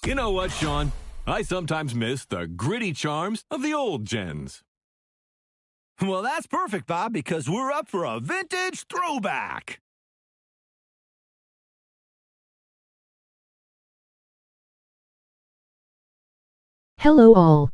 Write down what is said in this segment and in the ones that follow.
You know what, Sean? I sometimes miss the gritty charms of the old gens. Well, that's perfect, Bob, because we're up for a vintage throwback. Hello all.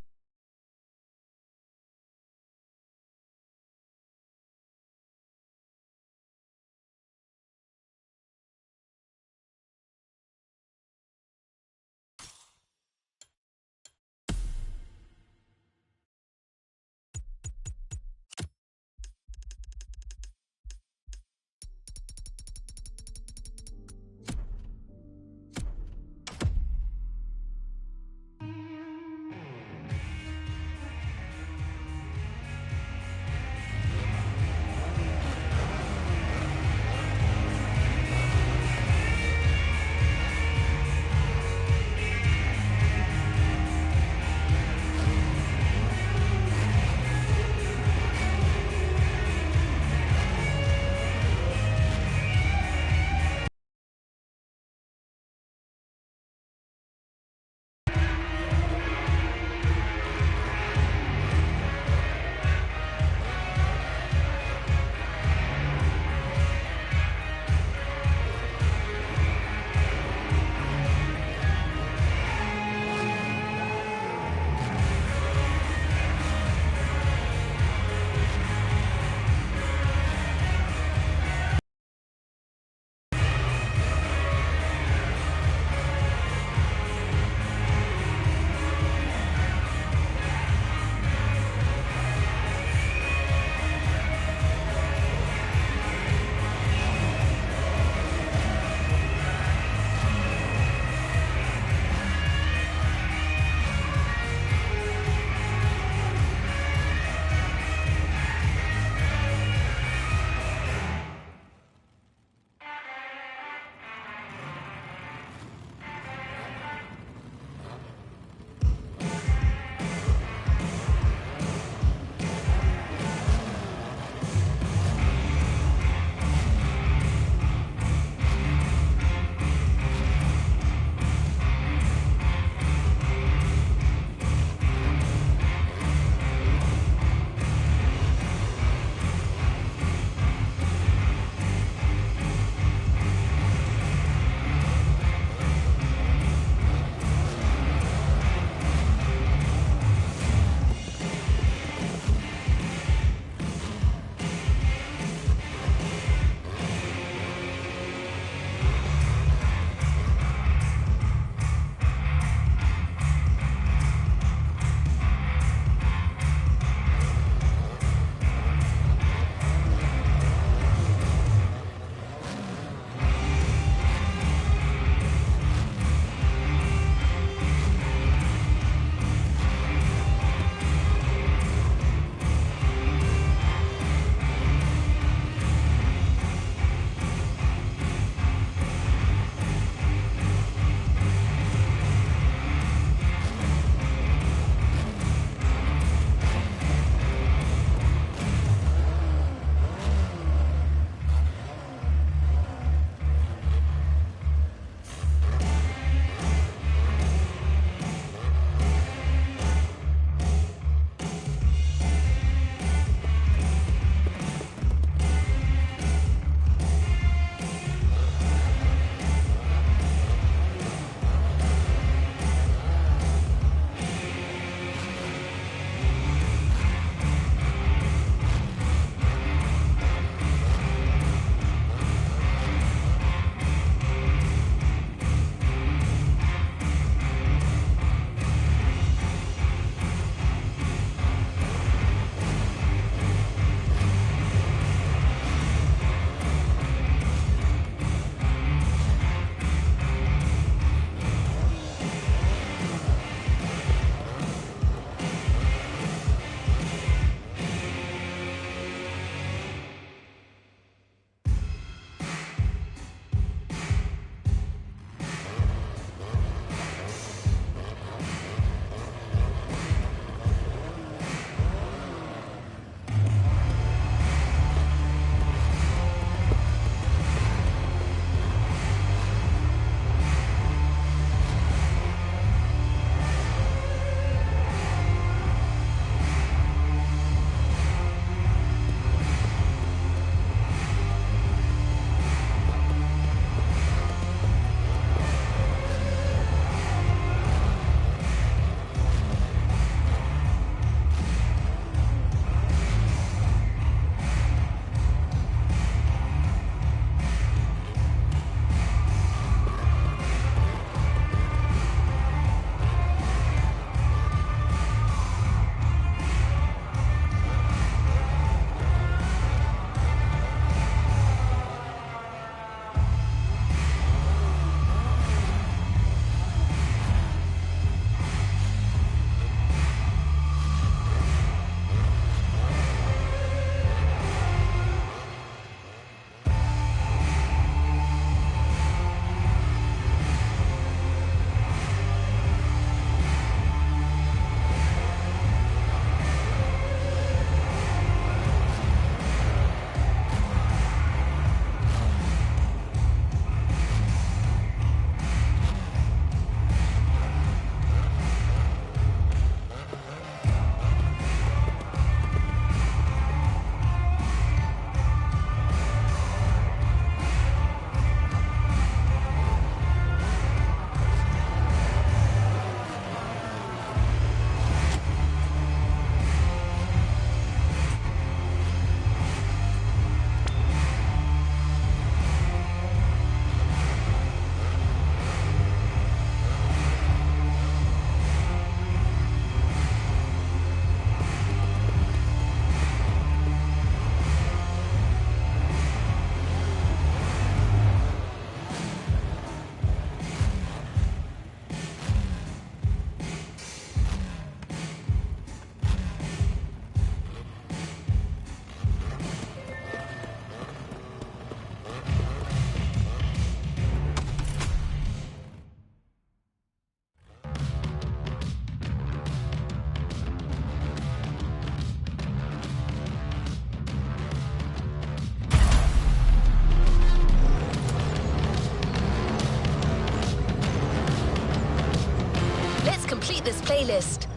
playlist.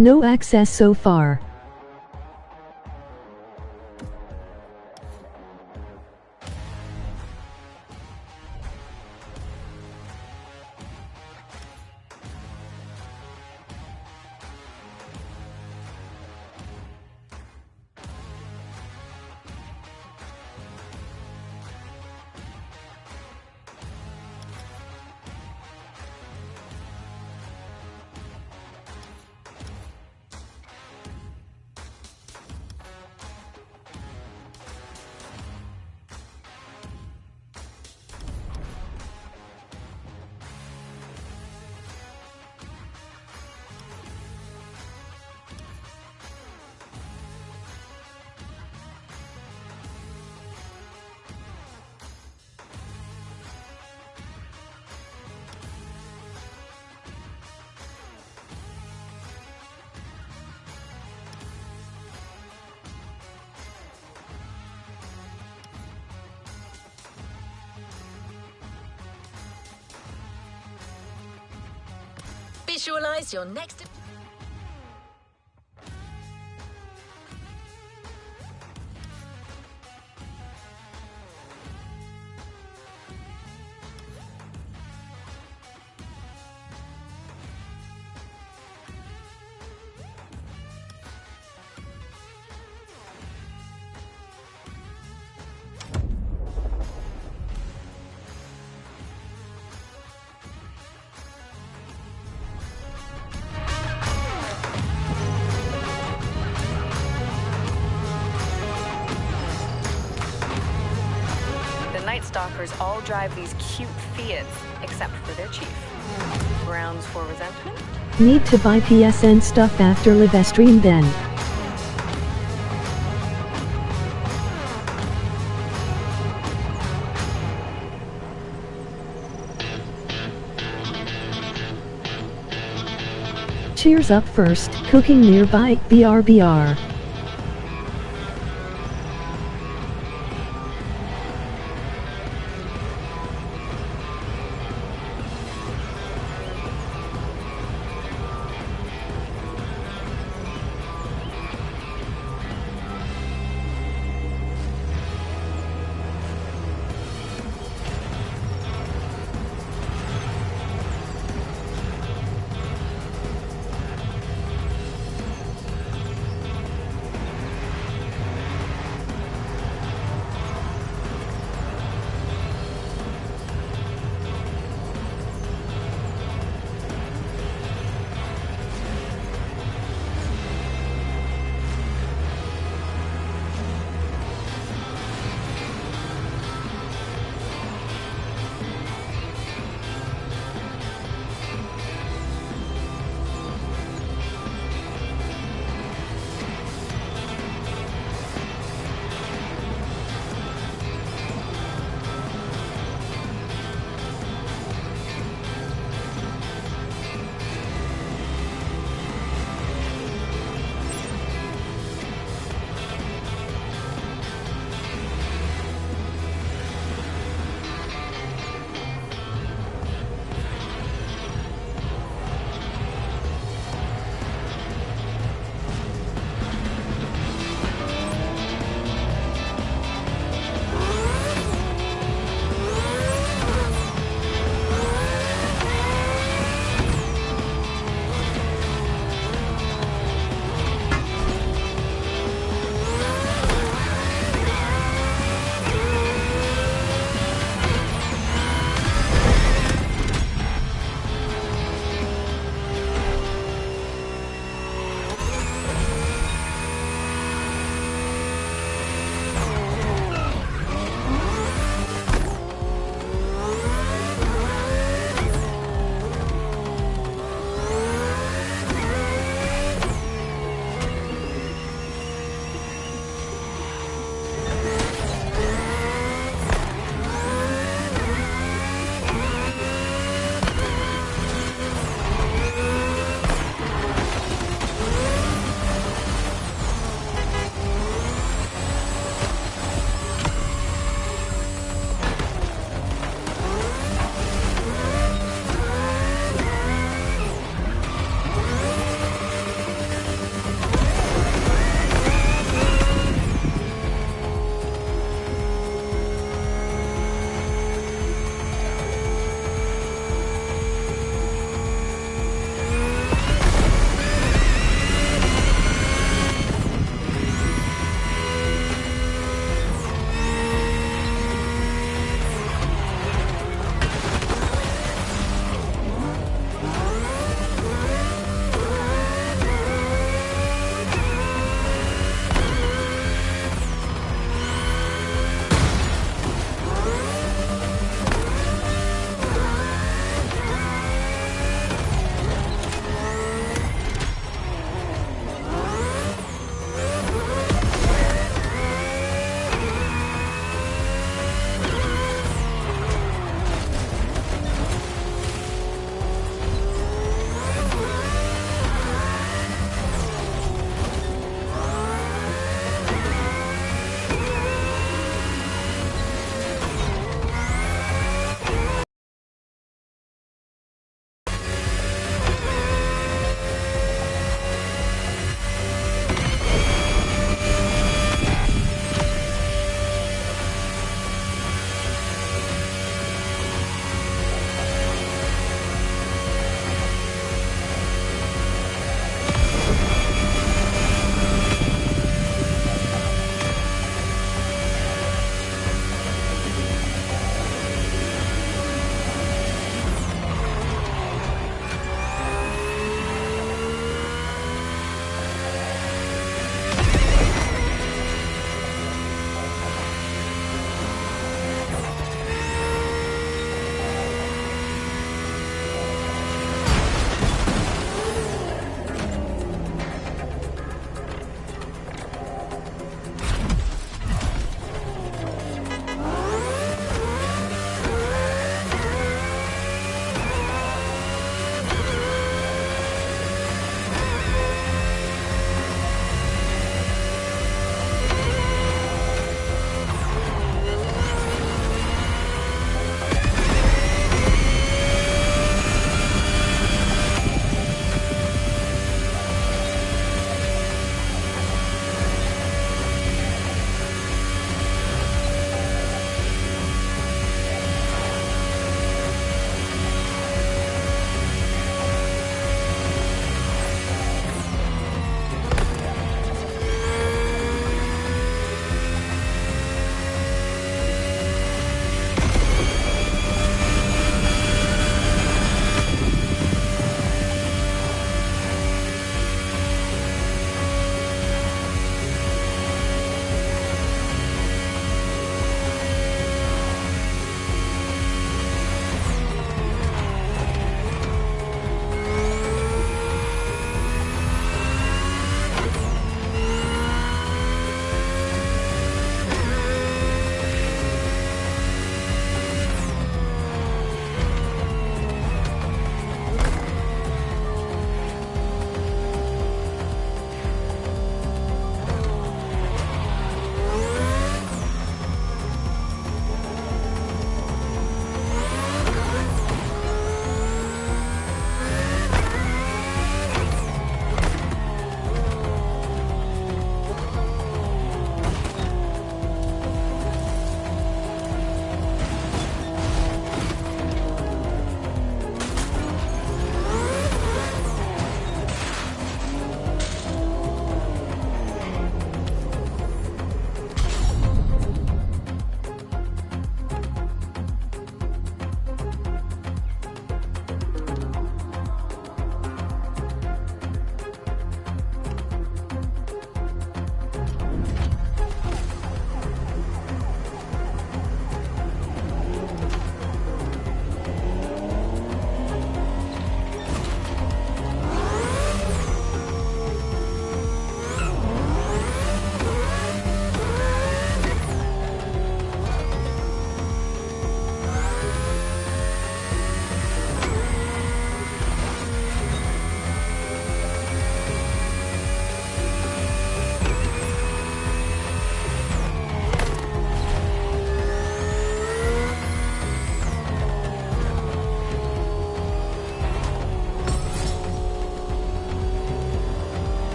No access so far. Visualize your next... Night Stalkers all drive these cute Fiats, except for their chief. Grounds for resentment? Need to buy PSN stuff after live stream then. Cheers up first, cooking nearby, BRBR.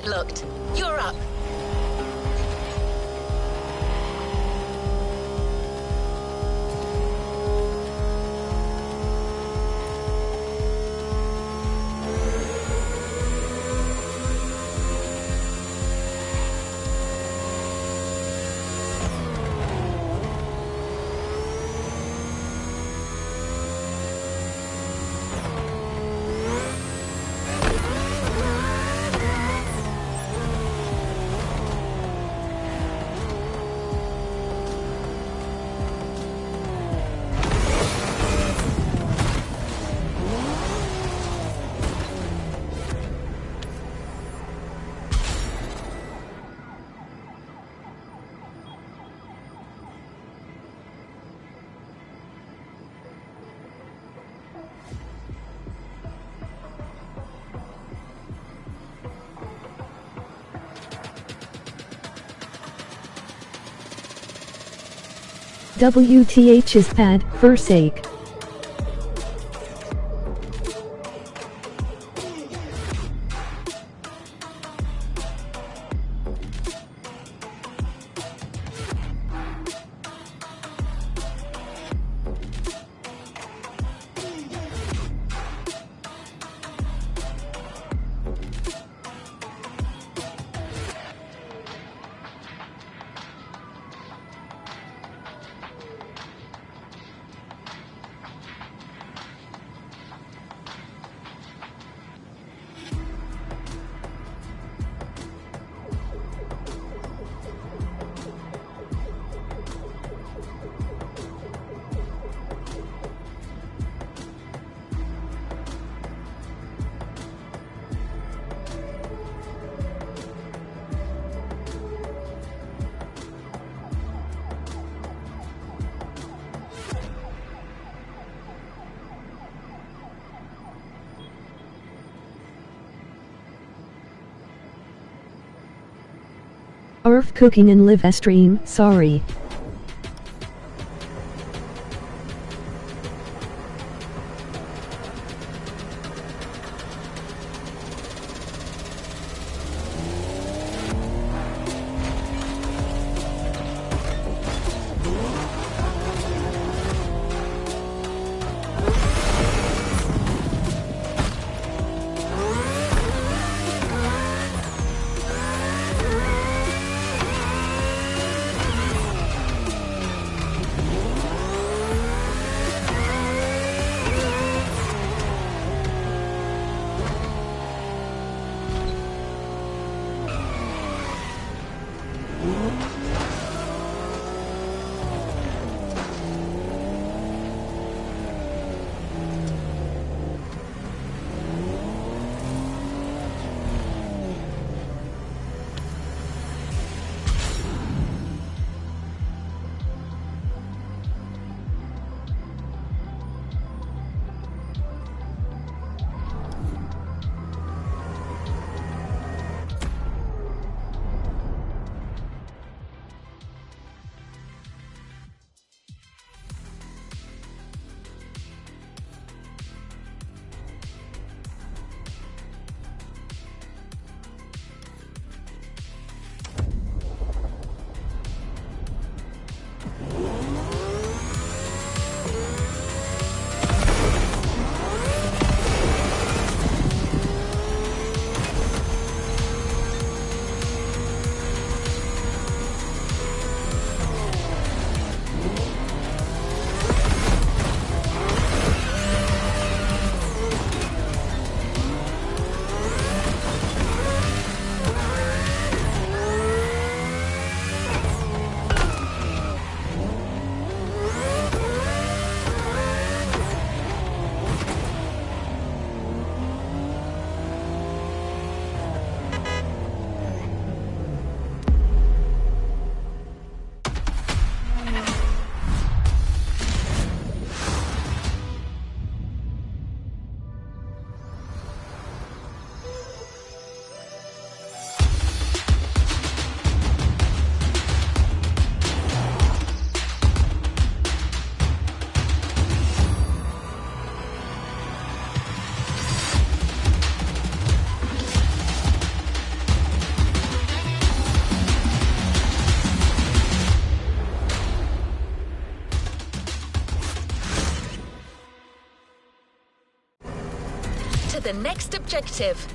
target locked. You're up. WTH's pad, forsake. Arf cooking and live stream, sorry. to the next objective.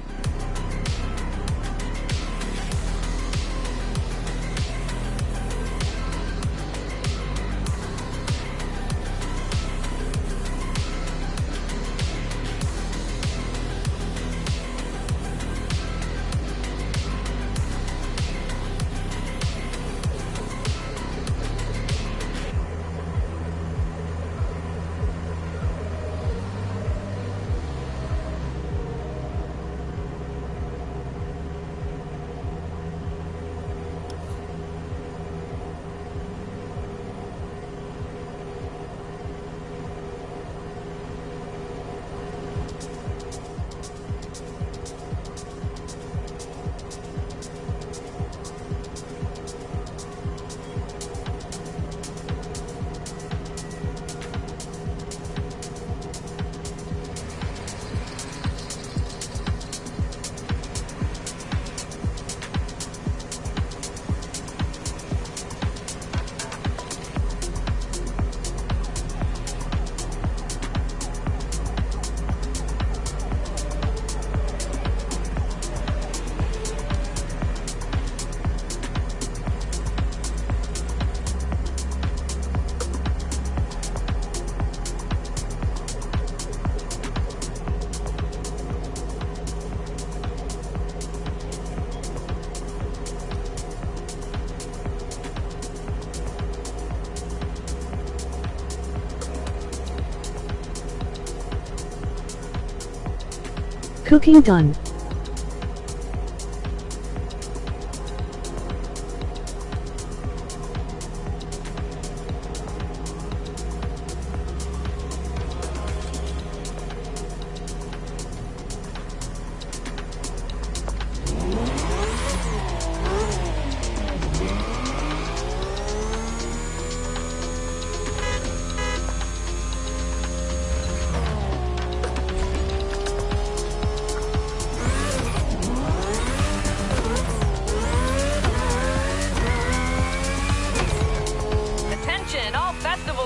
Cooking done.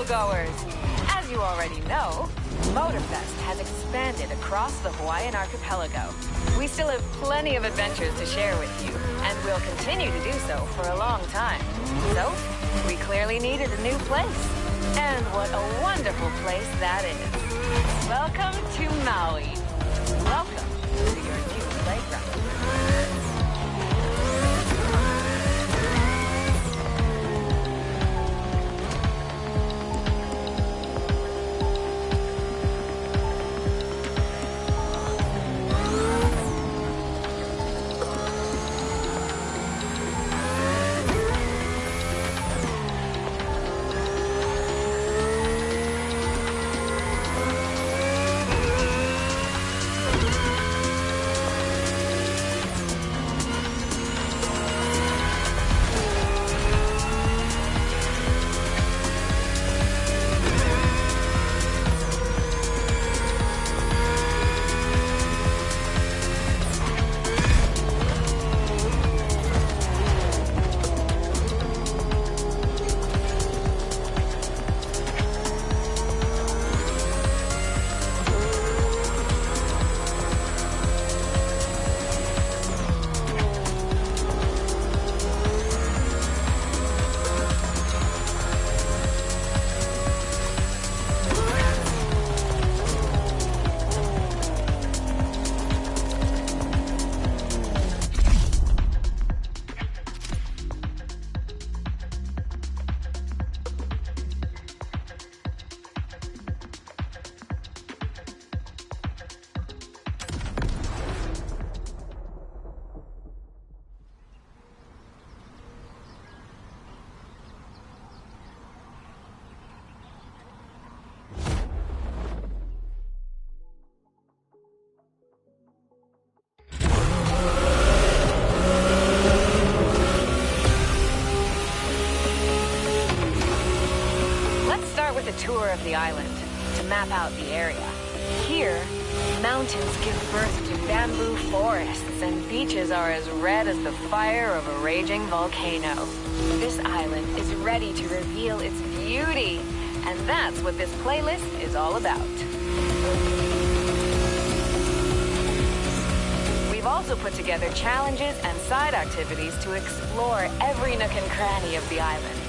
Goers. As you already know, Motorfest has expanded across the Hawaiian archipelago. We still have plenty of adventures to share with you, and we'll continue to do so for a long time. So, we clearly needed a new place. And what a wonderful place that is. Welcome to Maui. Welcome to your new playground. Tour of the island to map out the area. Here, mountains give birth to bamboo forests and beaches are as red as the fire of a raging volcano. This island is ready to reveal its beauty, and that's what this playlist is all about. also put together challenges and side activities to explore every nook and cranny of the island.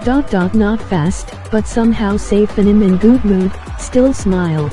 Not fast, but somehow safe and I'm in good mood, still smile.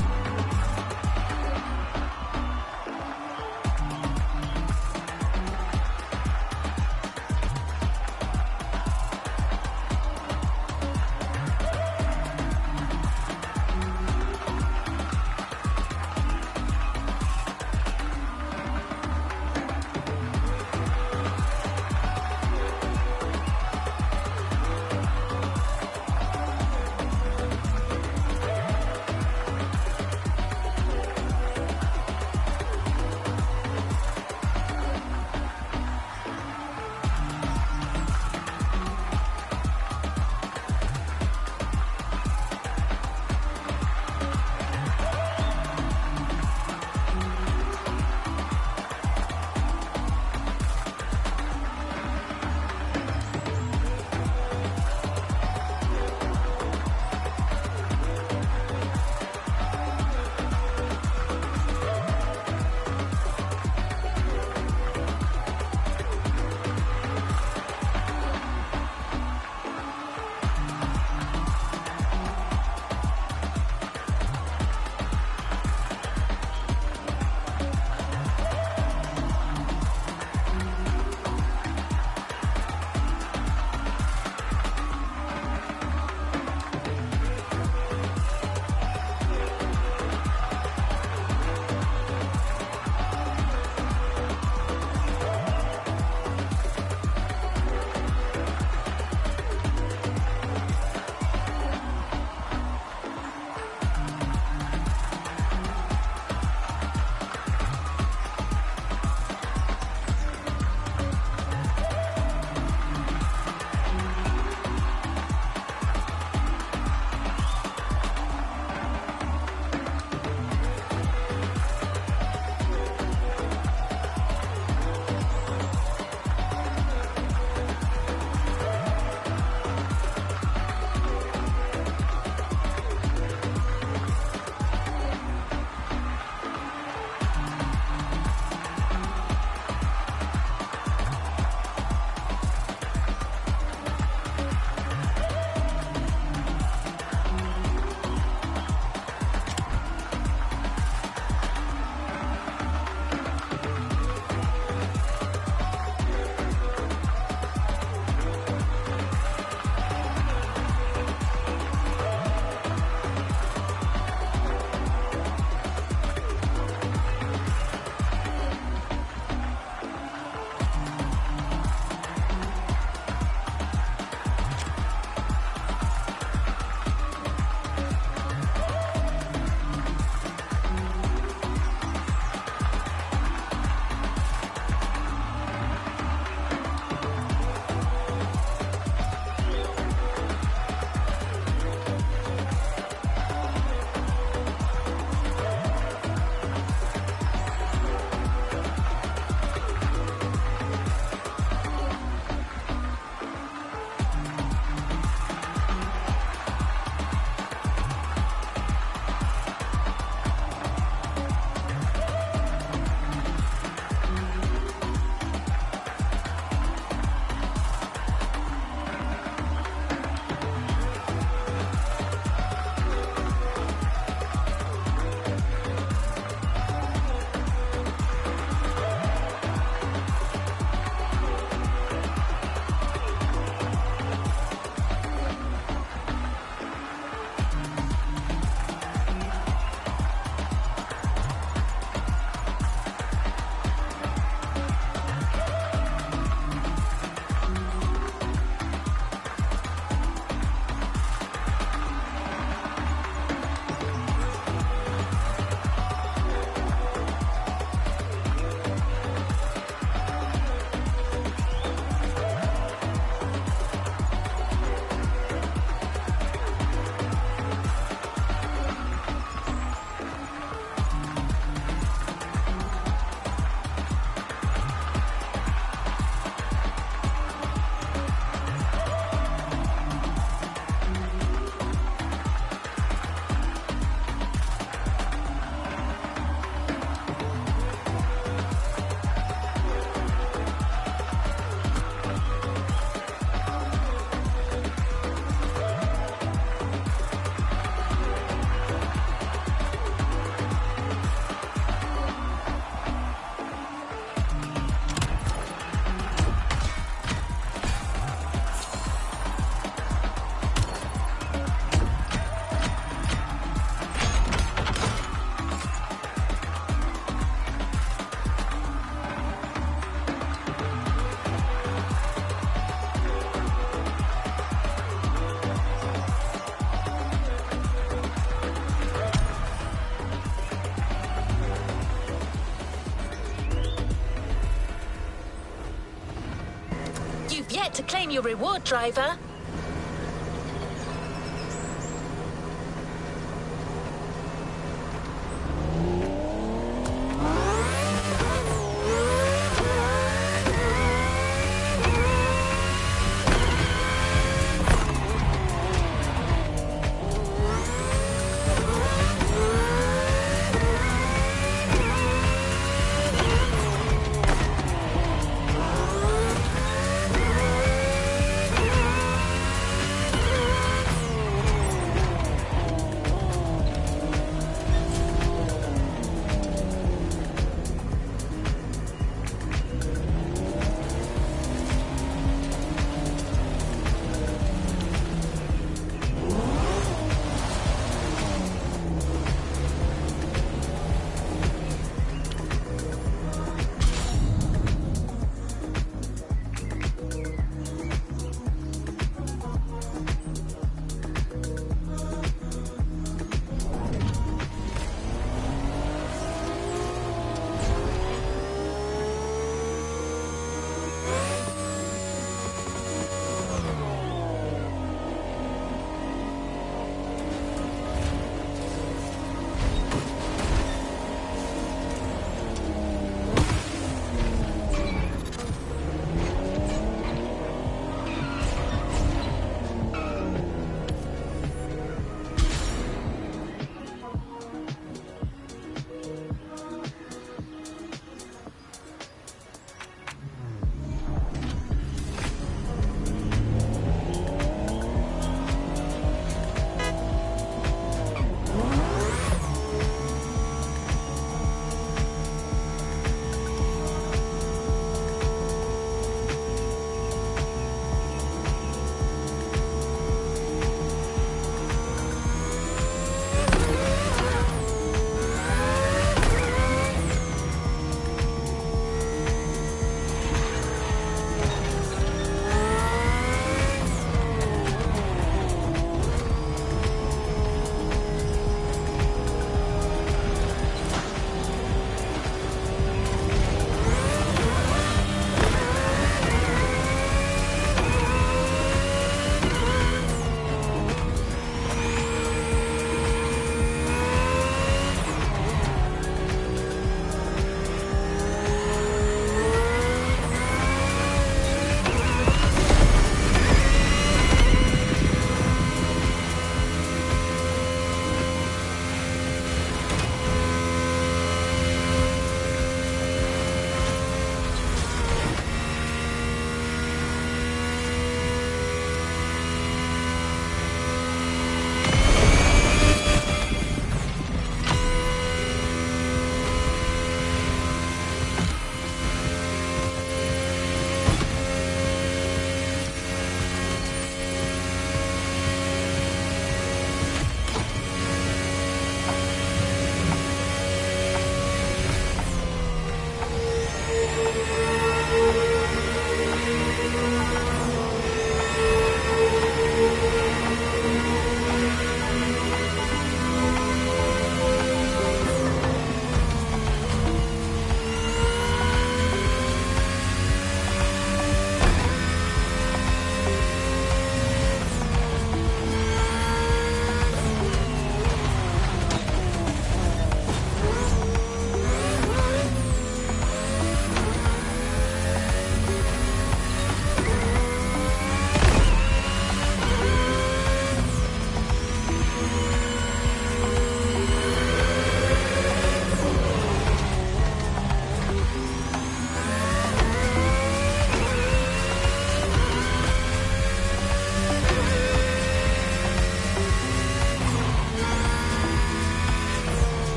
forget to claim your reward, driver.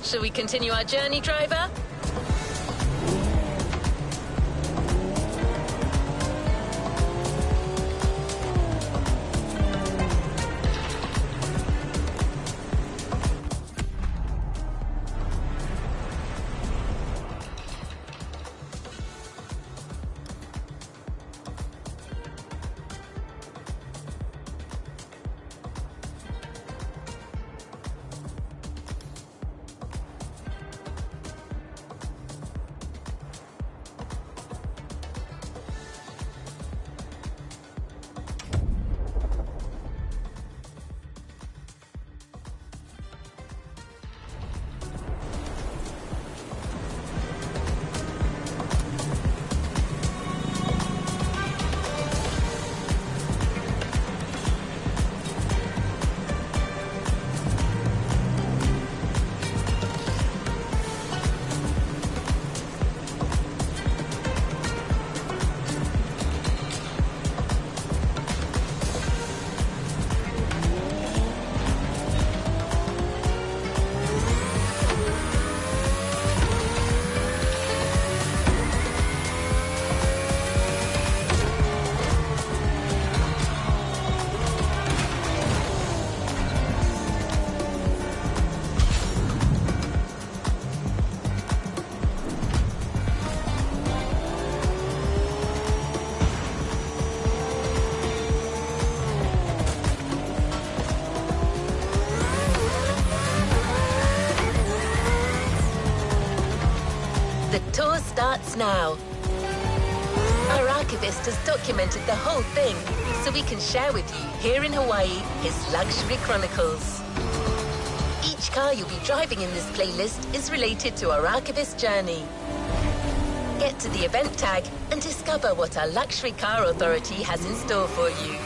Shall we continue our journey, driver? The tour starts now. Our archivist has documented the whole thing, so we can share with you here in Hawaii his luxury chronicles. Each car you'll be driving in this playlist is related to our archivist journey. Get to the event tag and discover what our luxury car authority has in store for you.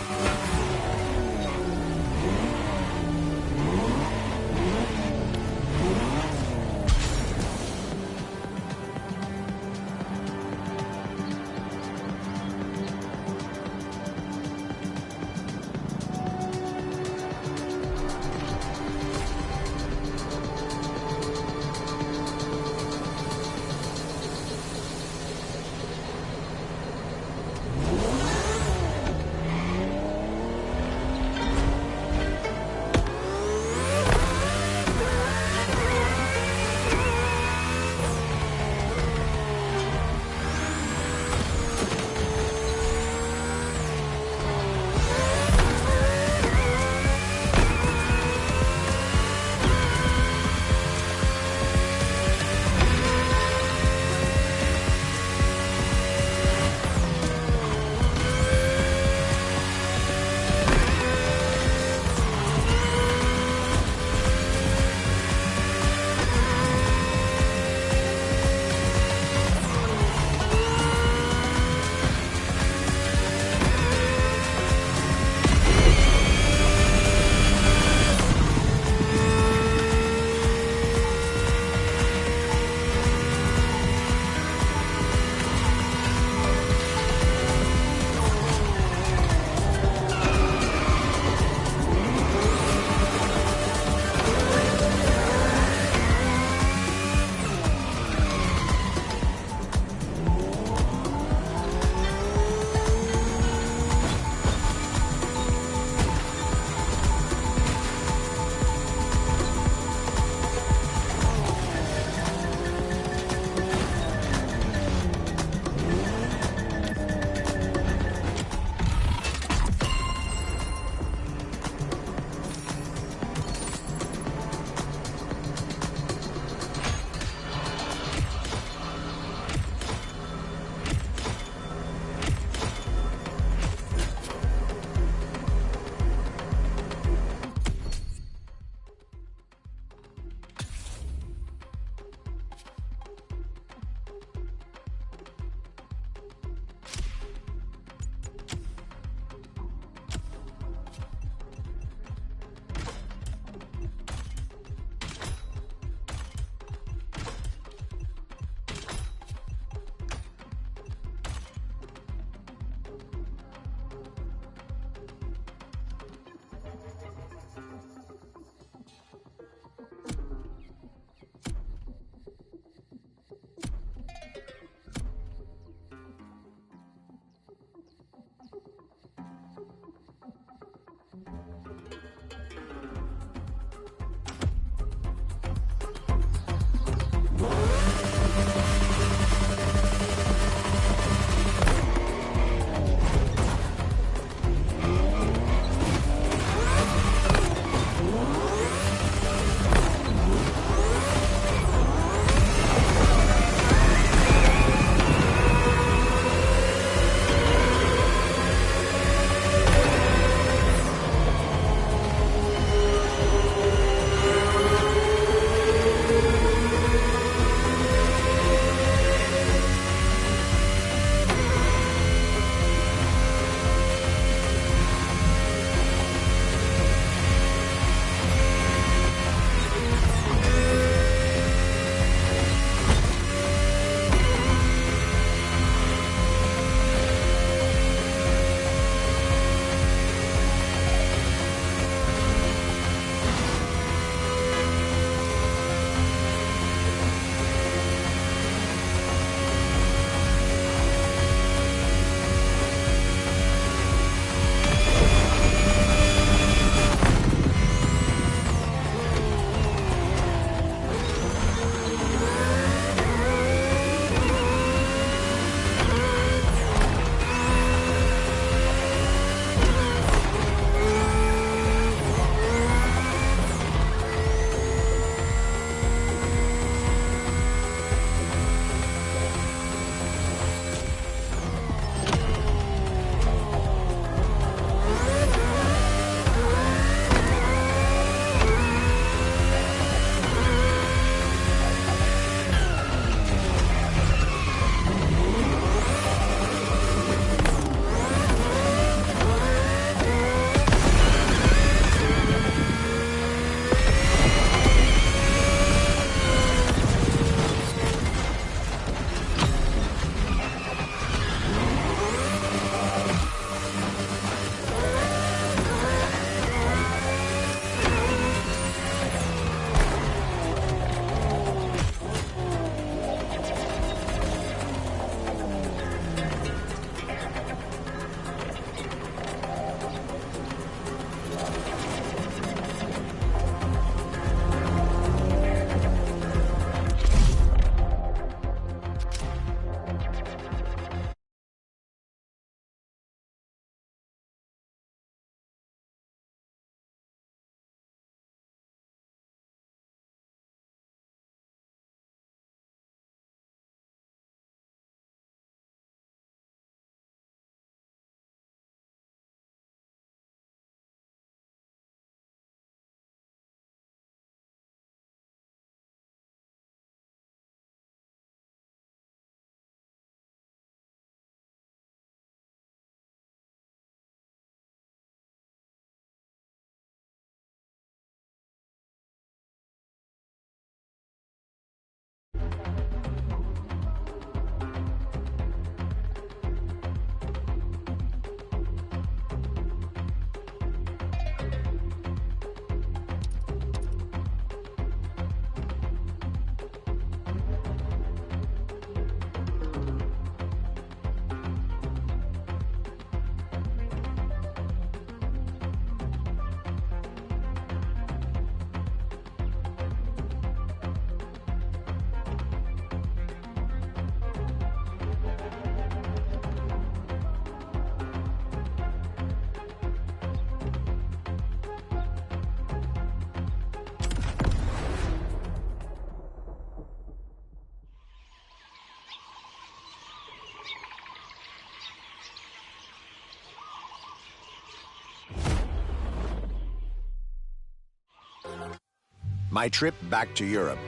My trip back to Europe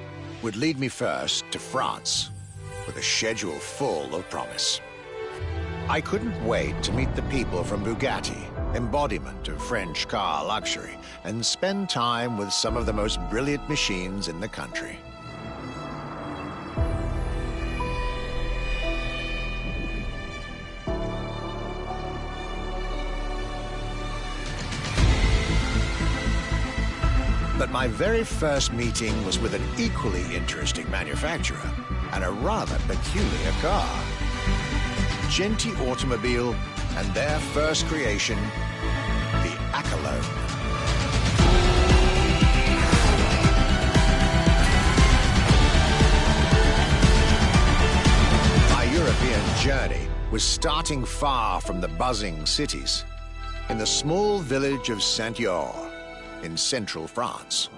would lead me first to France, with a schedule full of promise. I couldn't wait to meet the people from Bugatti, embodiment of French car luxury, and spend time with some of the most brilliant machines in the country. But my very first meeting was with an equally interesting manufacturer and a rather peculiar car. Genti Automobile and their first creation, the Accolone. My European journey was starting far from the buzzing cities, in the small village of Saint-Yor, in central France.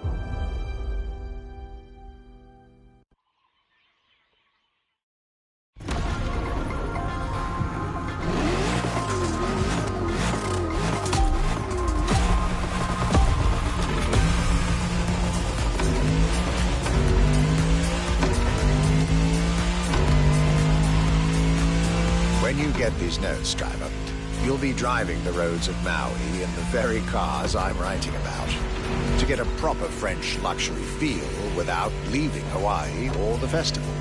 When you get these notes, driver, you'll be driving the roads of Maui in the very cars I'm writing about, to get a proper French luxury feel without leaving Hawaii or the festival.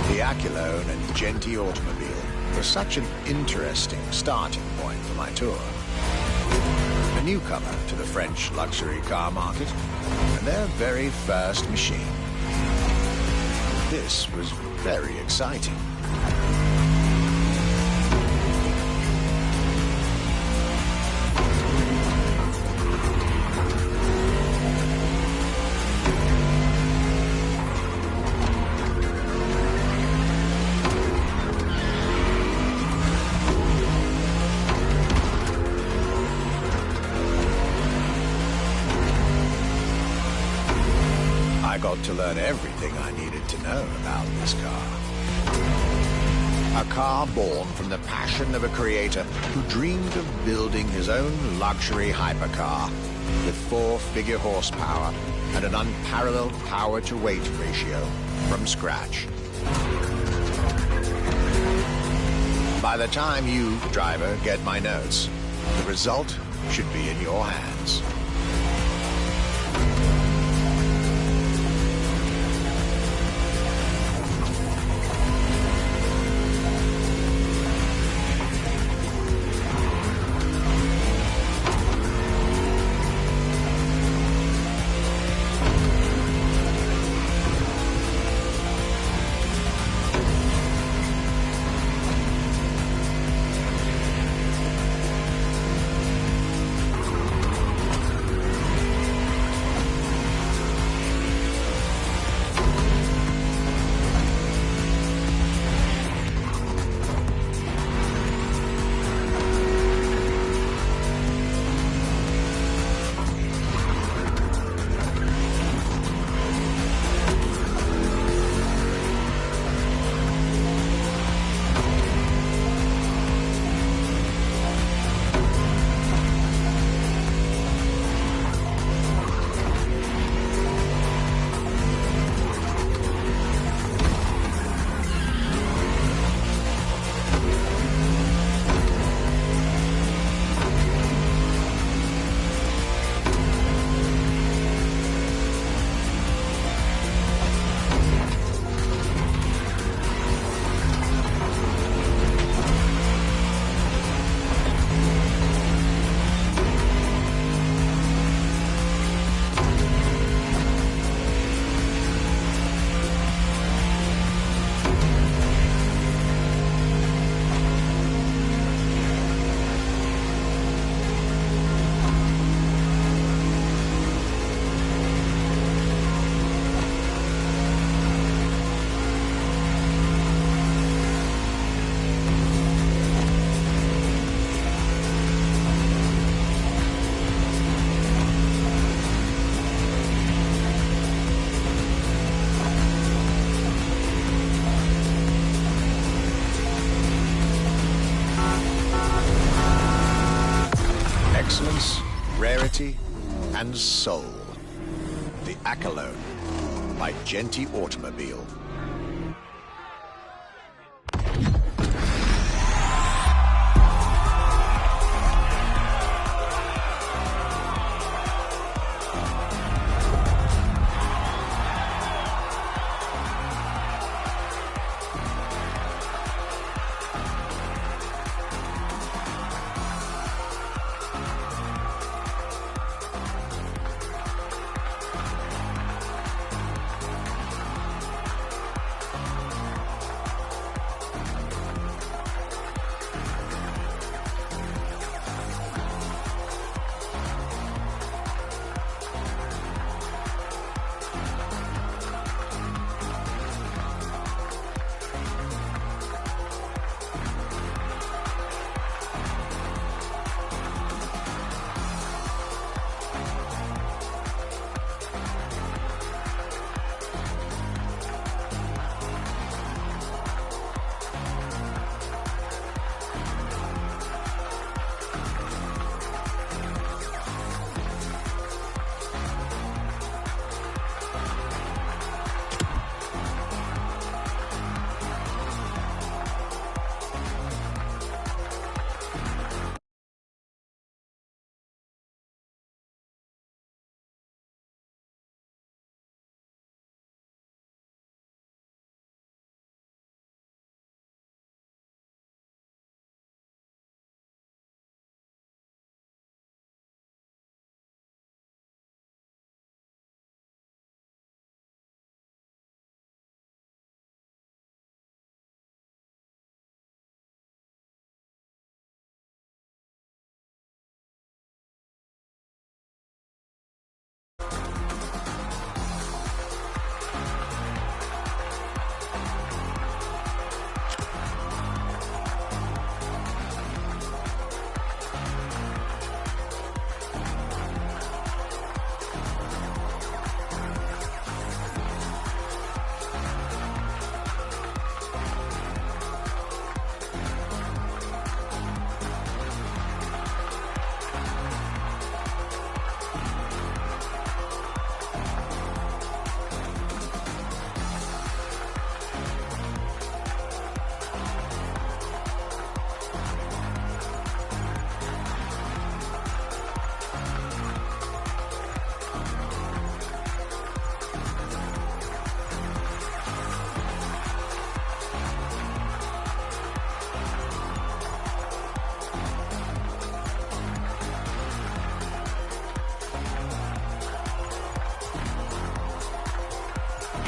The Accolone and Genti Automobile was such an interesting starting point for my tour. A newcomer to the French luxury car market, and their very first machine. This was very exciting. I got to learn everything I needed to know about this car. A car born from the passion of a creator who dreamed of building his own luxury hypercar with 4-figure horsepower and an unparalleled power-to-weight ratio from scratch. By the time you, driver, get my notes, the result should be in your hands. excellence, rarity, and soul. The Accolone by Genty Automobile.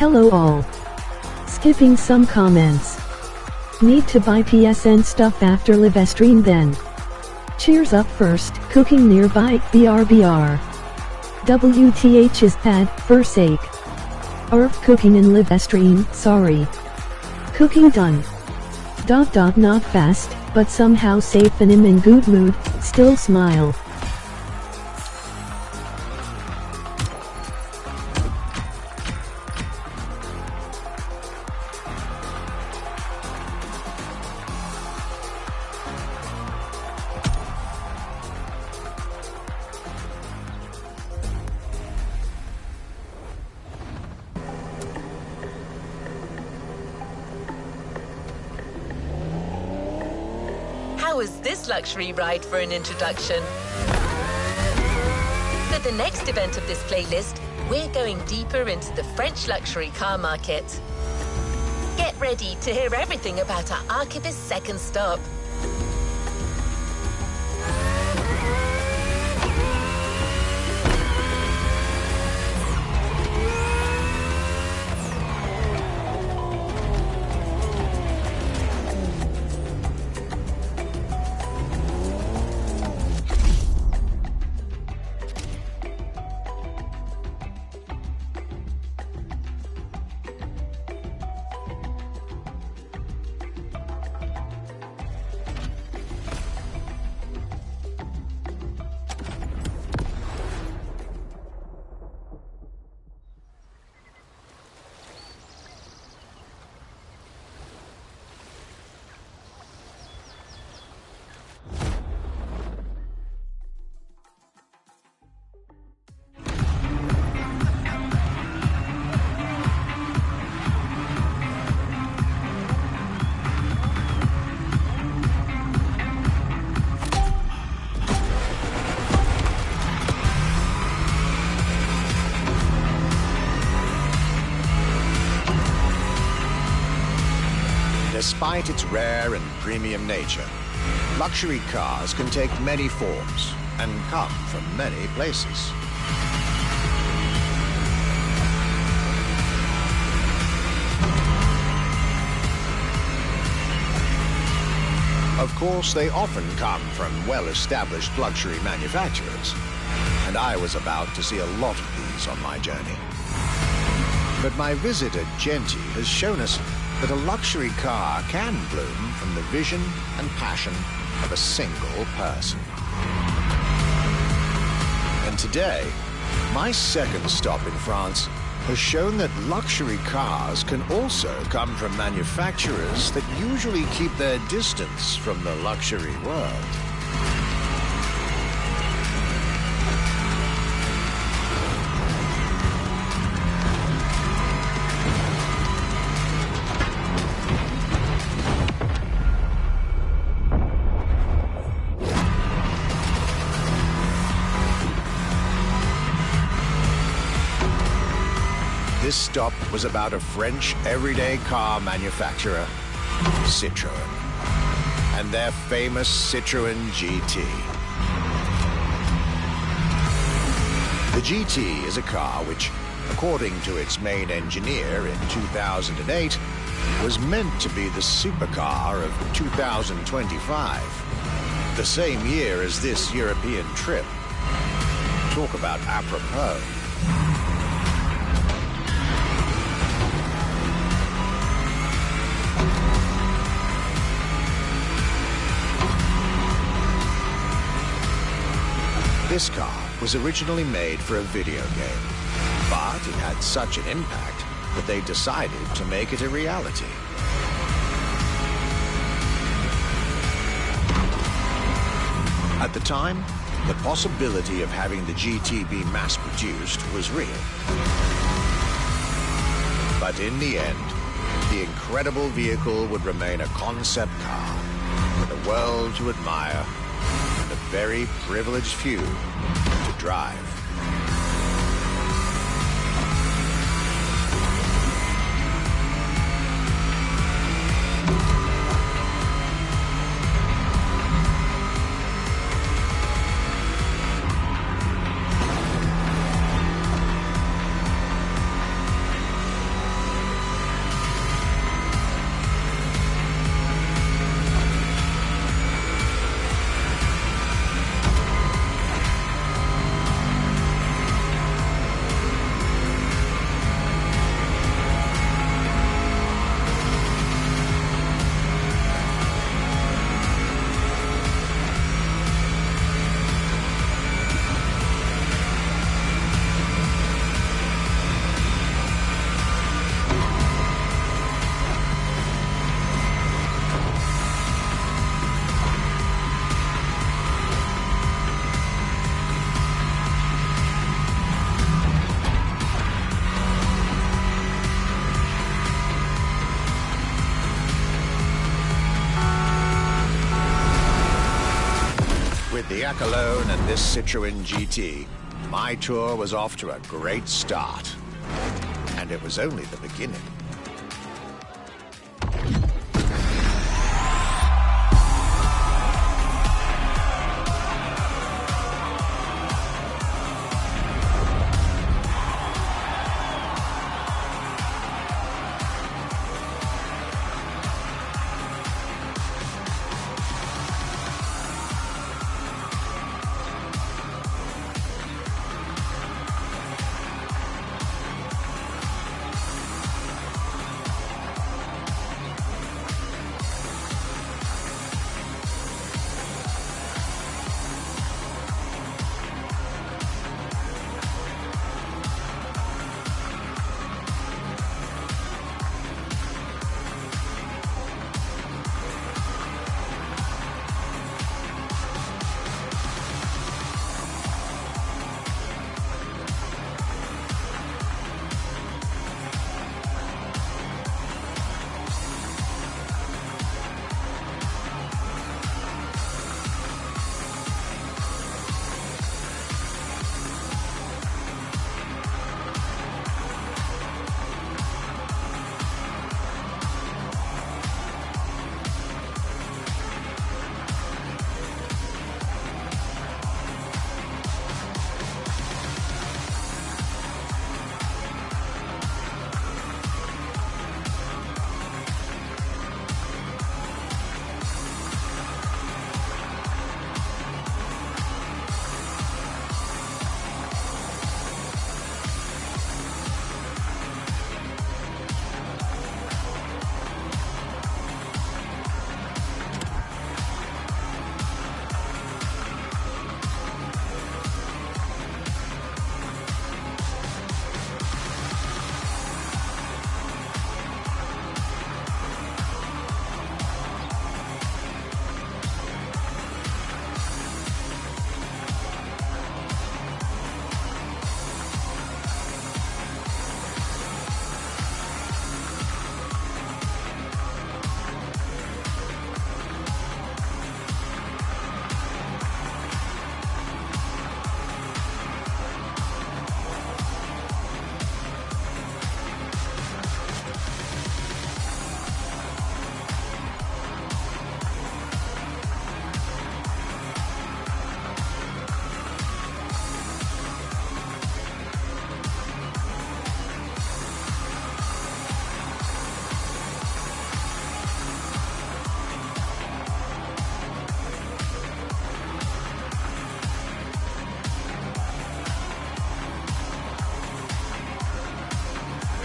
Hello all. Skipping some comments. Need to buy PSN stuff after live stream then. Cheers up first, cooking nearby, BRBR. WTH is bad, for sake. Arf cooking in live stream, sorry. Cooking done. Not fast, but somehow safe and I'm in good mood, still smile. How was this luxury ride for an introduction? For the next event of this playlist, we're going deeper into the French luxury car market. Get ready to hear everything about our Archivist's second stop. Despite its rare and premium nature, luxury cars can take many forms and come from many places. Of course, they often come from well-established luxury manufacturers, and I was about to see a lot of these on my journey. But my visit at Genti has shown us that a luxury car can bloom from the vision and passion of a single person. And today, my second stop in France has shown that luxury cars can also come from manufacturers that usually keep their distance from the luxury world. This stop was about a French everyday car manufacturer, Citroën, and their famous Citroën GT. The GT is a car which, according to its main engineer in 2008, was meant to be the supercar of 2025, the same year as this European trip. Talk about apropos. This car was originally made for a video game, but it had such an impact that they decided to make it a reality. At the time, the possibility of having the GT be mass-produced was real. But in the end, the incredible vehicle would remain a concept car for the world to admire, a very privileged few to drive. With the Acolone and this Citroën GT, my tour was off to a great start. And it was only the beginning.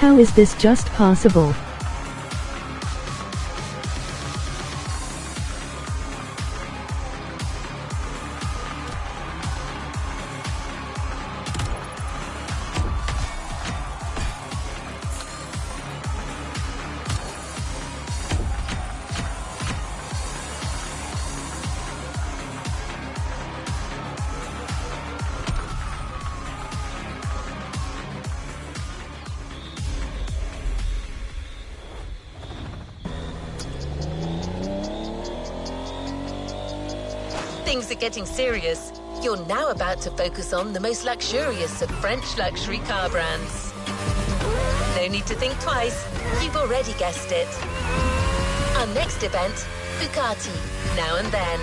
How is this just possible? Things are getting serious. You're now about to focus on the most luxurious of French luxury car brands. No need to think twice. You've already guessed it. Our next event, Bugatti, Now and Then.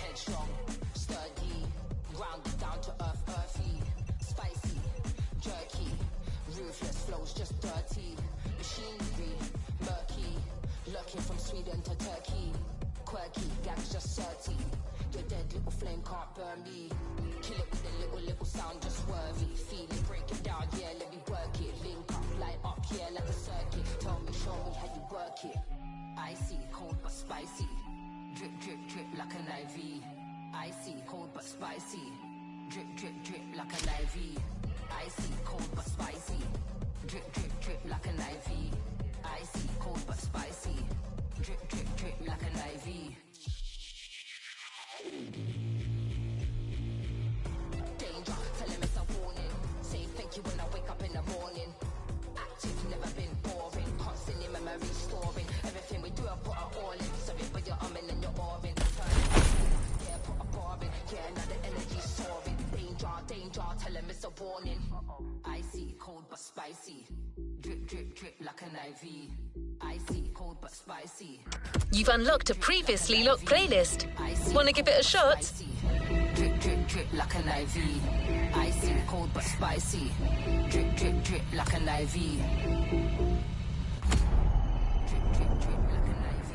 headstrong, sturdy, grounded down to earth, earthy, spicy, jerky, ruthless flows just dirty, machinery, murky, lurking from Sweden to Turkey, quirky, gangs just dirty. Your dead little flame can't burn me. Kill it with a little sound, just worthy. Feel it, break it down, yeah, let me work it. Link up, light up, yeah, like a circuit. Tell me, show me how you work it. Icy, cold but spicy. Drip, drip, drip like an IV. Icy, cold but spicy. Drip, drip, drip like an IV. Icy, cold but spicy. Drip, drip, drip like an IV. Icy, cold but spicy. Drip, drip, drip like an IV. Danger, tell him it's a warning. Say thank you when I wake up in the morning. Active, never been boring. Constantly memory storing. Everything we do, I put our all in. Sorry, but you're umming and you're orbing. Yeah, put a bar in. Yeah, now the energy's soaring. Danger, danger, tell him it's a warning. Icy, cold but spicy. Drip, drip, drip like an IV. Icy, cold but spicy. You've unlocked a previously locked playlist. Wanna give it a shot? Drip, drip, drip like an IV. Icy, cold but spicy. Drip, drip, drip like an IV. Drip, drip, drip like an IV.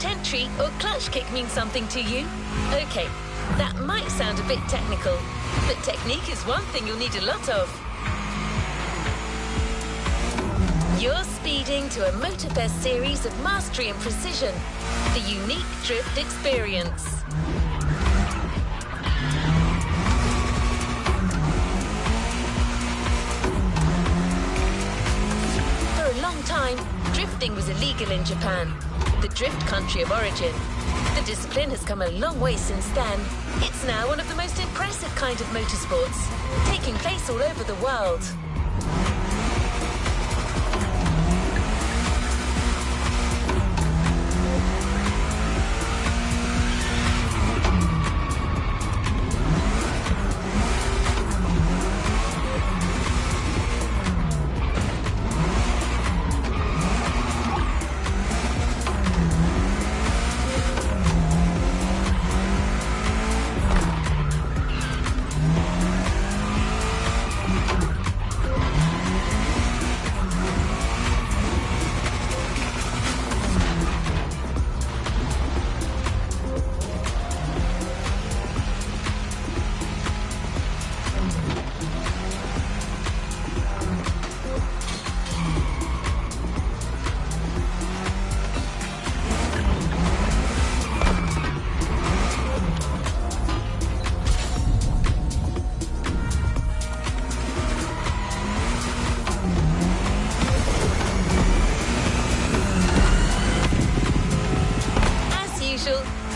port entry or clutch kick mean something to you? Okay, that might sound a bit technical, but technique is one thing you'll need a lot of. You're speeding to a Motorfest series of mastery and precision, the unique drift experience. For a long time, drifting was illegal in Japan, the drift country of origin. The discipline has come a long way since then. It's now one of the most impressive kind of motorsports, taking place all over the world.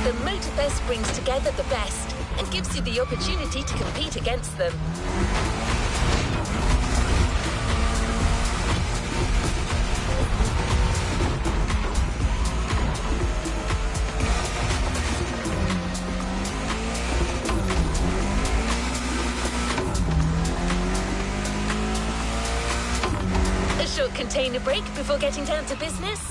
The Motorfest brings together the best and gives you the opportunity to compete against them. A short container break before getting down to business.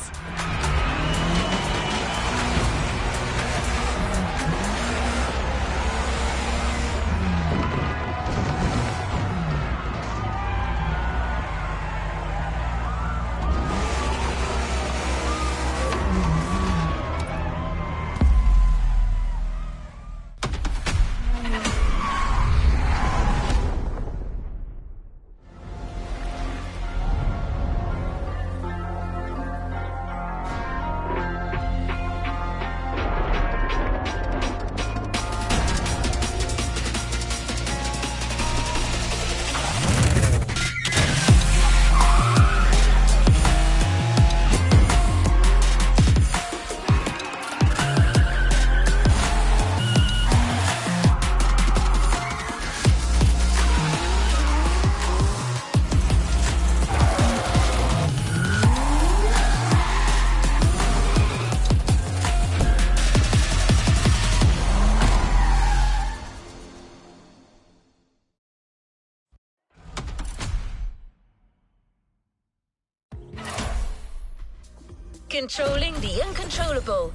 Controlling the uncontrollable.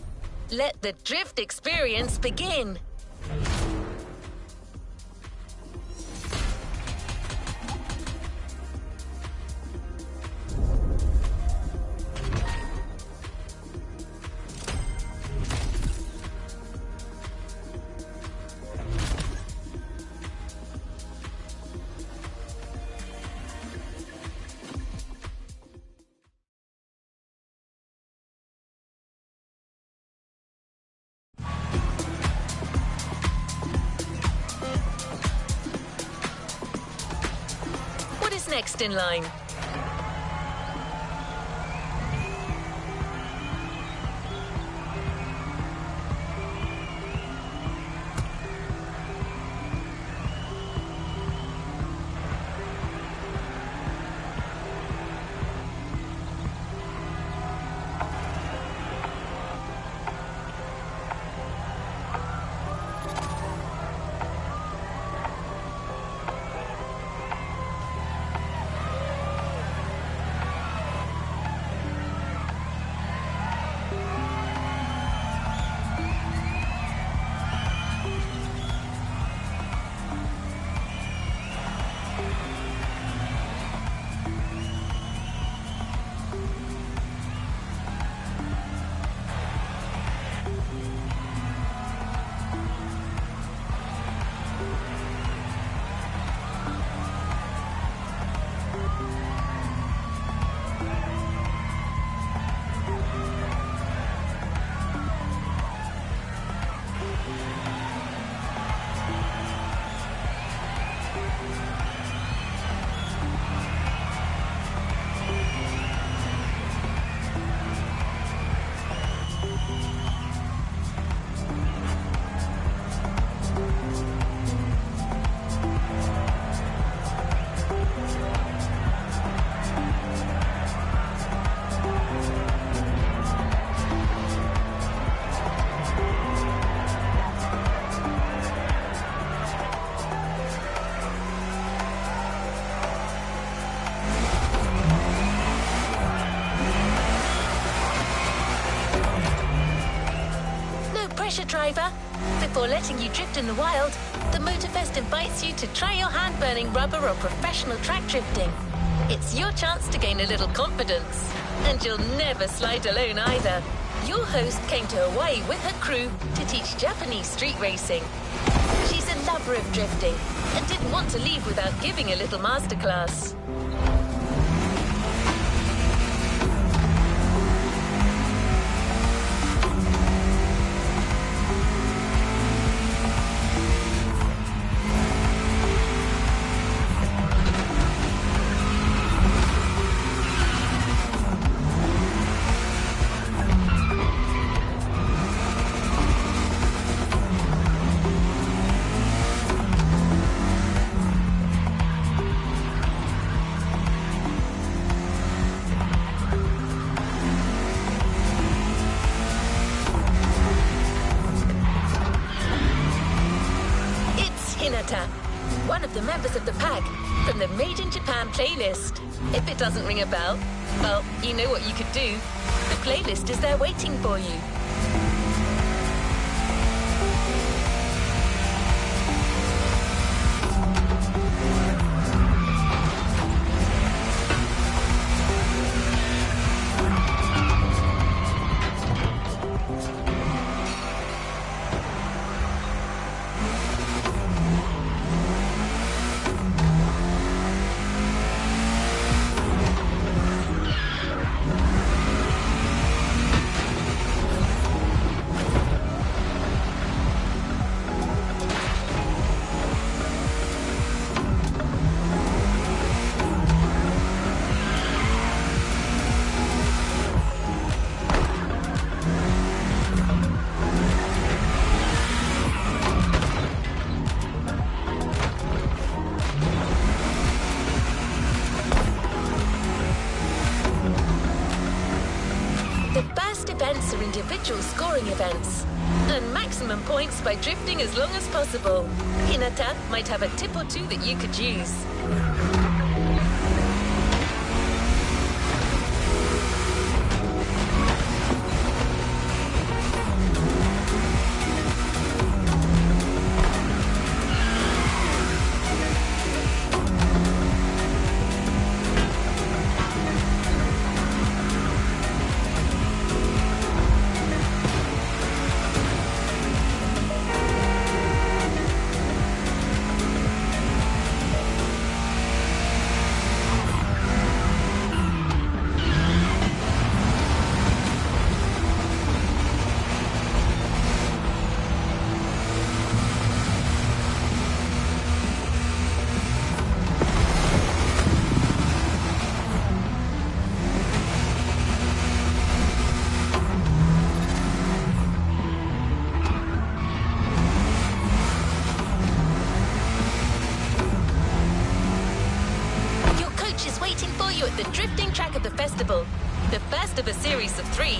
Let the drift experience begin. Next in line. Driver. Before letting you drift in the wild, the Motorfest invites you to try your hand-burning rubber or professional track drifting. It's your chance to gain a little confidence. And you'll never slide alone either. Your host came to Hawaii with her crew to teach Japanese street racing. She's a lover of drifting and didn't want to leave without giving a little masterclass. One of the members of the pack from the Made in Japan playlist. If it doesn't ring a bell, well, you know what you could do. The playlist is there waiting for you. Events are individual scoring events. Earn maximum points by drifting as long as possible. Hinata might have a tip or two that you could use. At the drifting track of the festival, the first of a series of 3.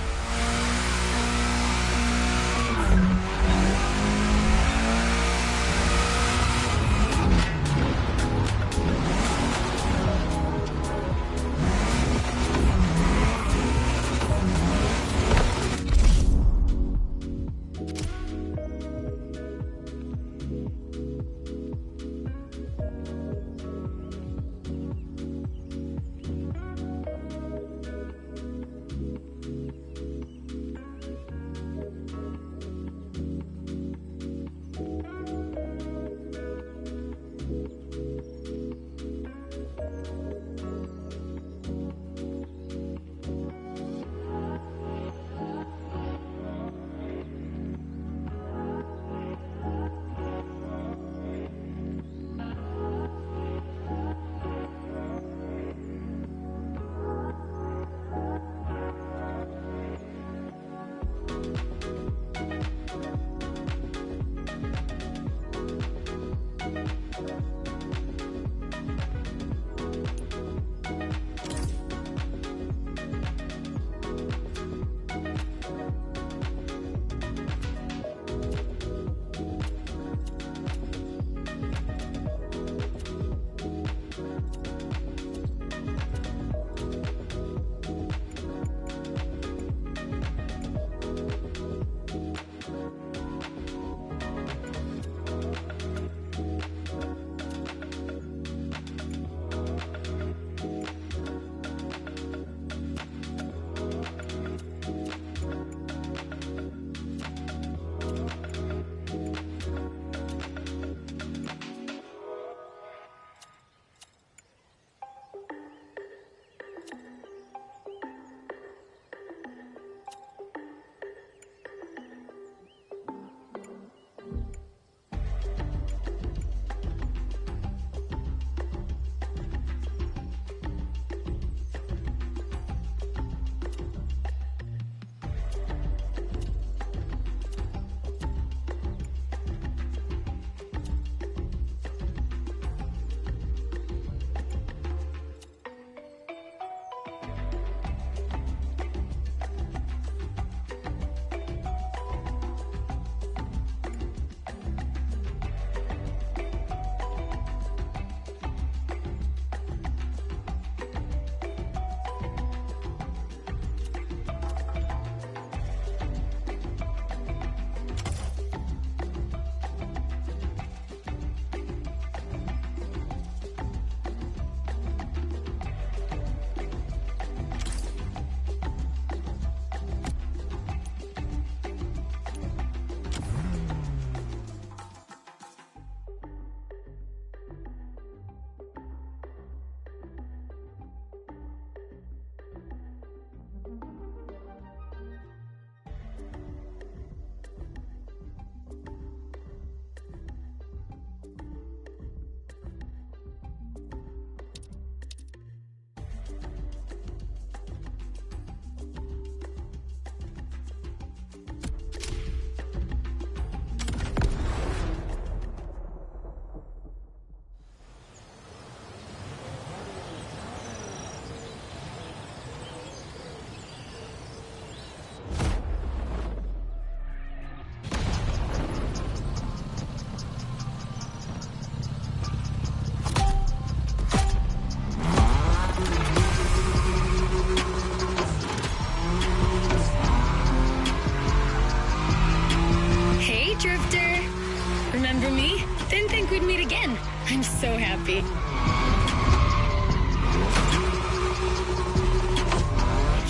remember me? Didn't think we'd meet again. I'm so happy.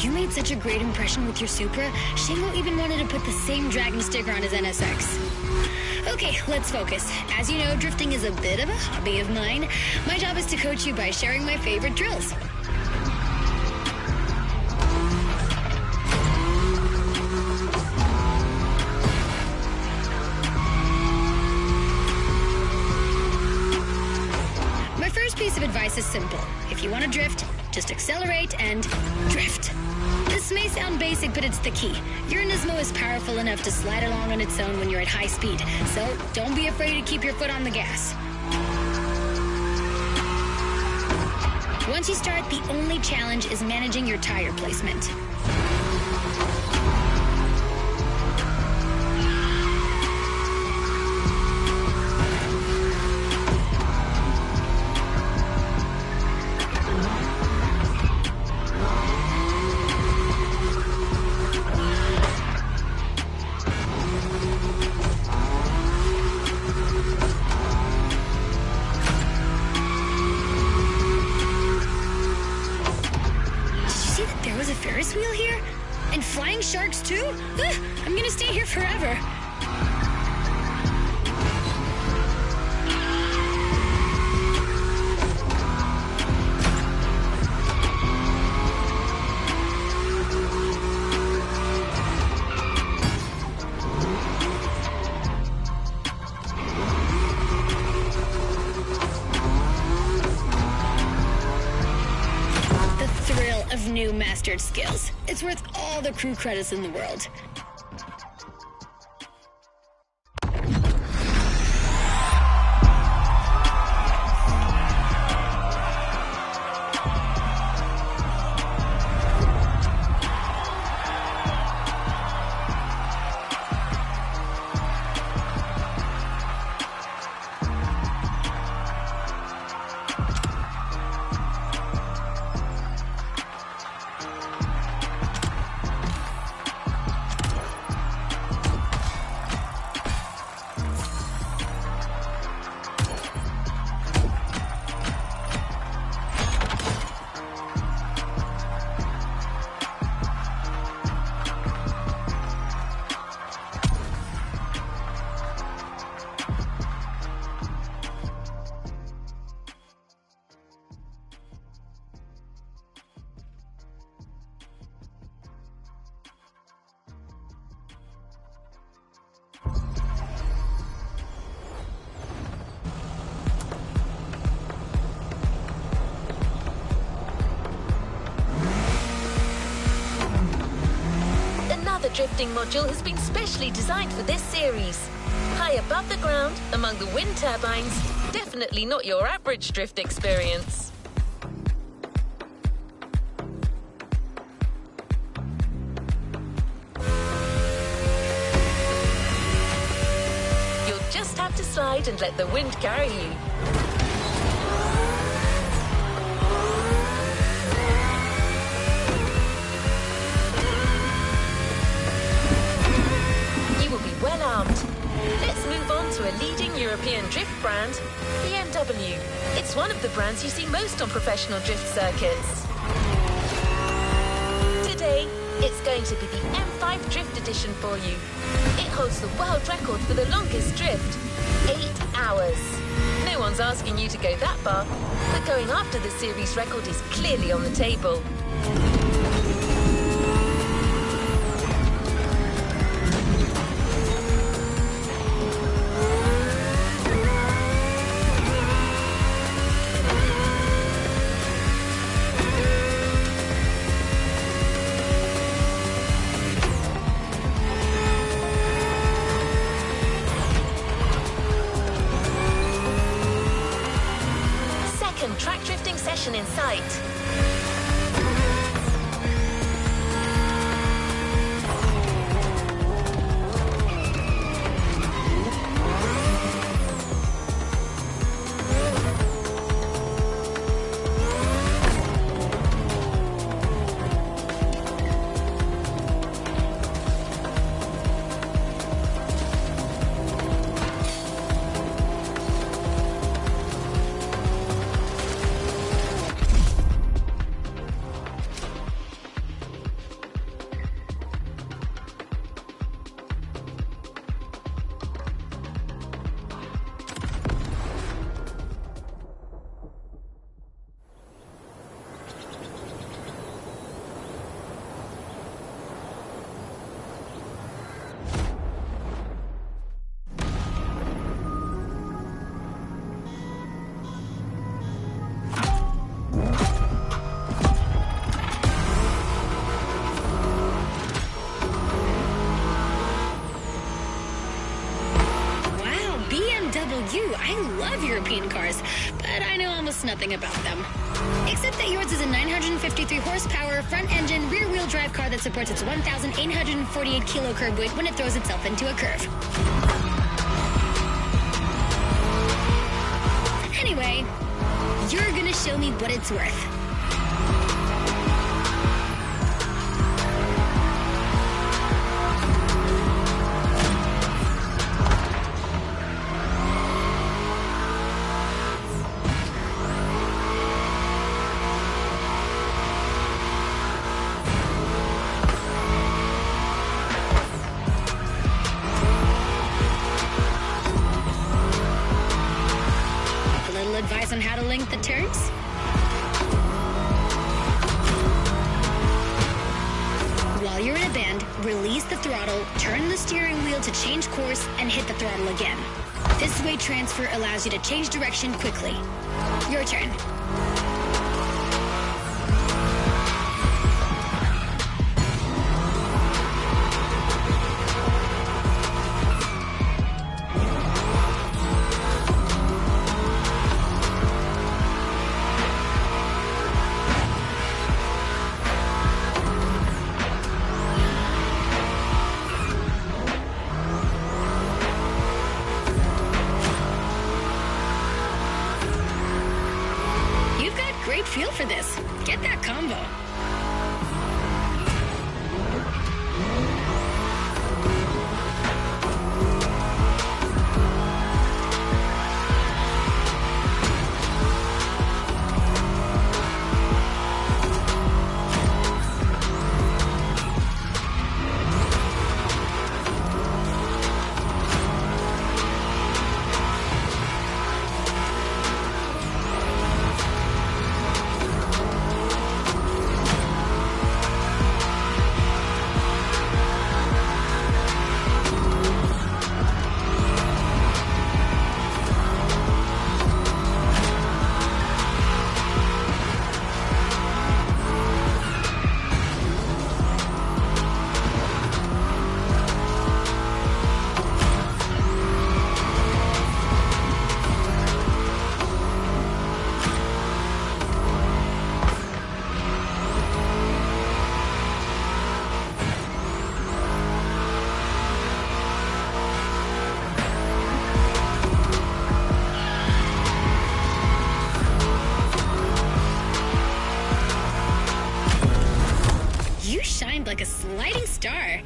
You made such a great impression with your Supra, Shingo even wanted to put the same Dragon sticker on his NSX. Okay, let's focus. As you know, drifting is a bit of a hobby of mine. My job is to coach you by sharing my favorite drills. My first piece of advice is simple. If you want to drift, just accelerate and drift. This may sound basic, but it's the key. Your Nismo is powerful enough to slide along on its own when you're at high speed, so don't be afraid to keep your foot on the gas. Once you start, the only challenge is managing your tire placement. Ferris wheel here? And flying sharks too? I'm gonna stay here forever. Of new mastered skills. It's worth all the crew credits in the world. The drifting module has been specially designed for this series. High above the ground, among the wind turbines, definitely not your average drift experience. You'll just have to slide and let the wind carry you. Well armed. Let's move on to a leading European drift brand, BMW. It's one of the brands you see most on professional drift circuits. Today, it's going to be the M5 Drift Edition for you. It holds the world record for the longest drift, 8 hours. No one's asking you to go that far, but going after the series record is clearly on the table. Track drifting session in sight. know you, I love European cars, but I know almost nothing about them. Except that yours is a 953 horsepower, front-engine, rear-wheel drive car that supports its 1,848 kilo curb weight when it throws itself into a curve. Anyway, you're gonna show me what it's worth. Advice on how to link the turns? While you're in a bend, release the throttle, turn the steering wheel to change course, and hit the throttle again. This weight transfer allows you to change direction quickly. Your turn. Great feel for this. Get that combo. You shined like a sliding star.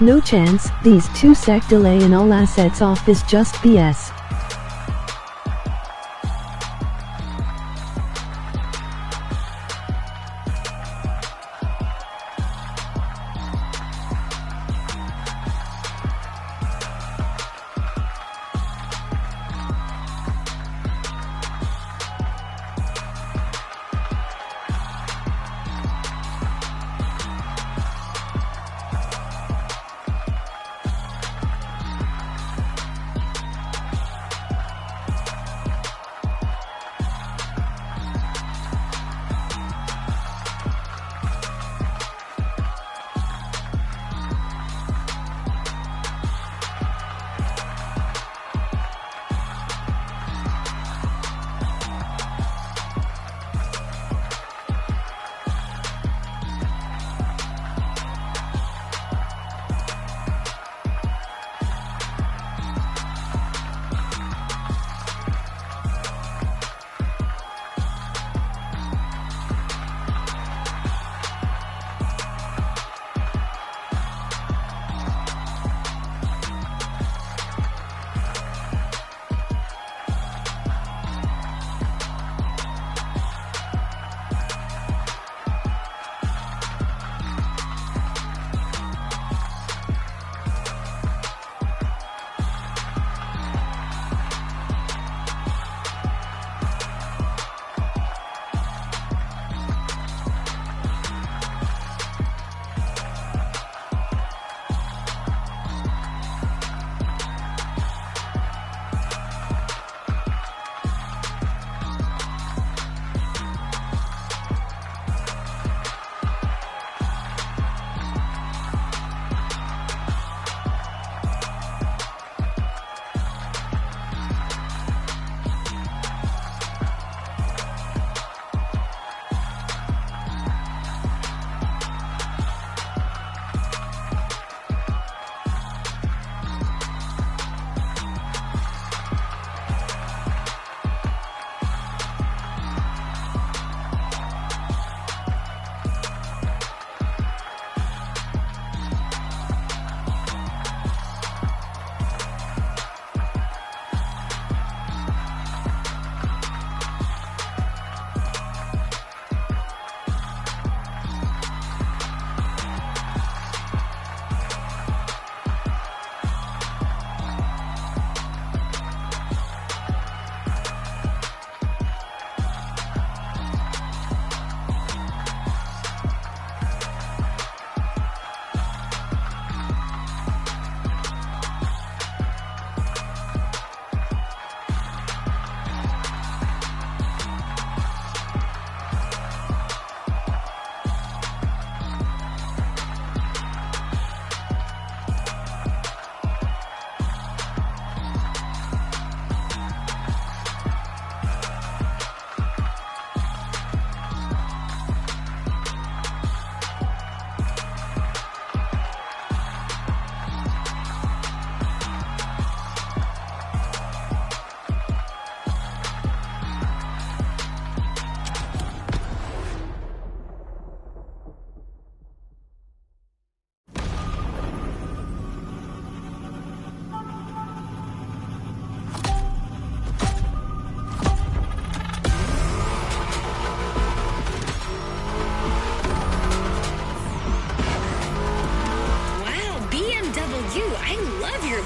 No chance, these 2-sec delay in all assets off is just BS.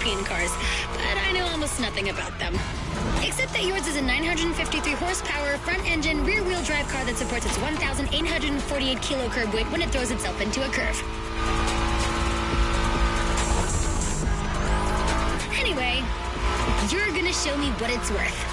European cars, but I know almost nothing about them. Except that yours is a 953 horsepower, front-engine, rear-wheel drive car that supports its 1,848 kilo curb weight when it throws itself into a curve. Anyway, you're gonna show me what it's worth.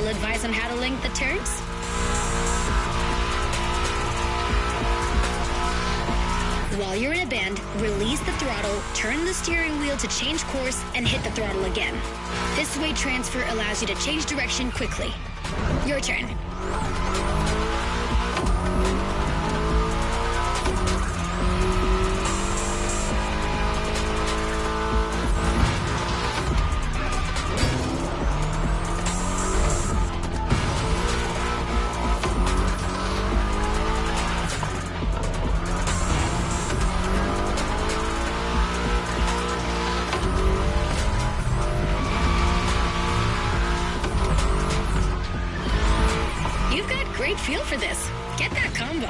Advice on how to link the turns? While you're in a bend, release the throttle, turn the steering wheel to change course, and hit the throttle again. This weight transfer allows you to change direction quickly. Your turn. Great feel for this. Get that combo.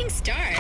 Star.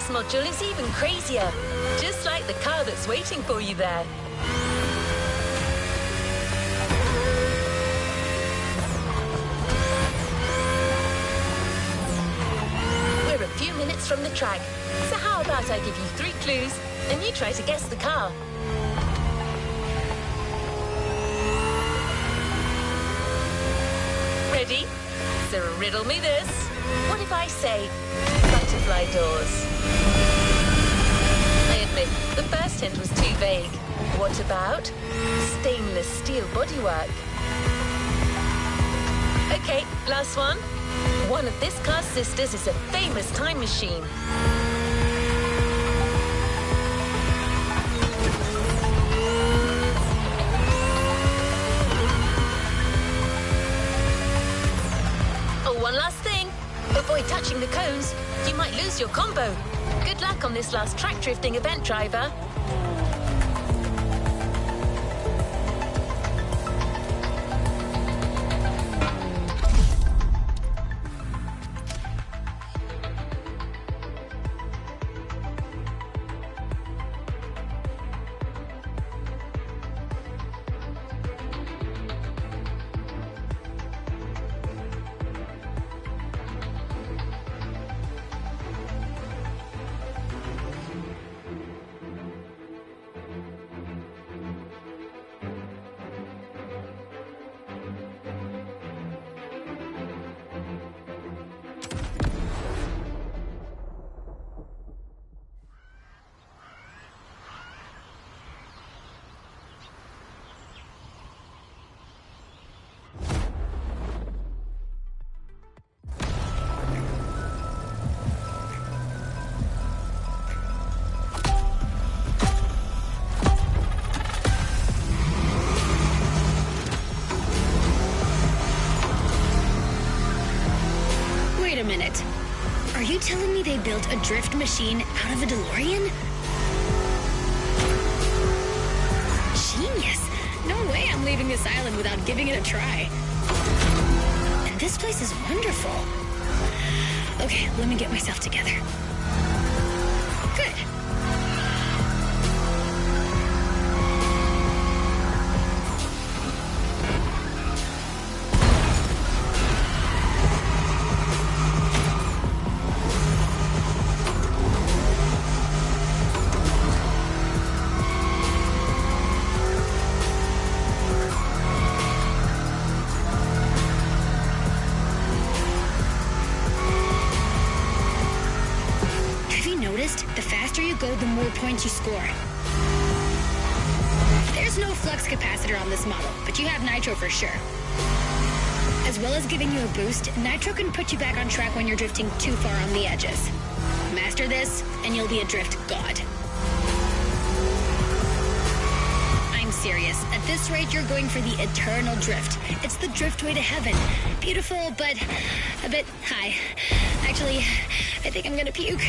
next module is even crazier. Just like the car that's waiting for you there. We're a few minutes from the track, so how about I give you 3 clues and you try to guess the car? Ready? So riddle me this. What if I say butterfly doors? I admit, the first hint was too vague. What about stainless steel bodywork? Okay, last one. One of this car's sisters is a famous time machine. Oh, one last thing. Avoid touching the cones. You might lose your combo. Good luck on this last track drifting event, driver. Wait a minute. Are you telling me they built a drift machine out of a DeLorean? Genius! No way I'm leaving this island without giving it a try. And this place is wonderful. Okay, let me get myself together. Good. The faster you go, the more points you score. There's no flux capacitor on this model, but you have nitro for sure. As well as giving you a boost, nitro can put you back on track when you're drifting too far on the edges. Master this, and you'll be a drift god. I'm serious. At this rate, you're going for the eternal drift. It's the drift way to heaven. Beautiful, but a bit high. Actually, I think I'm gonna puke.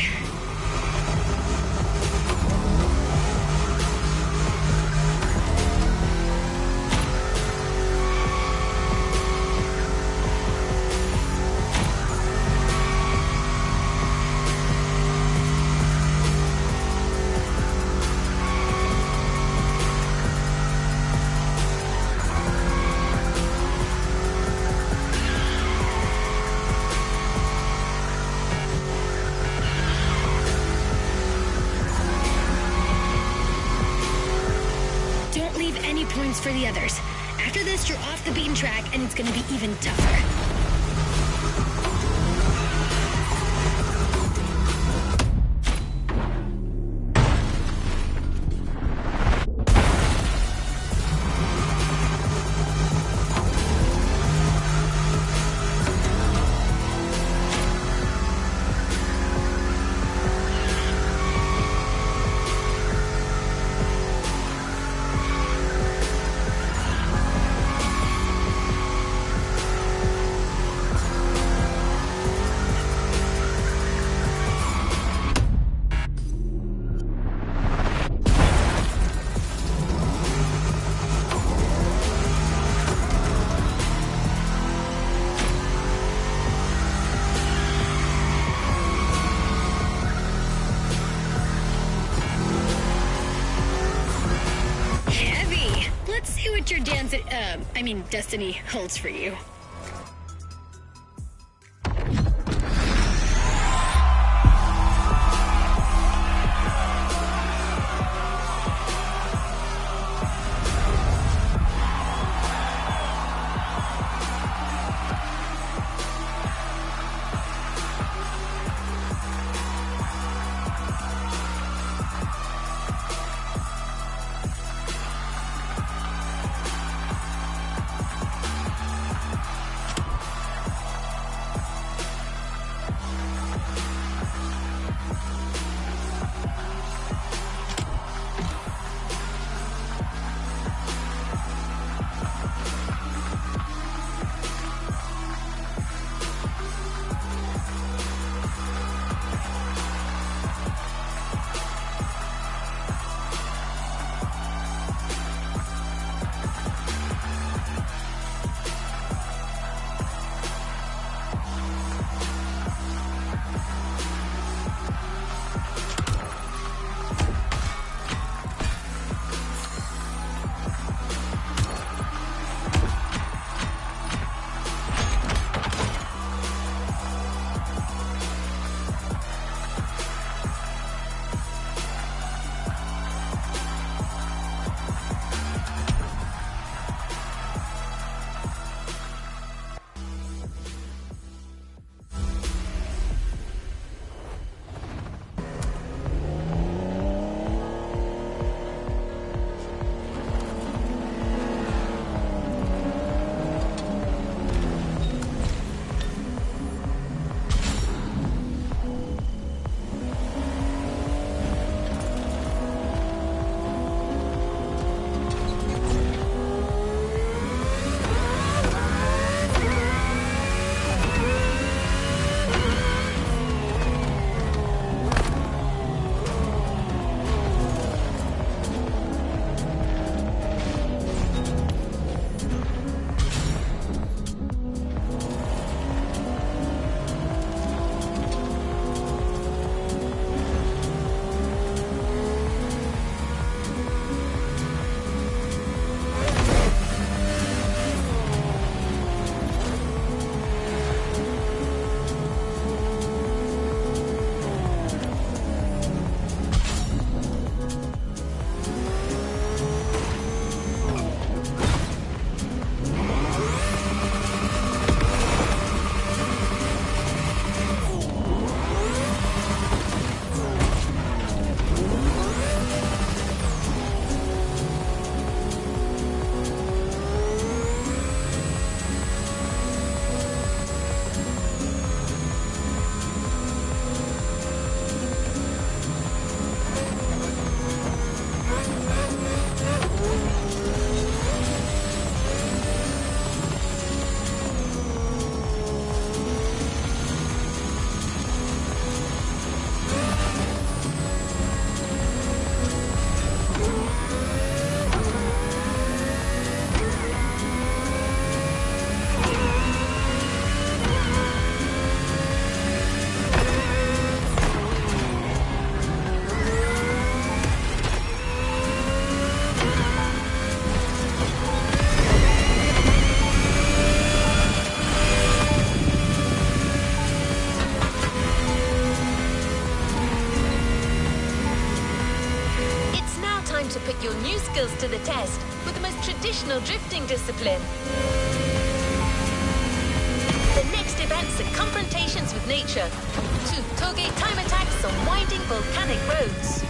Points for the others. After this, you're off the beaten track, and it's gonna be even tougher. what your destiny holds for you. your new skills to the test with the most traditional drifting discipline. The next events are confrontations with nature, to toge time attacks on winding volcanic roads.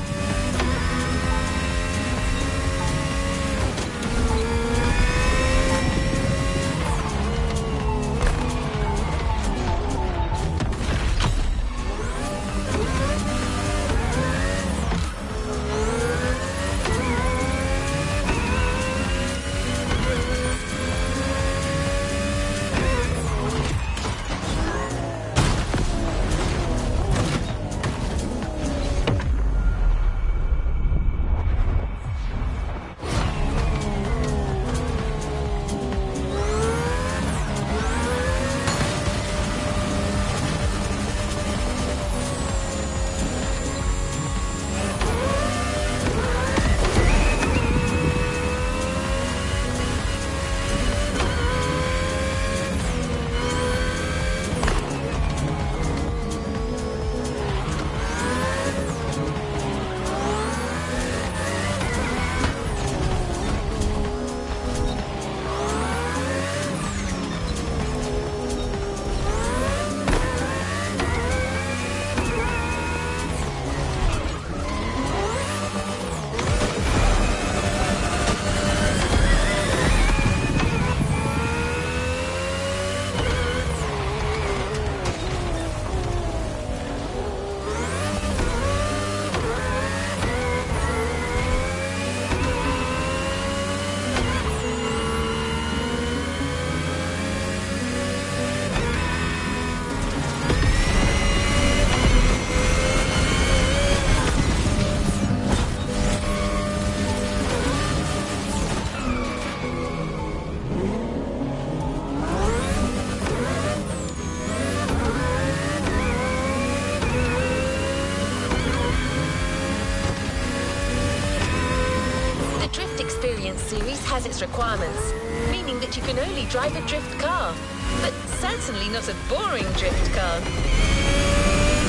race has its requirements, meaning that you can only drive a drift car, but certainly not a boring drift car.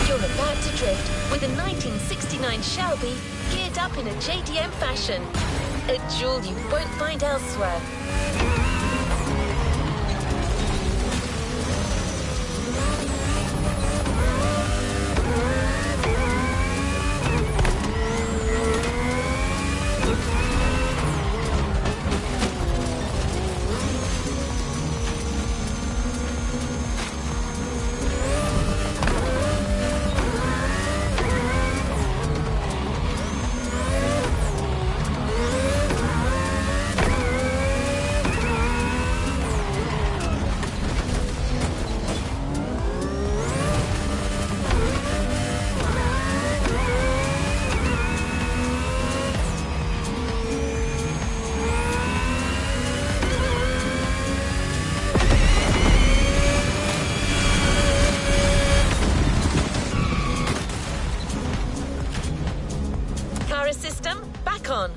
You're about to drift with a 1969 Shelby geared up in a JDM fashion, a jewel you won't find elsewhere. System back on.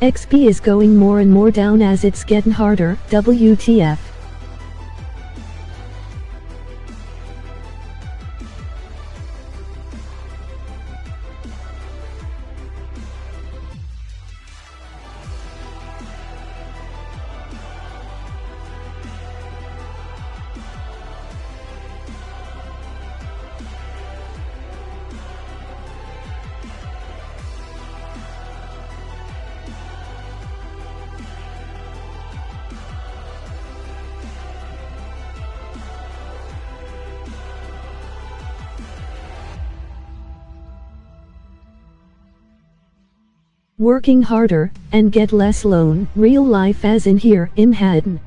XP is going more and more down as it's getting harder, WTF. Working harder, and get less loan, real life as in here, Imhadn.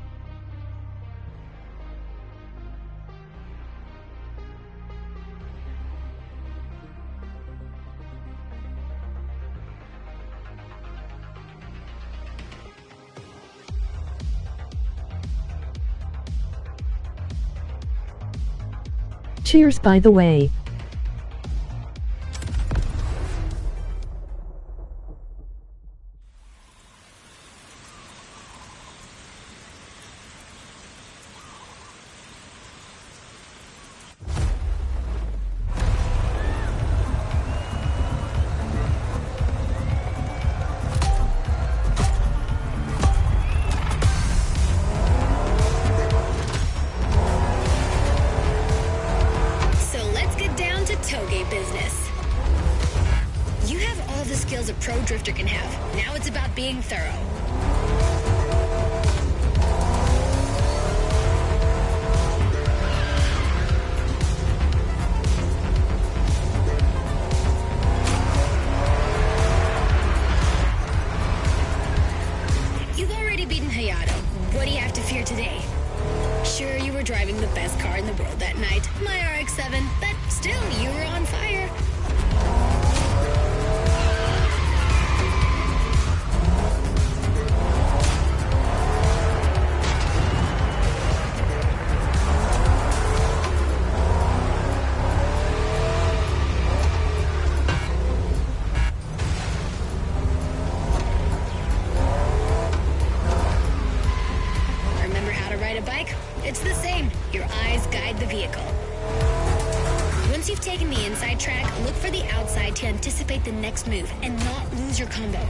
Cheers, by the way. Toge business. You have all the skills a pro drifter can have. Now it's about being thorough. You've already beaten Hayato. What do you have to fear today? Sure, you were driving the best car in the world that night, my RX-7, but still, you were on fire. Remember how to ride a bike? It's the same. Your eyes guide the vehicle. Once you've taken the inside track, look for the outside to anticipate the next move and not lose your combo.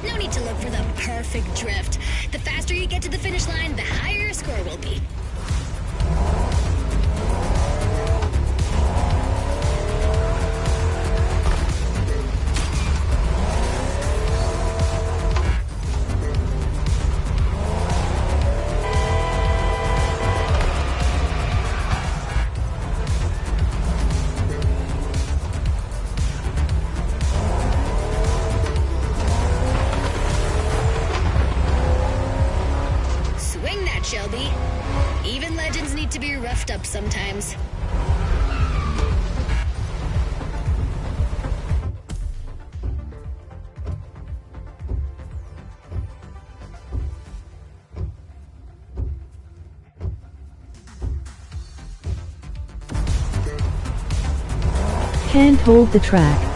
No need to look for the perfect drift. The faster you get to the finish line, the higher your score will be. Shelby. Even legends need to be roughed up sometimes. Can't hold the track.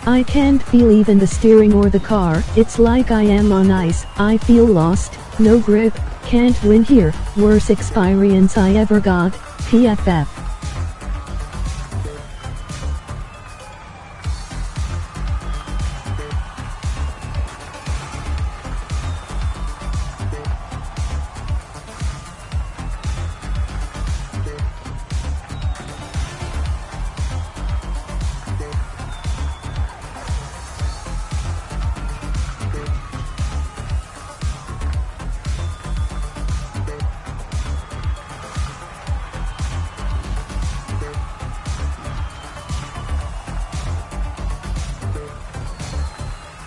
I can't feel even the steering or the car, it's like I am on ice, I feel lost, no grip, can't win here, worst experience I ever got, PFF.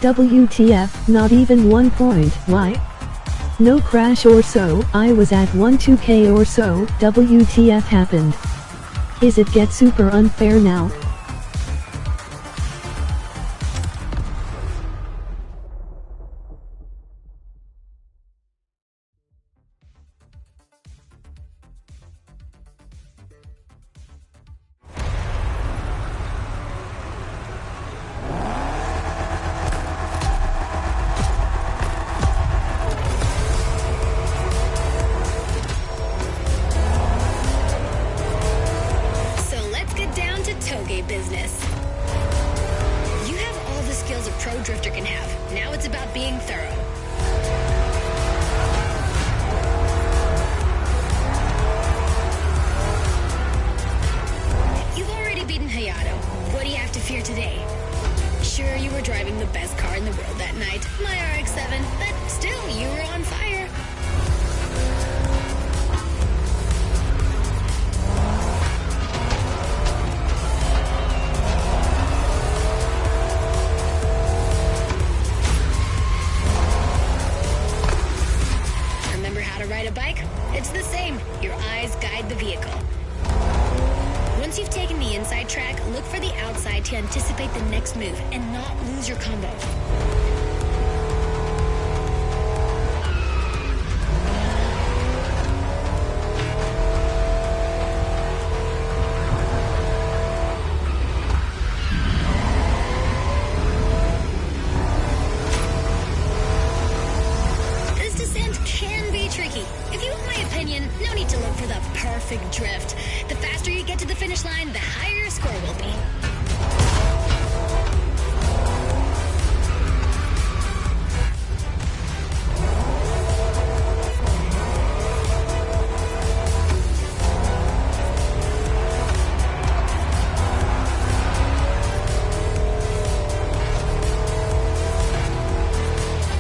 WTF, not even 1 point, why? No crash or so, I was at 12k or so, WTF happened. Is it get super unfair now? Business. You have all the skills a pro drifter can have. Now it's about being thorough. You've already beaten Hayato. What do you have to fear today? Sure, you were driving the best car in the world that night, my RX-7, but still, you were on fire. Ride a bike? It's the same. Your eyes guide the vehicle. Once you've taken the inside track, look for the outside to anticipate the next move and not lose your combo. Tricky. If you want my opinion, no need to look for the perfect drift. The faster you get to the finish line, the higher your score will be.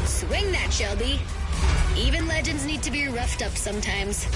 Swing that, Shelby. Even legends need to be roughed up sometimes.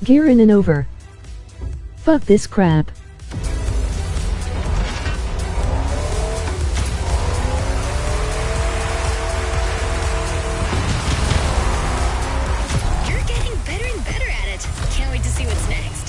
Gear in and over. Fuck this crap. You're getting better and better at it. Can't wait to see what's next.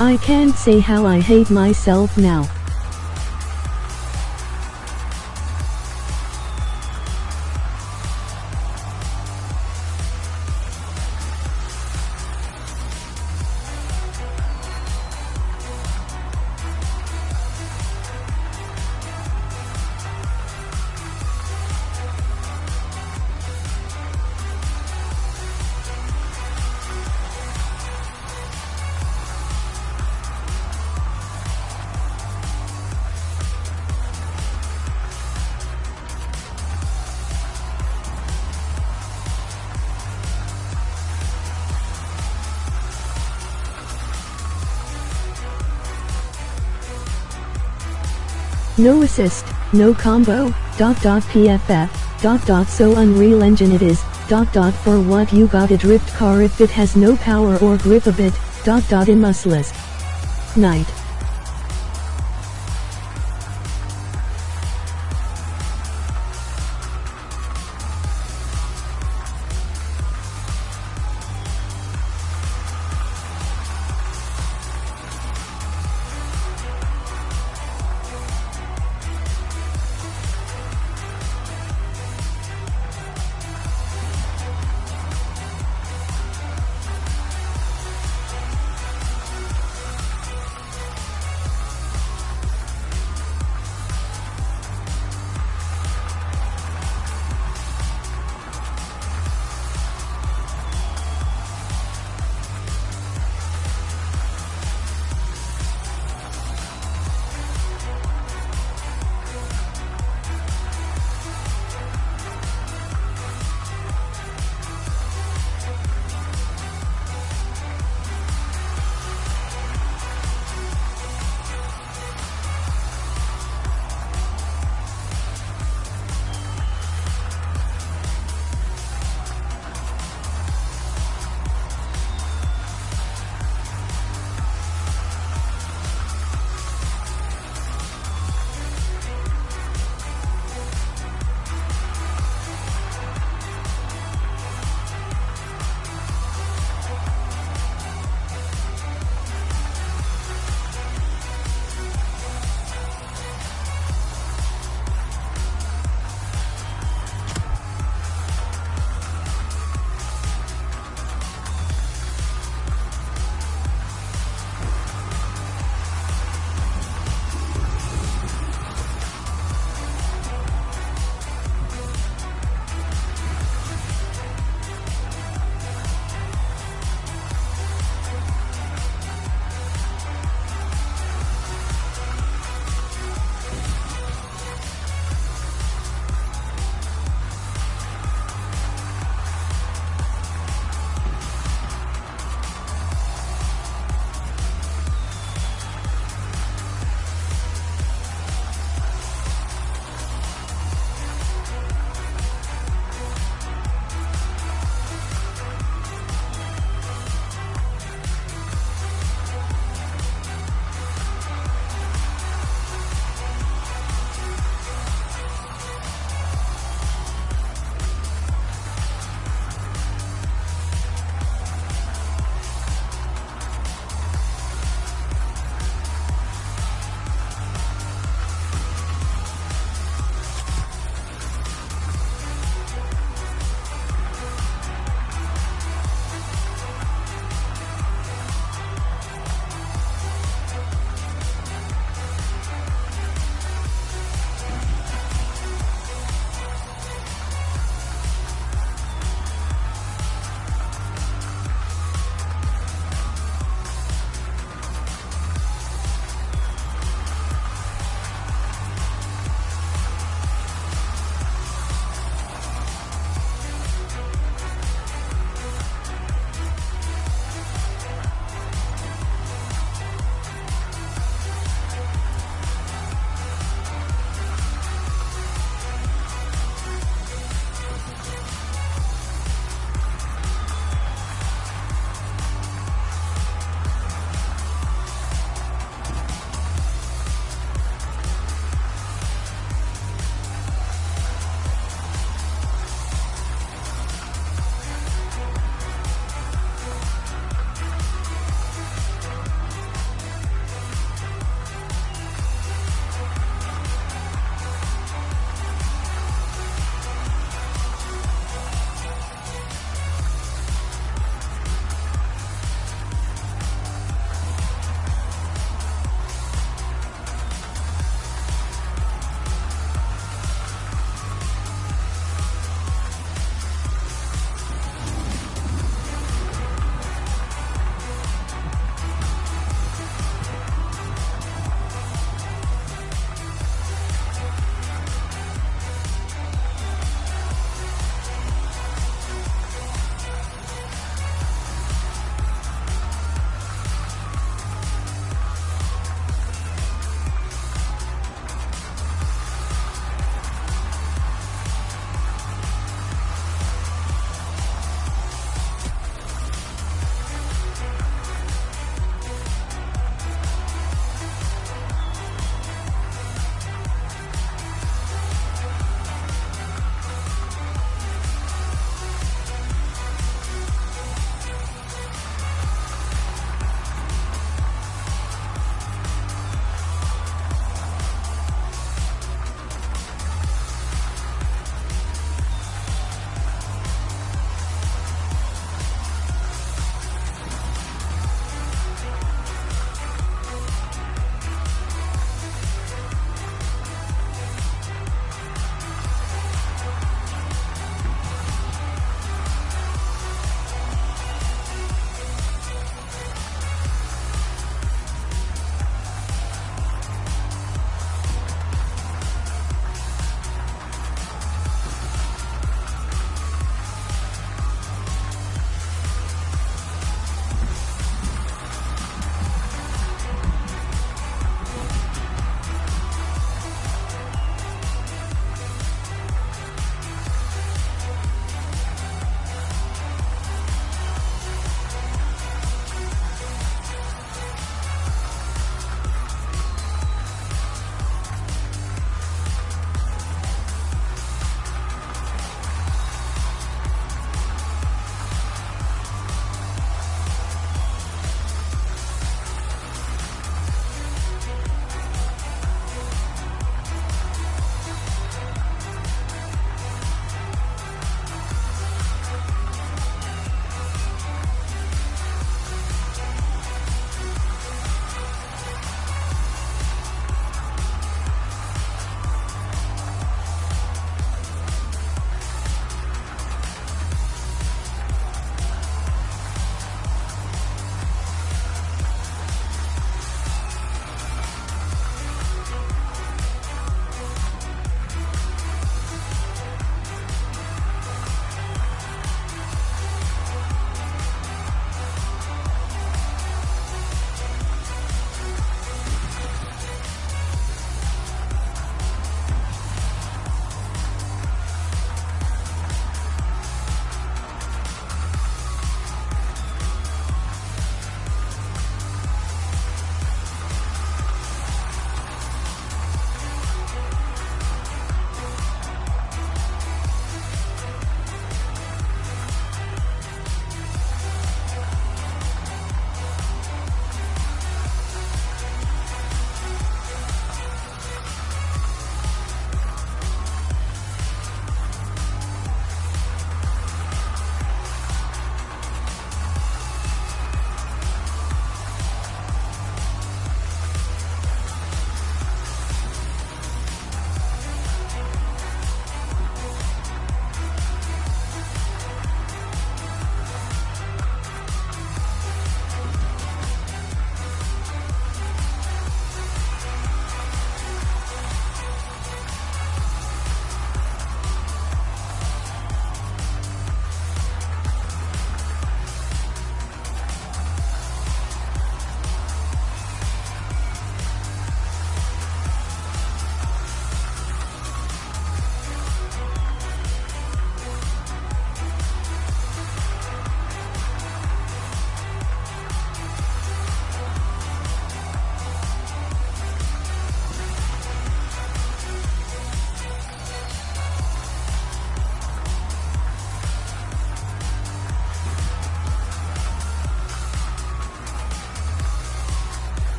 I can't say how I hate myself now. No assist, no combo, PFF, so Unreal Engine it is, for what you got a drift car if it has no power or grip a bit, in muscless. Night.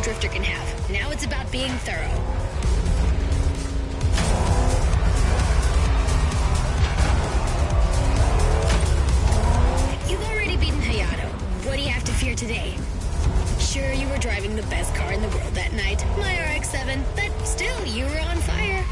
drifter can have. Now it's about being thorough. You've already beaten Hayato. What do you have to fear today? Sure, you were driving the best car in the world that night, my RX-7, but still, you were on fire.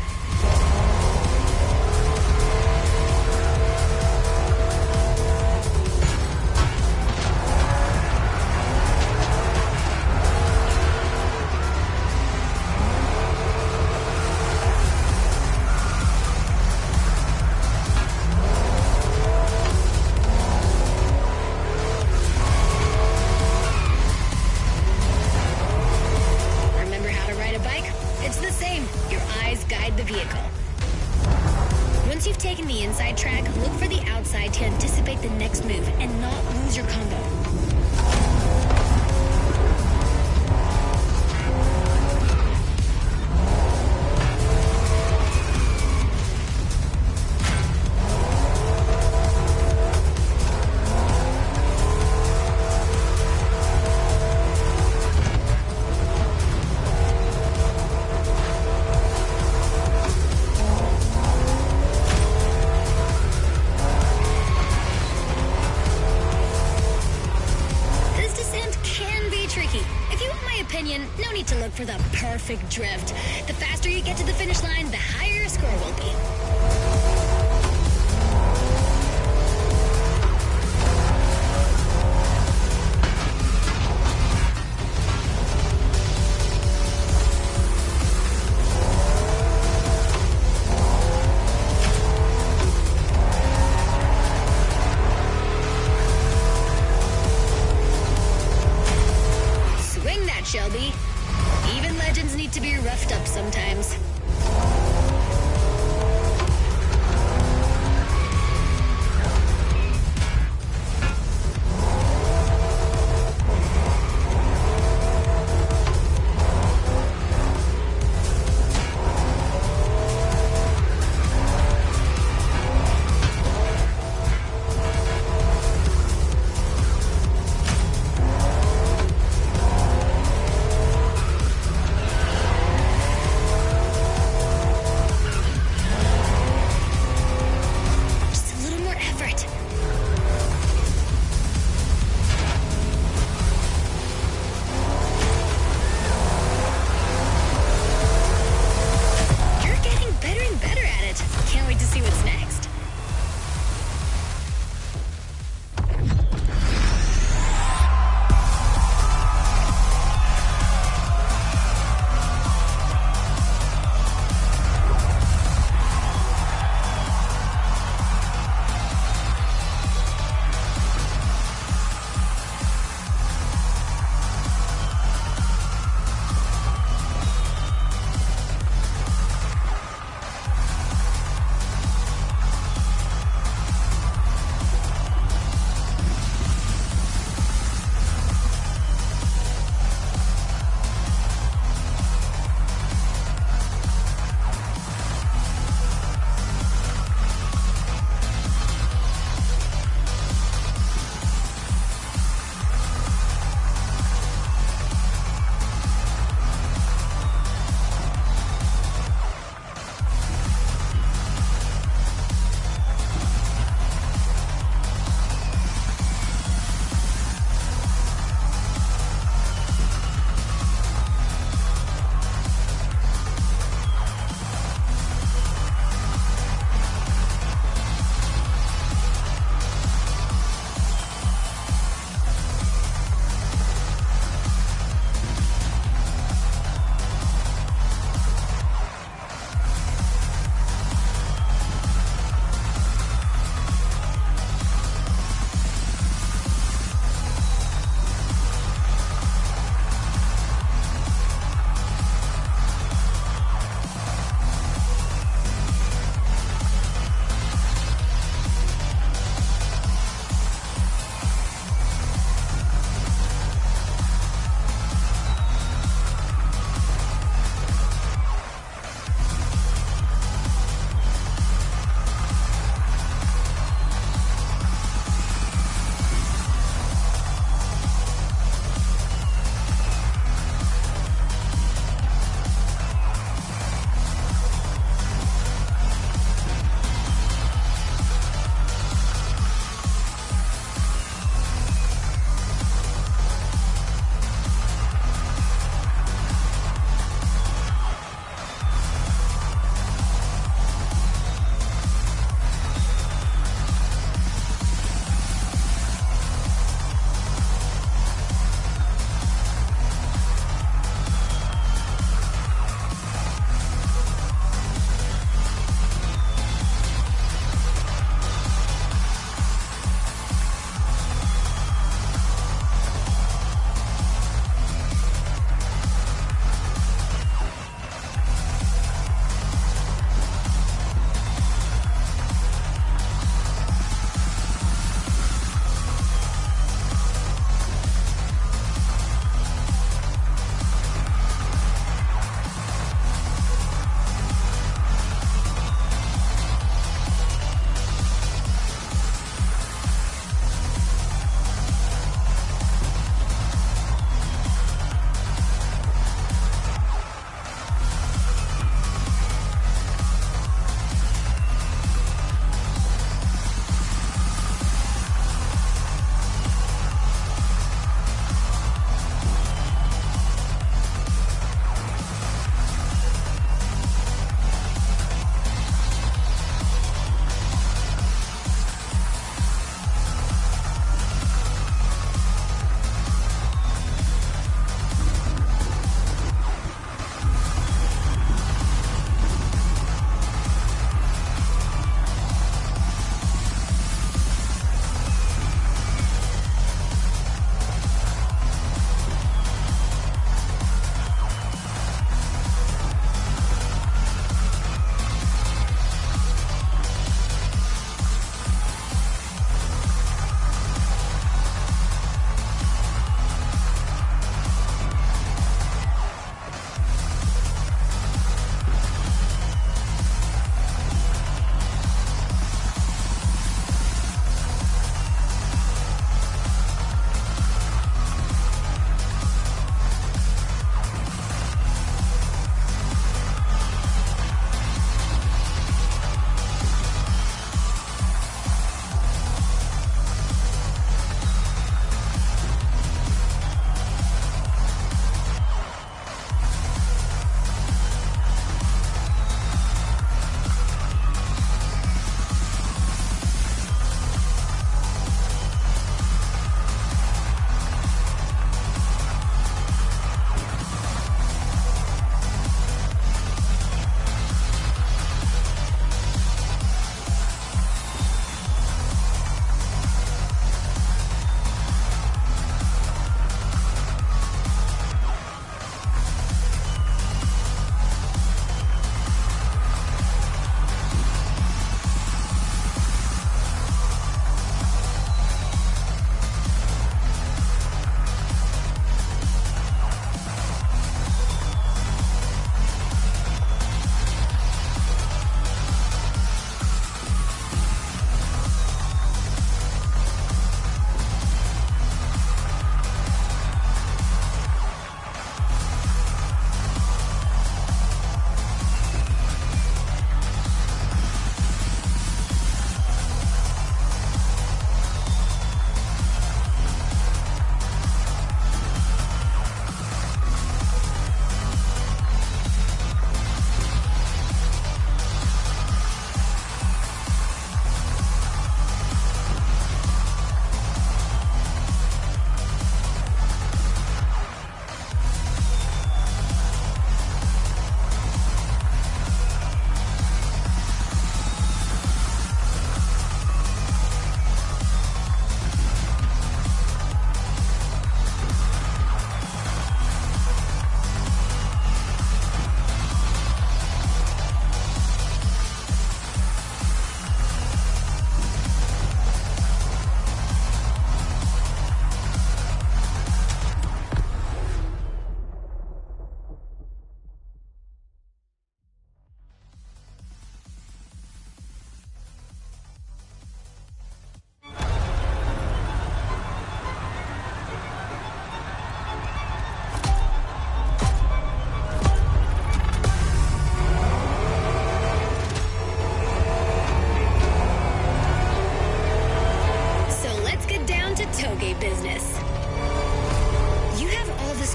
Once you've taken the inside track, look for the outside to anticipate the next move and not lose your combo. No need to look for the perfect drift. The faster you get to the finish line, the higher your score will be. Shelby. Even legends need to be roughed up sometimes.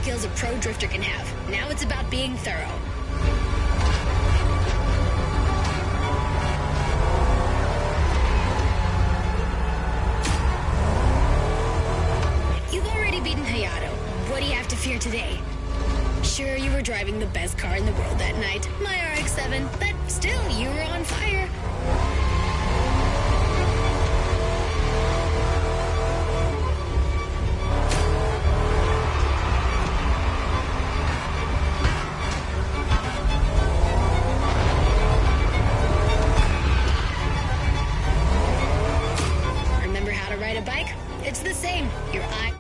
skills a pro drifter can have. Now it's about being thorough. You've already beaten Hayato. What do you have to fear today? Sure, you were driving the best car in the world that night, my RX-7, but still, you were on fire. Remember how to ride a bike? It's the same. Your eye...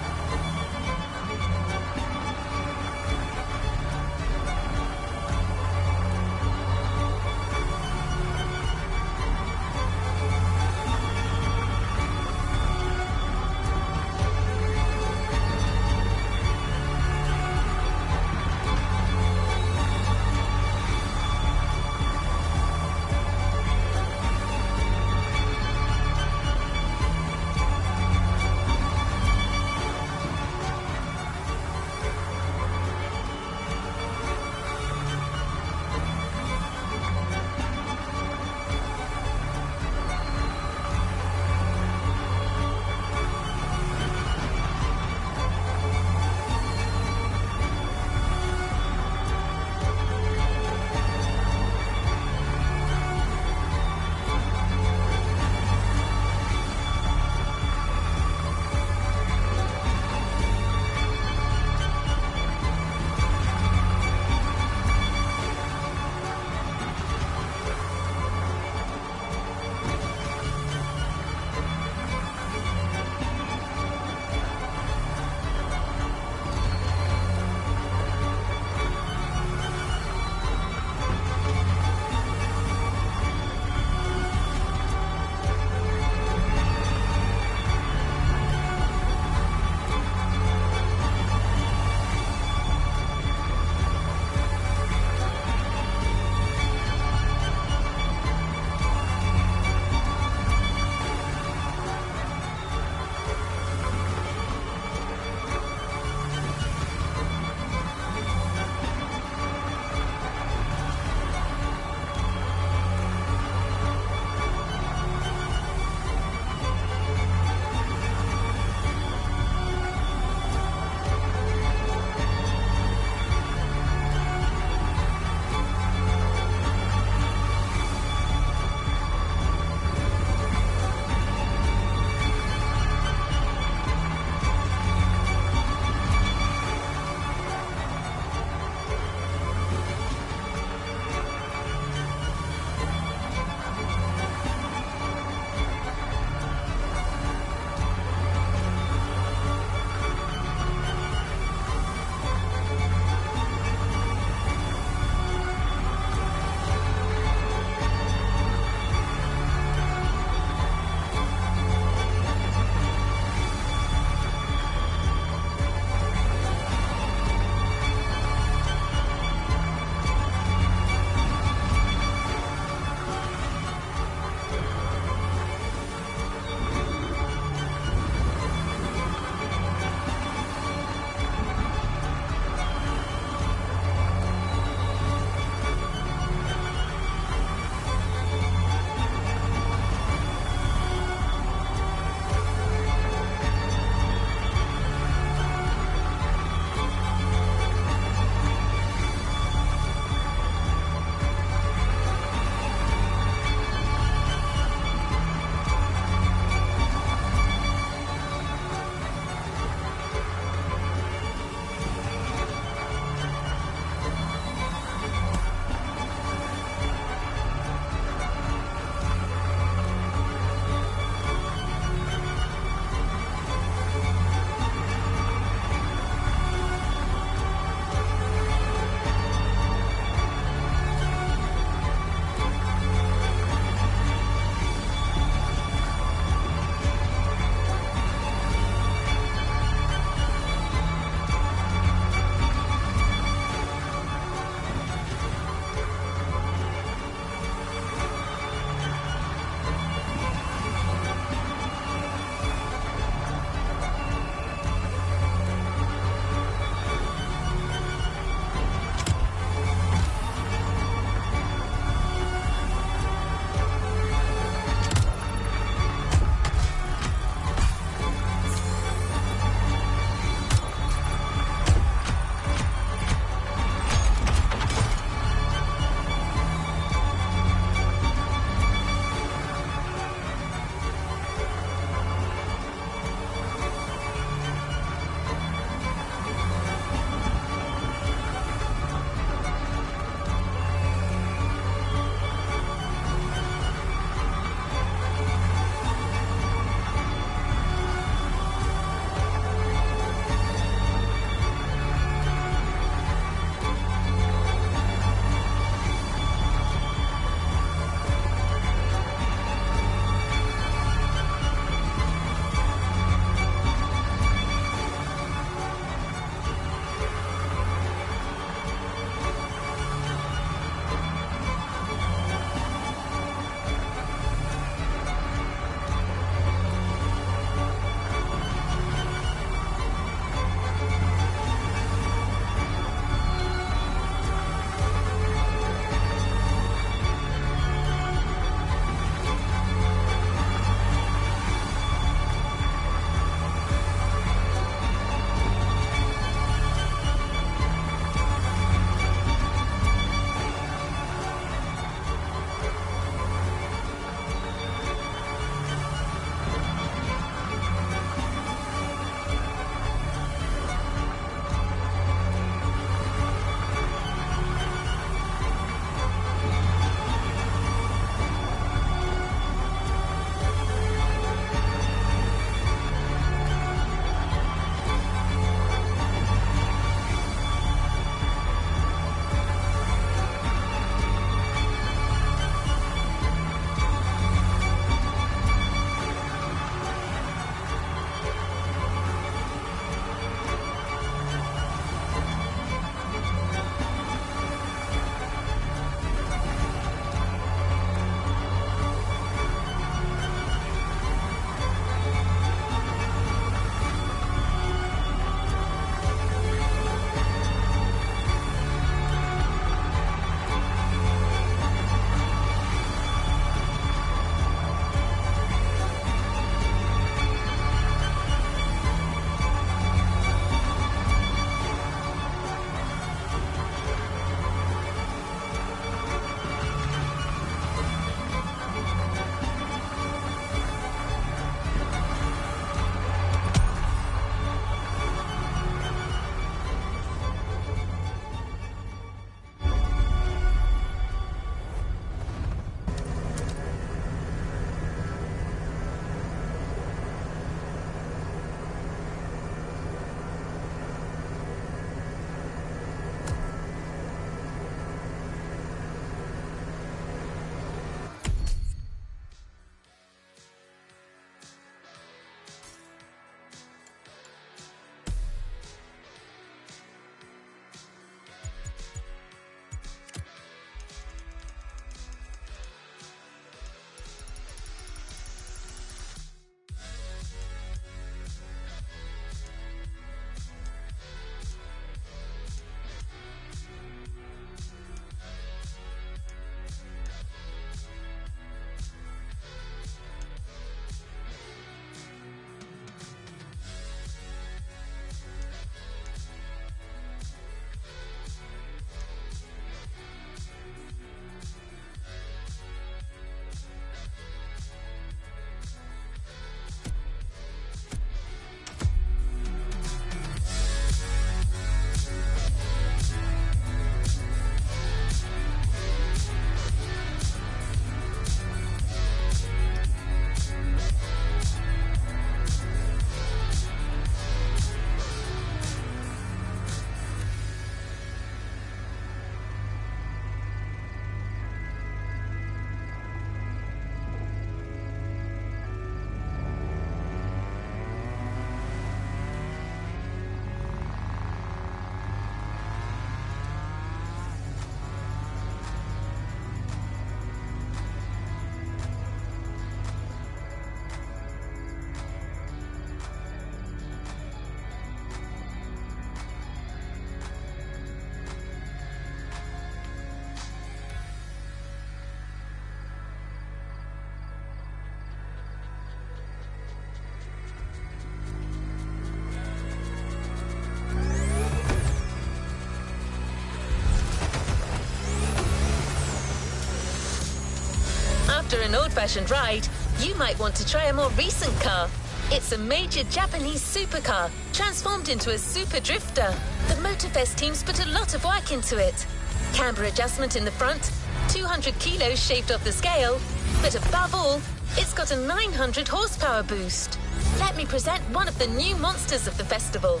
After an old-fashioned ride, you might want to try a more recent car. It's a major Japanese supercar transformed into a super drifter. The Motorfest team's put a lot of work into it. Camber adjustment in the front, 200 kilos shaved off the scale, but above all, it's got a 900 horsepower boost. Let me present one of the new monsters of the festival,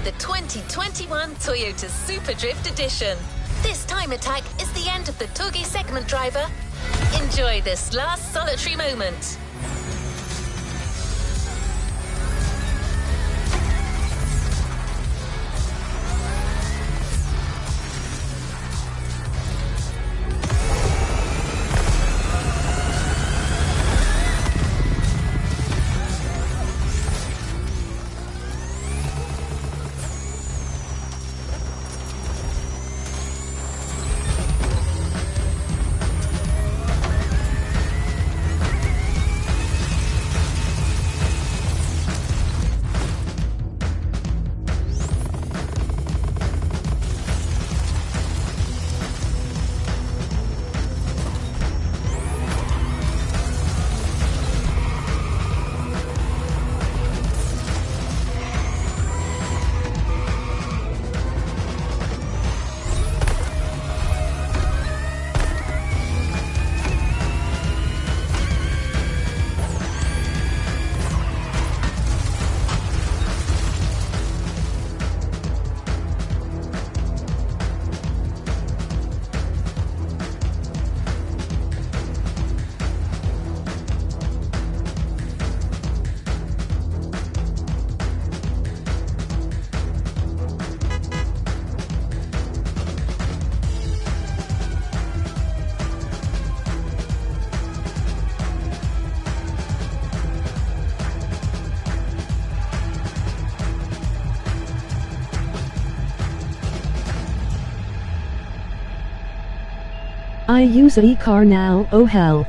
the 2021 Toyota Super Drift Edition. This time attack is the end of the Togi segment, driver. Enjoy this last solitary moment. I use a e-car now, oh hell.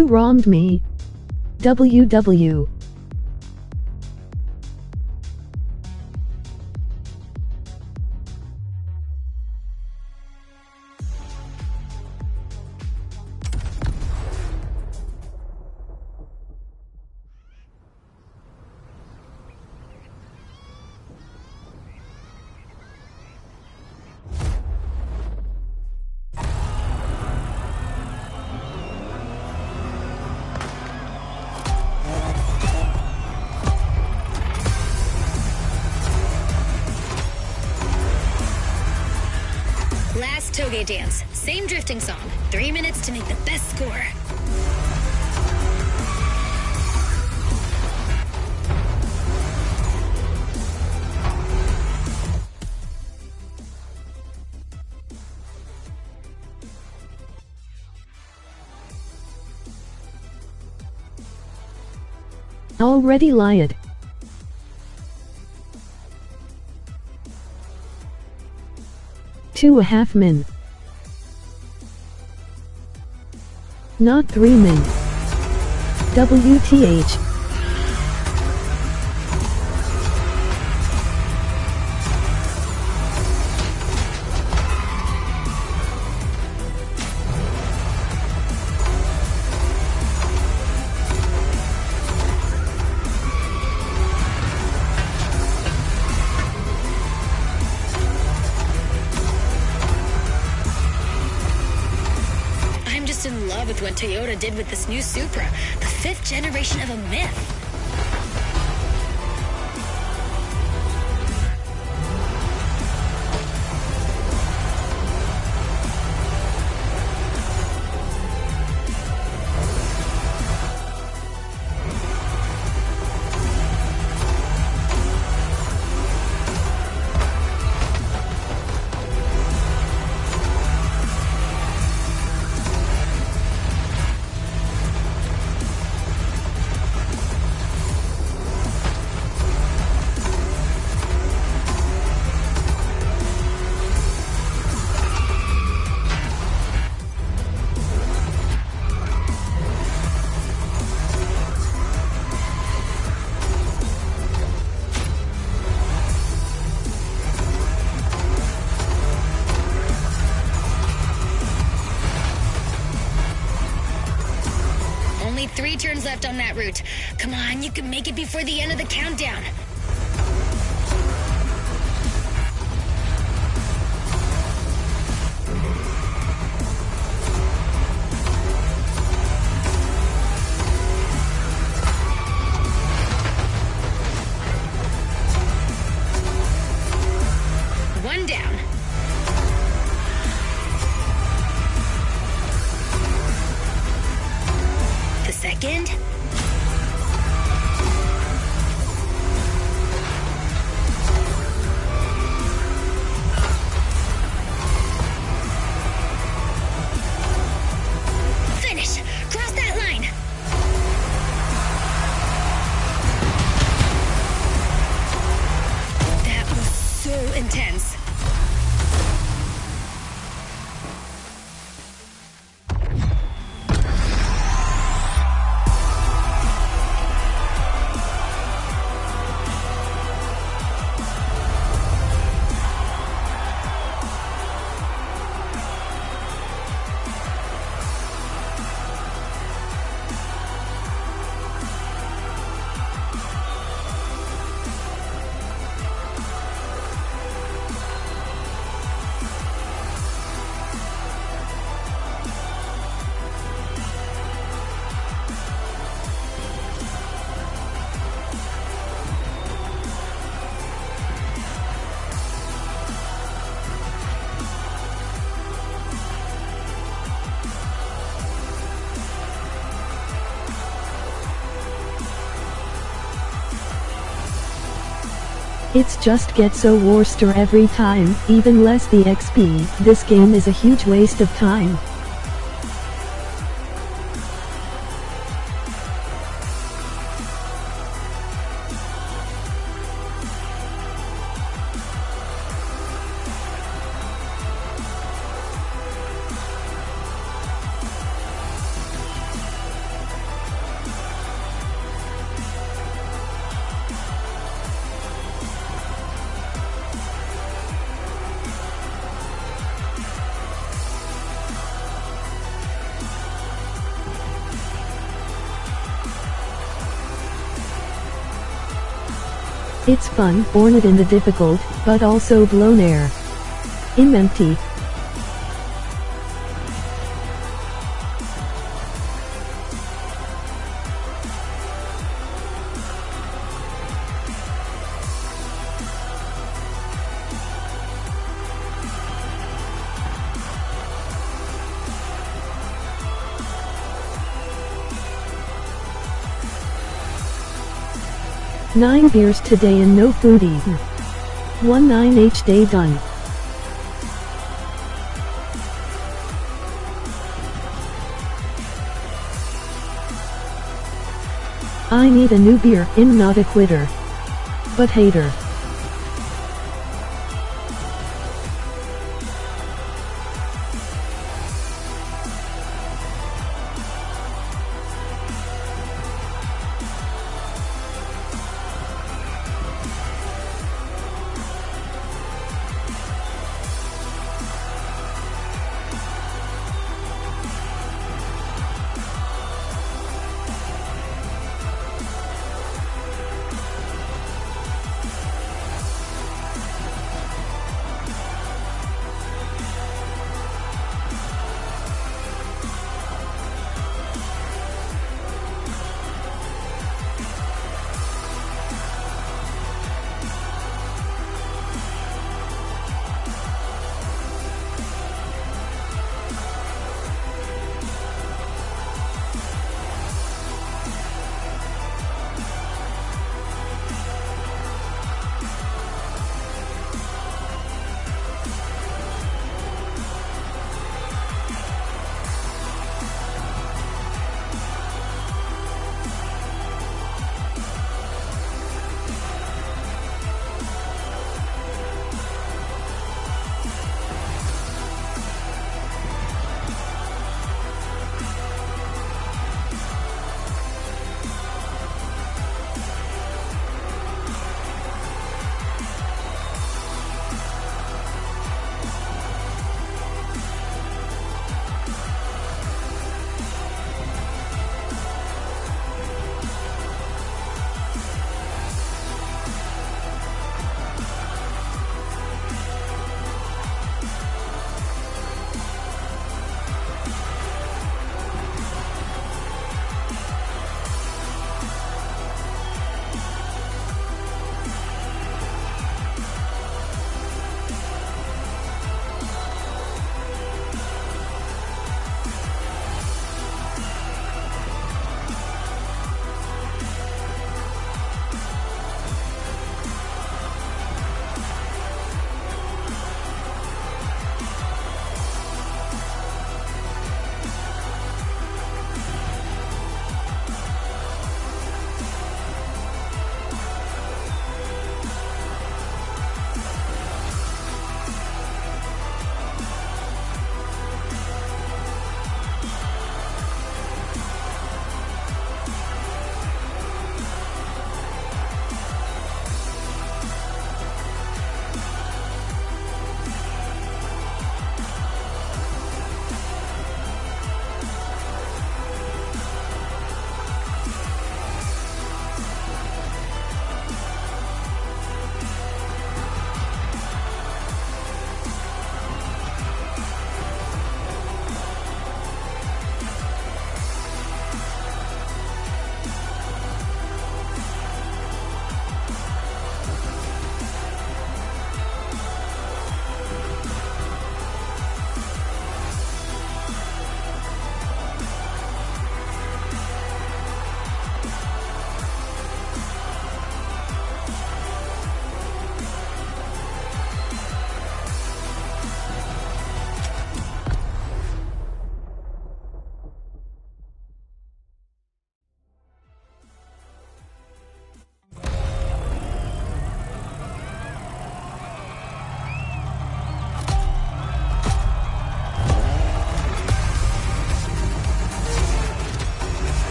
Who wronged me? WW. Last Toge dance. Same drifting song. 3 minutes to make the best score. Already lied. Two a half min. Not 3 min. WTH. In love with what Toyota did with this new Supra, the 5th generation of a myth. Only 3 turns left on that route. Come on, you can make it before the end of the countdown. One down. The second. Finish! Cross that line! That was so intense. It's just get so worster every time, even less the XP. This game is a huge waste of time. It's fun, ornate in the difficult, but also blown air. I'm empty. Nine beers today and no food eaten. 19H day done. I need a new beer, I'm not a quitter. But hater.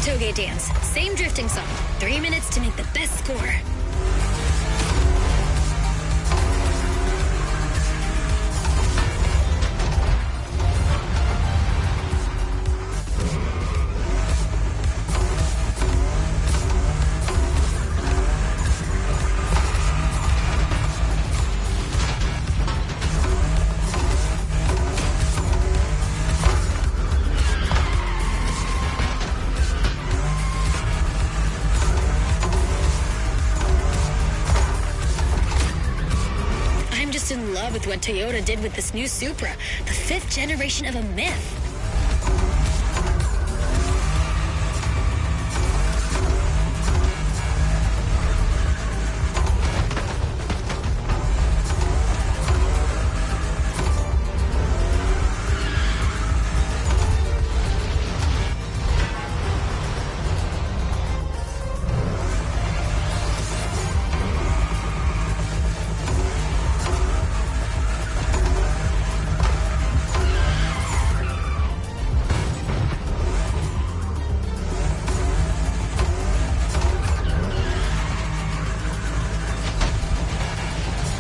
Toge dance. Same drifting song. 3 minutes to make the best score. just in love with what Toyota did with this new Supra, the 5th generation of a myth.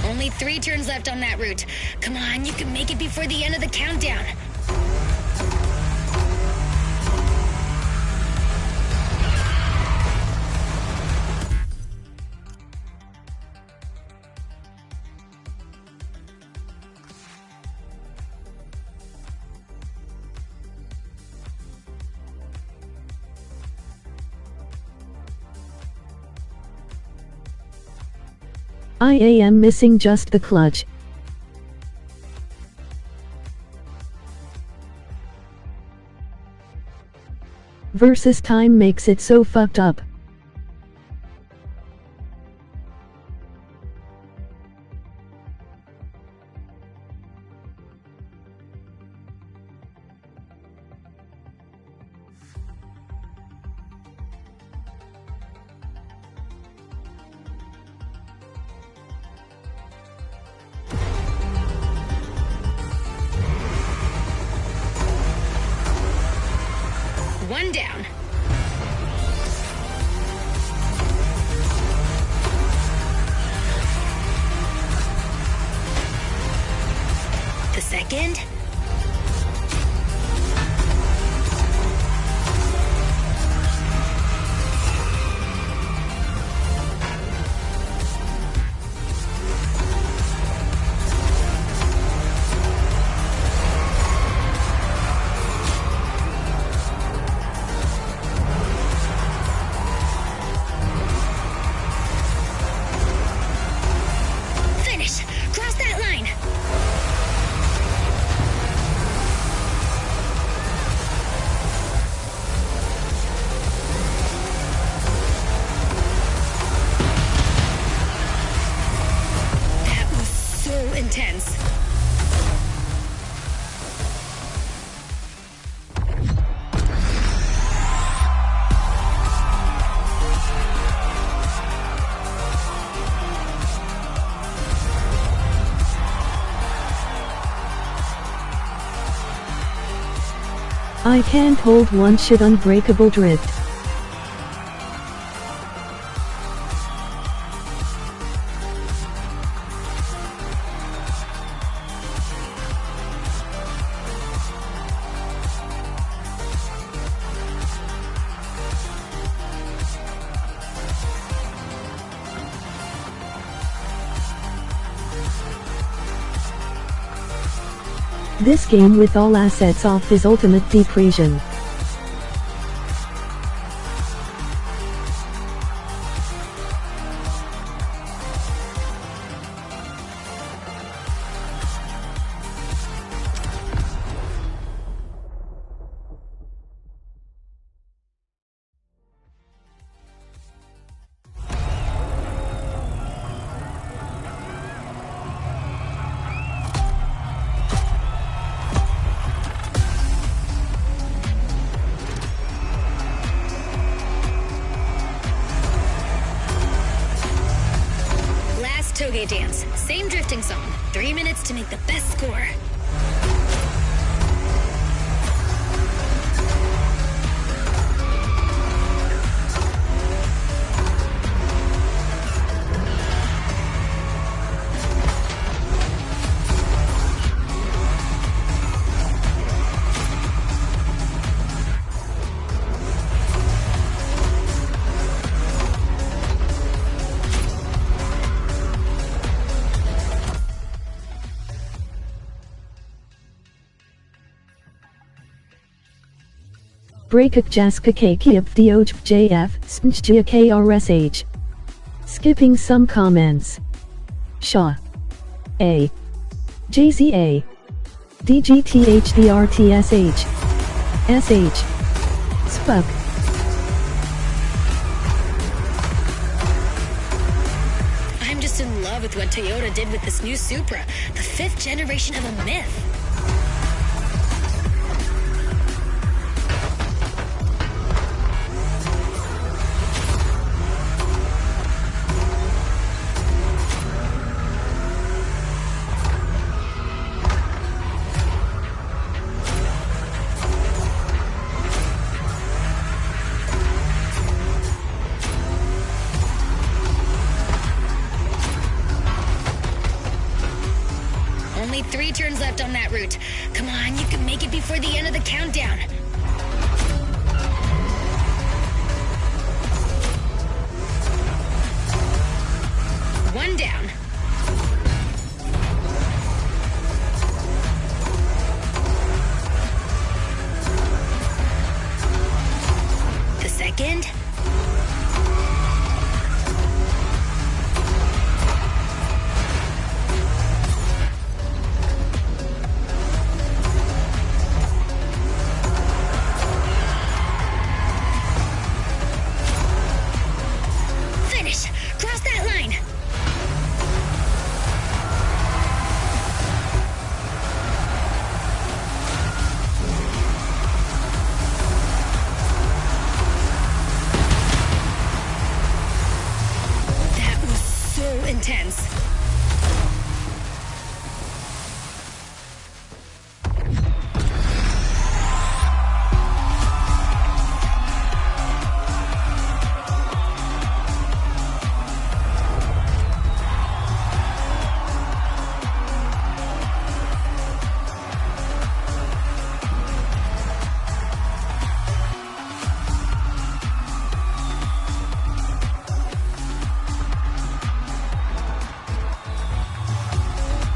Only 3 turns left on that route. Come on, you can make it before the end of the countdown. I am missing just the clutch. Versus time makes it so fucked up. One down. The second. Intense. I can't hold one shit unbreakable drift. This game with all assets off is ultimate depression. Toge dance. Same drifting song. 3 minutes to make the best score. Breakak Jaska KKF Dioj JF Smjia KRSH. Skipping some comments. Shaw. A. JZA. DGTHDRTSH. SH. Spuck. I'm just in love with what Toyota did with this new Supra, the 5th generation of a myth. Only 3 turns left on that route. Come on, you can make it before the end of the countdown. One down. The second. Cross that line! That was so intense.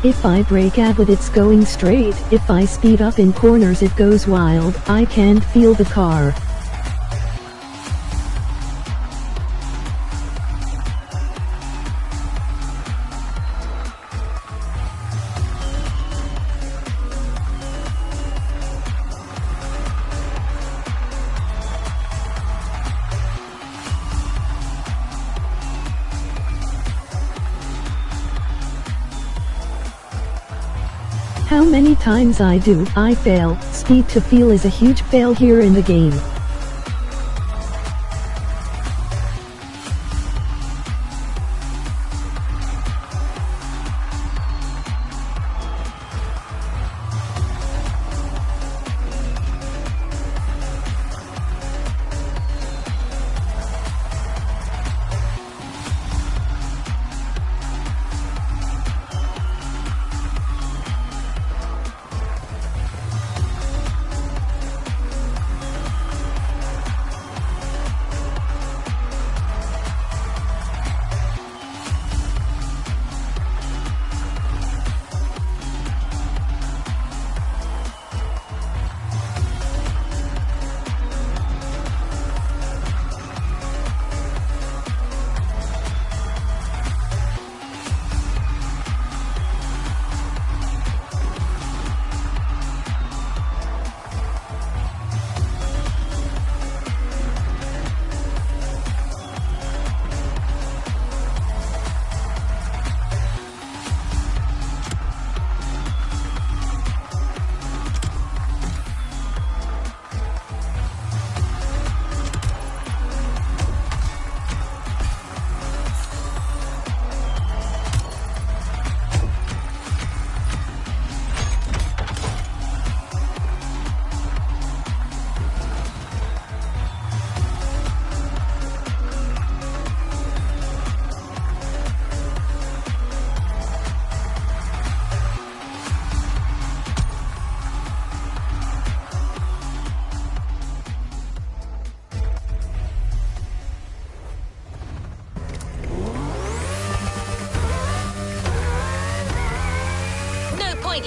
If I brake out it's going straight, if I speed up in corners it goes wild, I can't feel the car. How many times I fail. Speed to feel is a huge fail here in the game.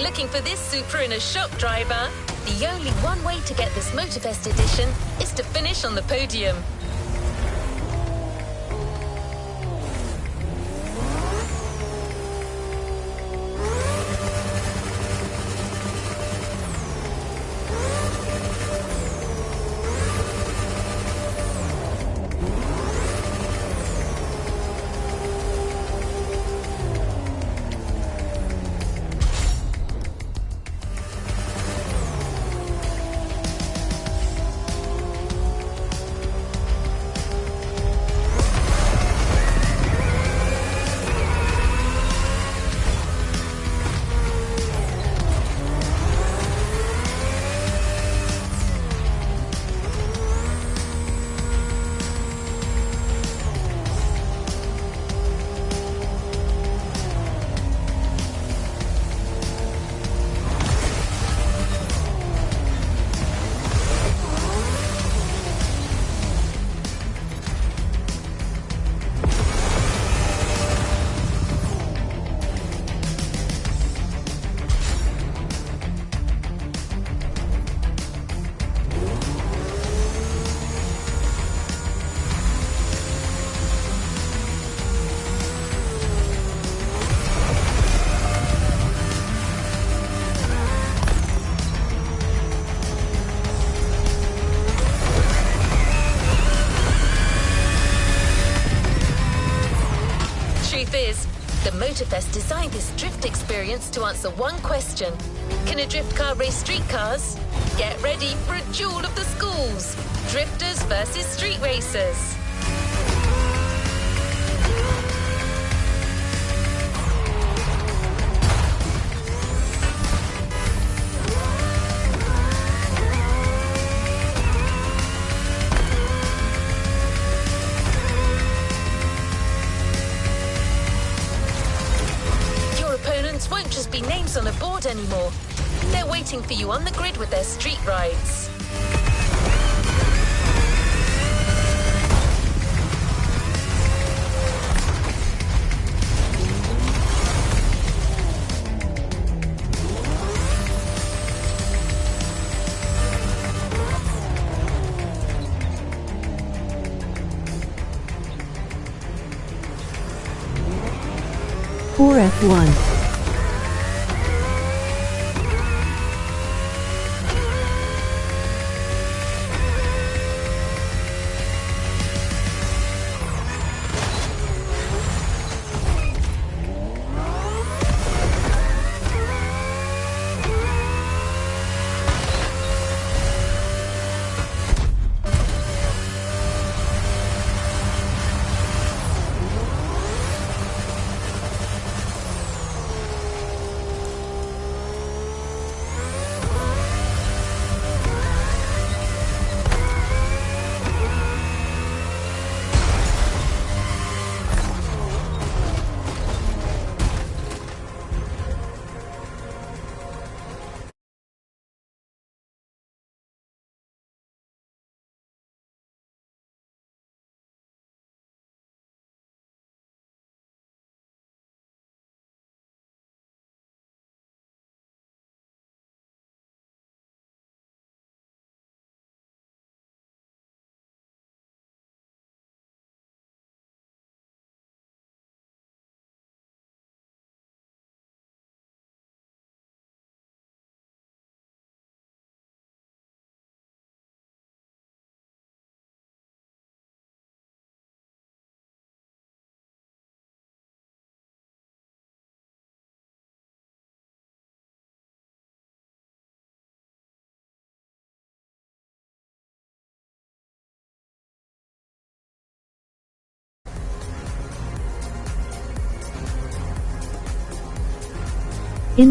Looking for this Supra in a shock driver? The only one way to get this Motorfest edition is to finish on the podium. Motorfest designed this drift experience to answer one question. Can a drift car race street cars? Get ready for a duel of the schools. Drifters versus street racers. Won't just be names on a board anymore. They're waiting for you on the grid with their street rides. For F1.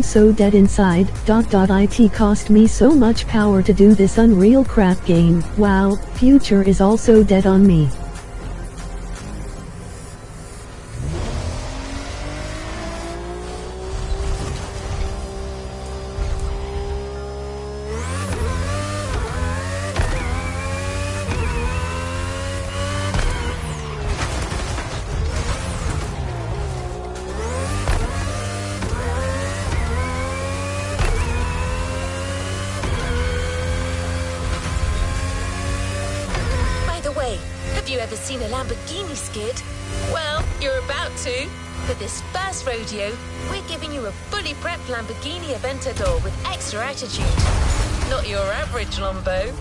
So dead inside. It cost me so much power to do this Unreal crap game. Wow, future is also dead on me. Have you ever seen a Lamborghini skid? Well, you're about to. For this first rodeo, we're giving you a fully prepped Lamborghini Aventador with extra attitude. Not your average Lambo.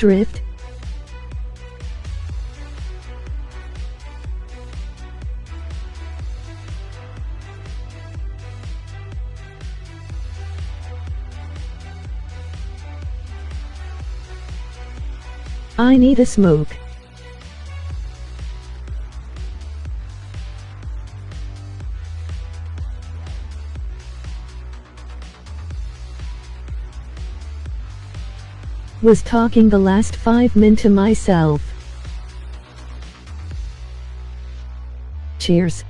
drift? I need a smoke. Was talking the last 5 min to myself. Cheers.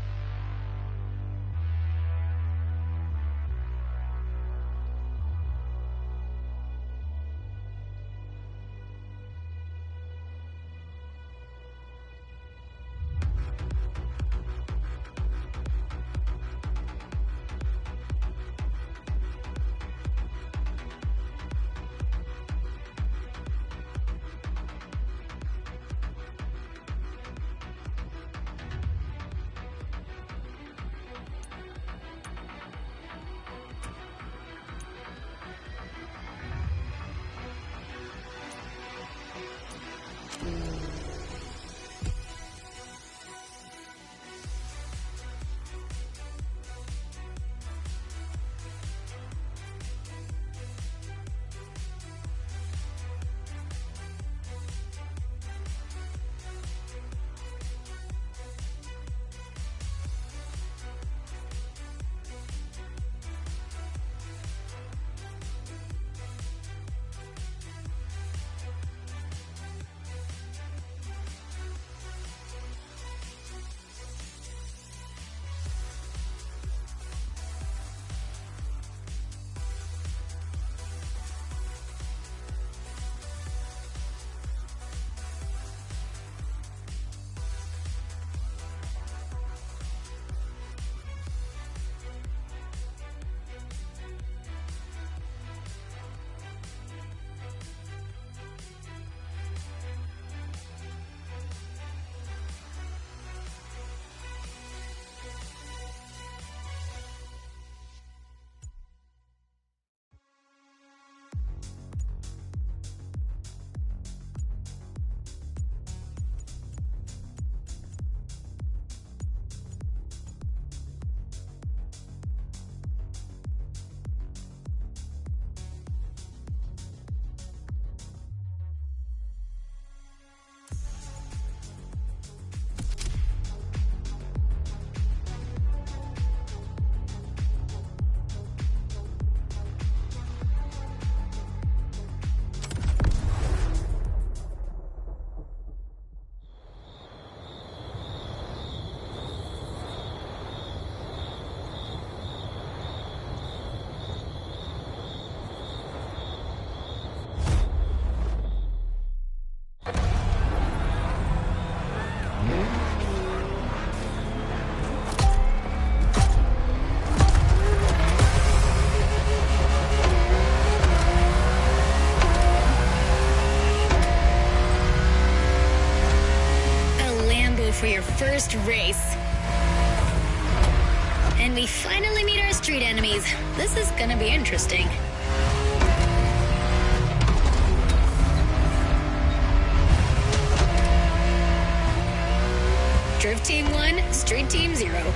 For your first race. And we finally meet our street enemies. This is gonna be interesting. Drift Team 1, Street Team 0.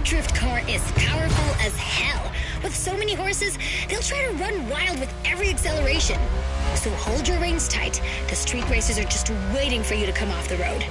Drift car is powerful as hell. With so many horses, they'll try to run wild with every acceleration. So hold your reins tight. The street racers are just waiting for you to come off the road.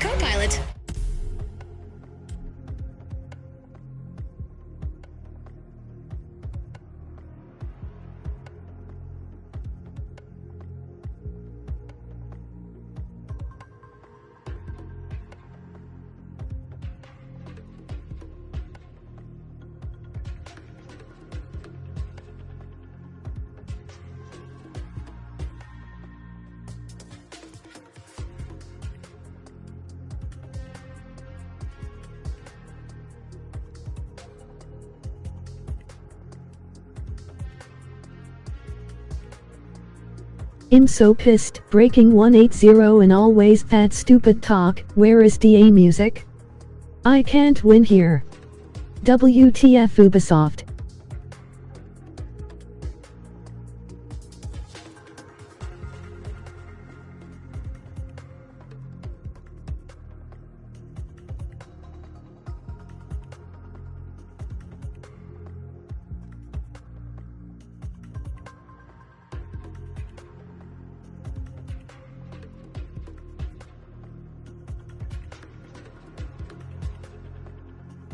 co-pilot. I'm so pissed. Breaking 180 and always that stupid talk. Where is DA music? I can't win here. WTF Ubisoft.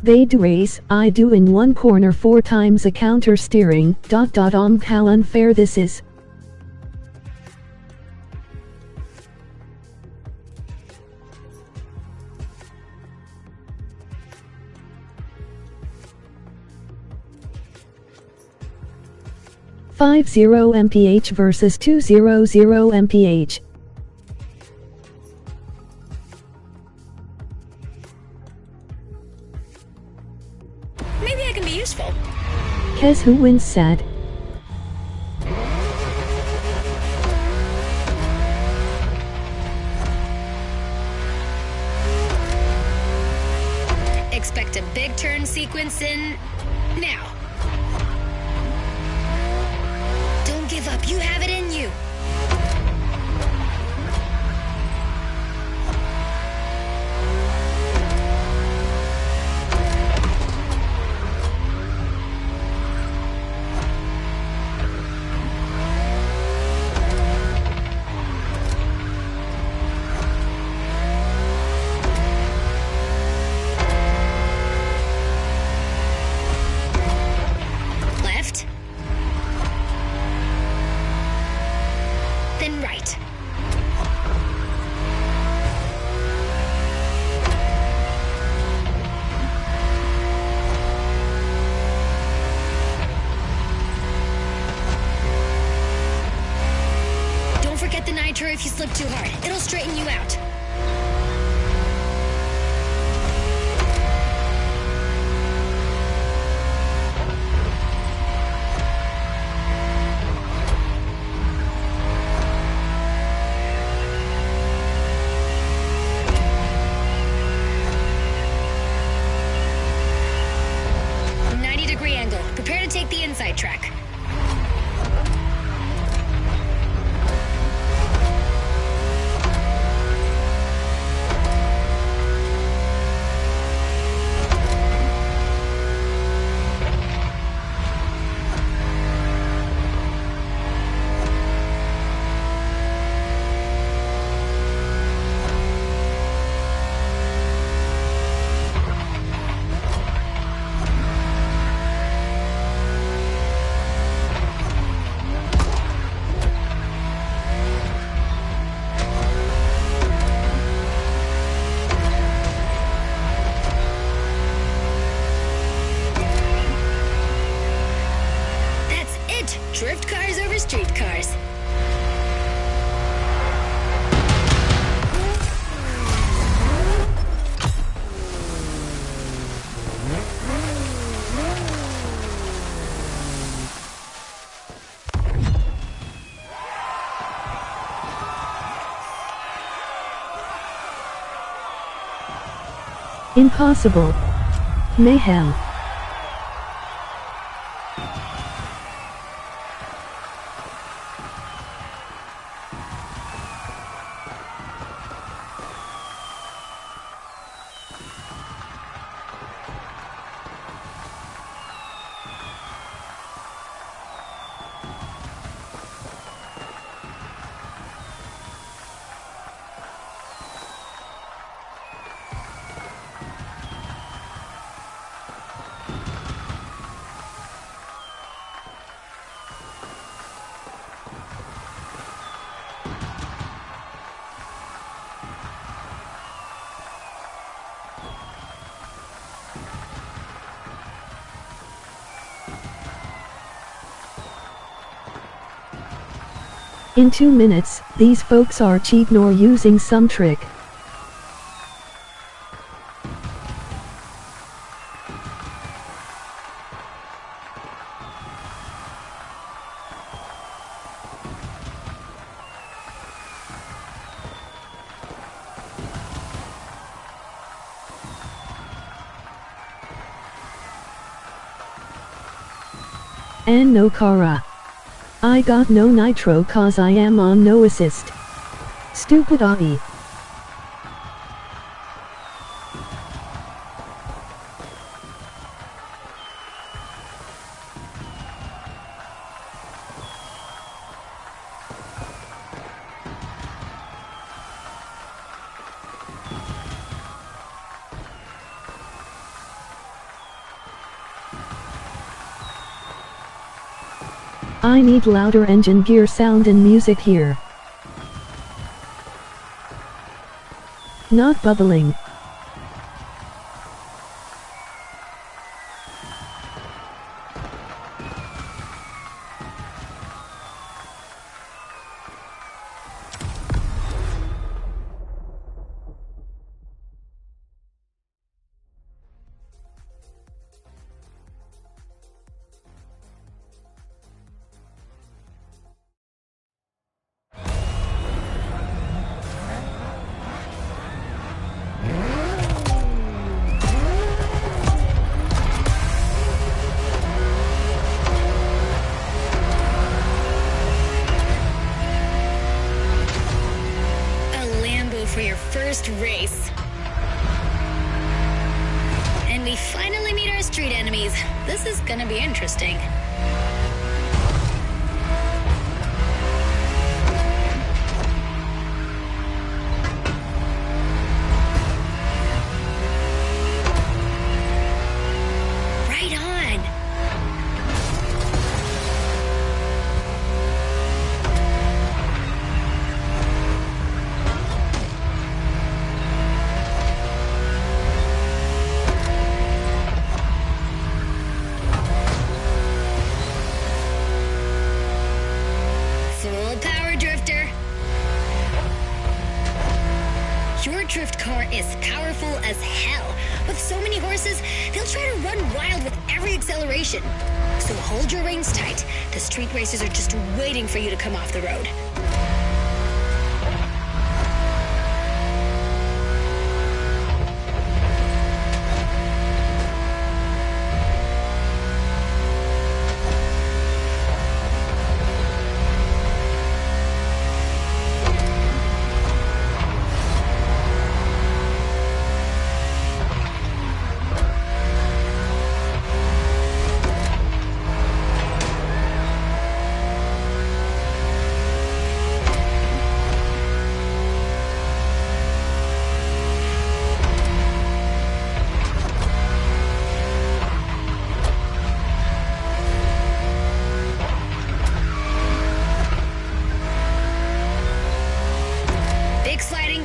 They do race, I do in one corner 4 times a counter steering, ... How unfair this is. .50 mph versus 200 mph. Maybe I can be useful. Kes who wins sad. Expect a big turn sequence in now. Don't give up. You have it in you. Then right. Don't forget the nitro if you slip too hard. It'll straighten you out. Prepare to take the inside track. Drift cars over street cars. Impossible. Mayhem. In 2 minutes, these folks are cheating or using some trick. And no Kara. I got no nitro cause I am on no assist. Stupid Audi. I need louder engine gear sound and music here. Not bubbling. For your first race. And we finally meet our street enemies. This is gonna be interesting. Right on. Your drift car is powerful as hell. With so many horses, they'll try to run wild with every acceleration. So hold your reins tight. The street racers are just waiting for you to come off the road.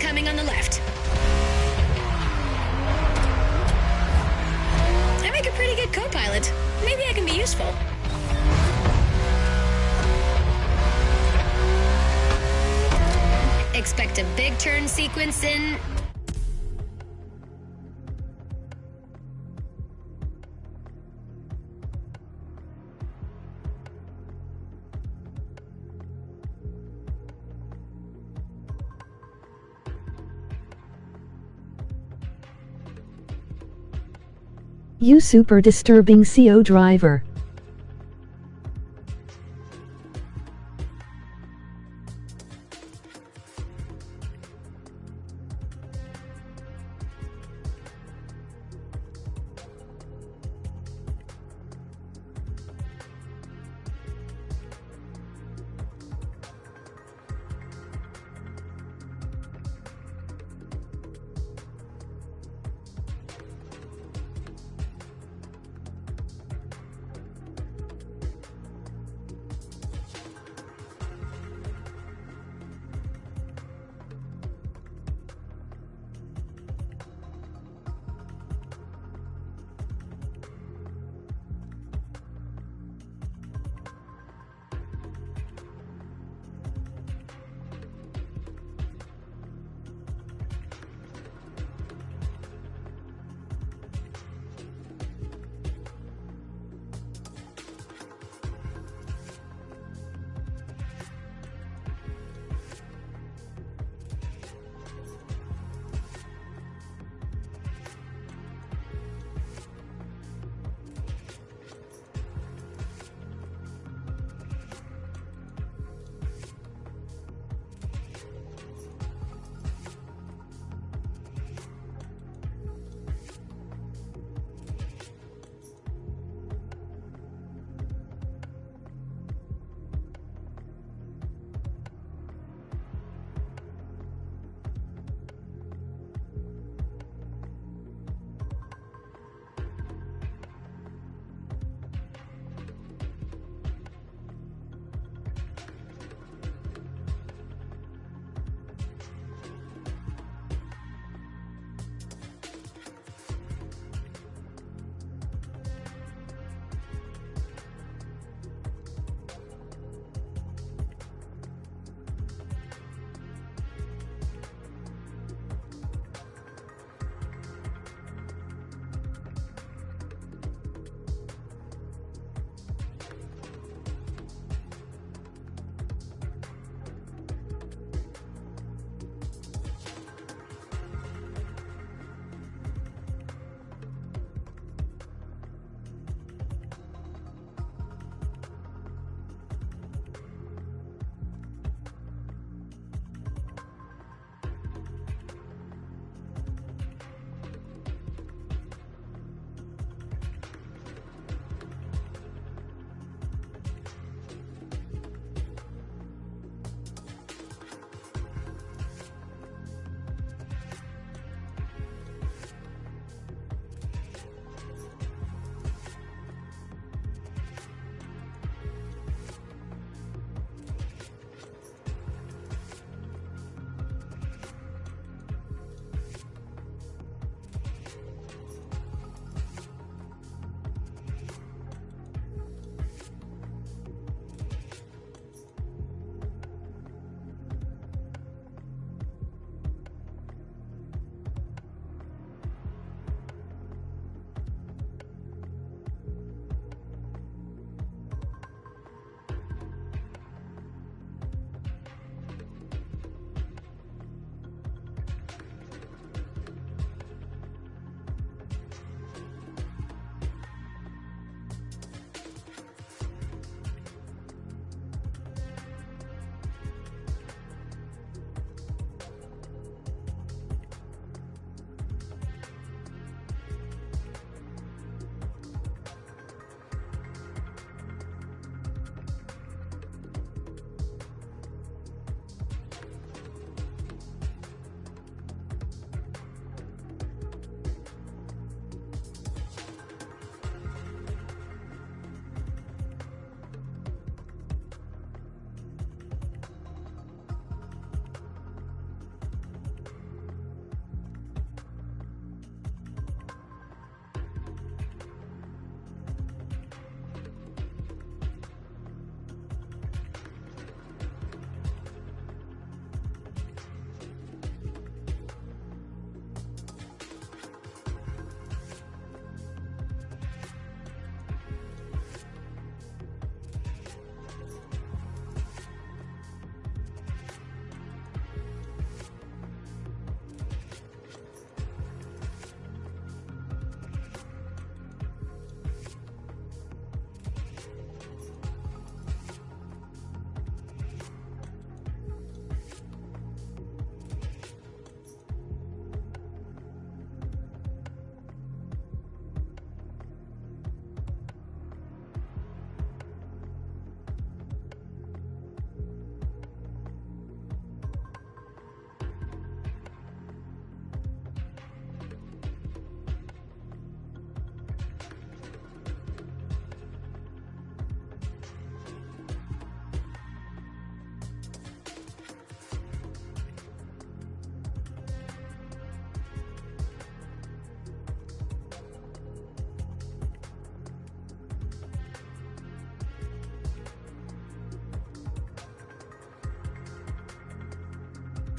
Coming on the left. I make a pretty good co-pilot. Maybe I can be useful. Expect a big turn sequence in... You super disturbing CO driver.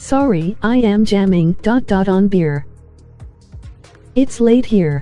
Sorry, I am jamming, on beer. It's late here.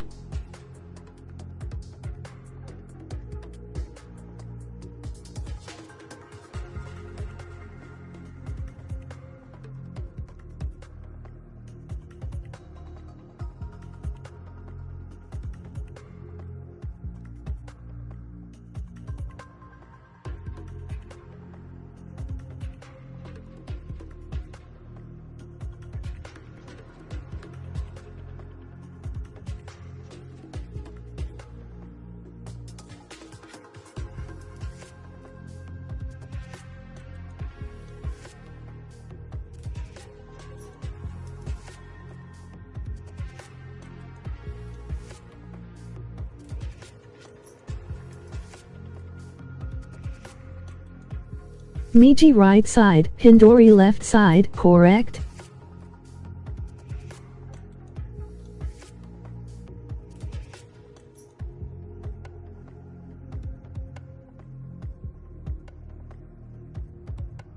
Miji right side, Hindori left side, correct?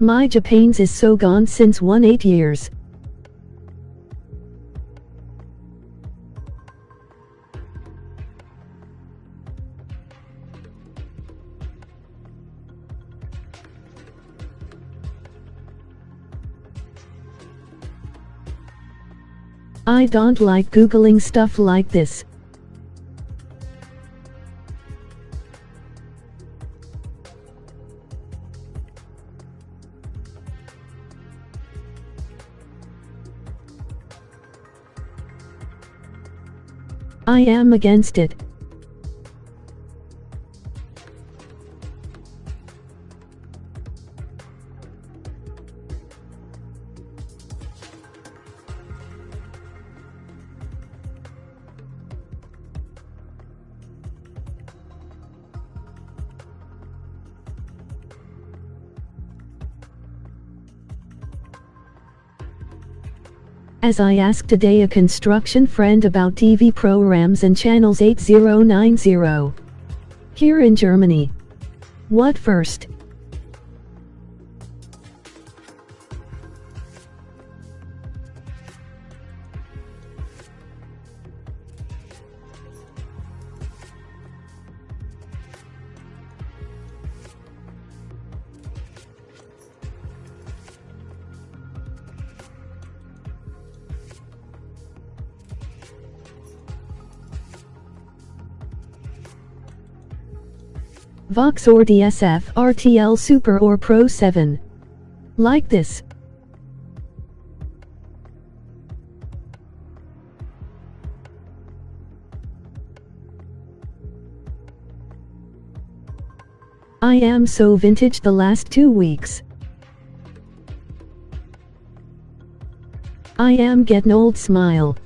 My Japanese is so gone since 18 years. I don't like googling stuff like this. I am against it. As I asked today a construction friend about TV programs and channels 8090. Here in Germany. What first? Vox or DSF, RTL Super or Pro 7. Like this. I am so vintage the last 2 weeks. I am getting old smile.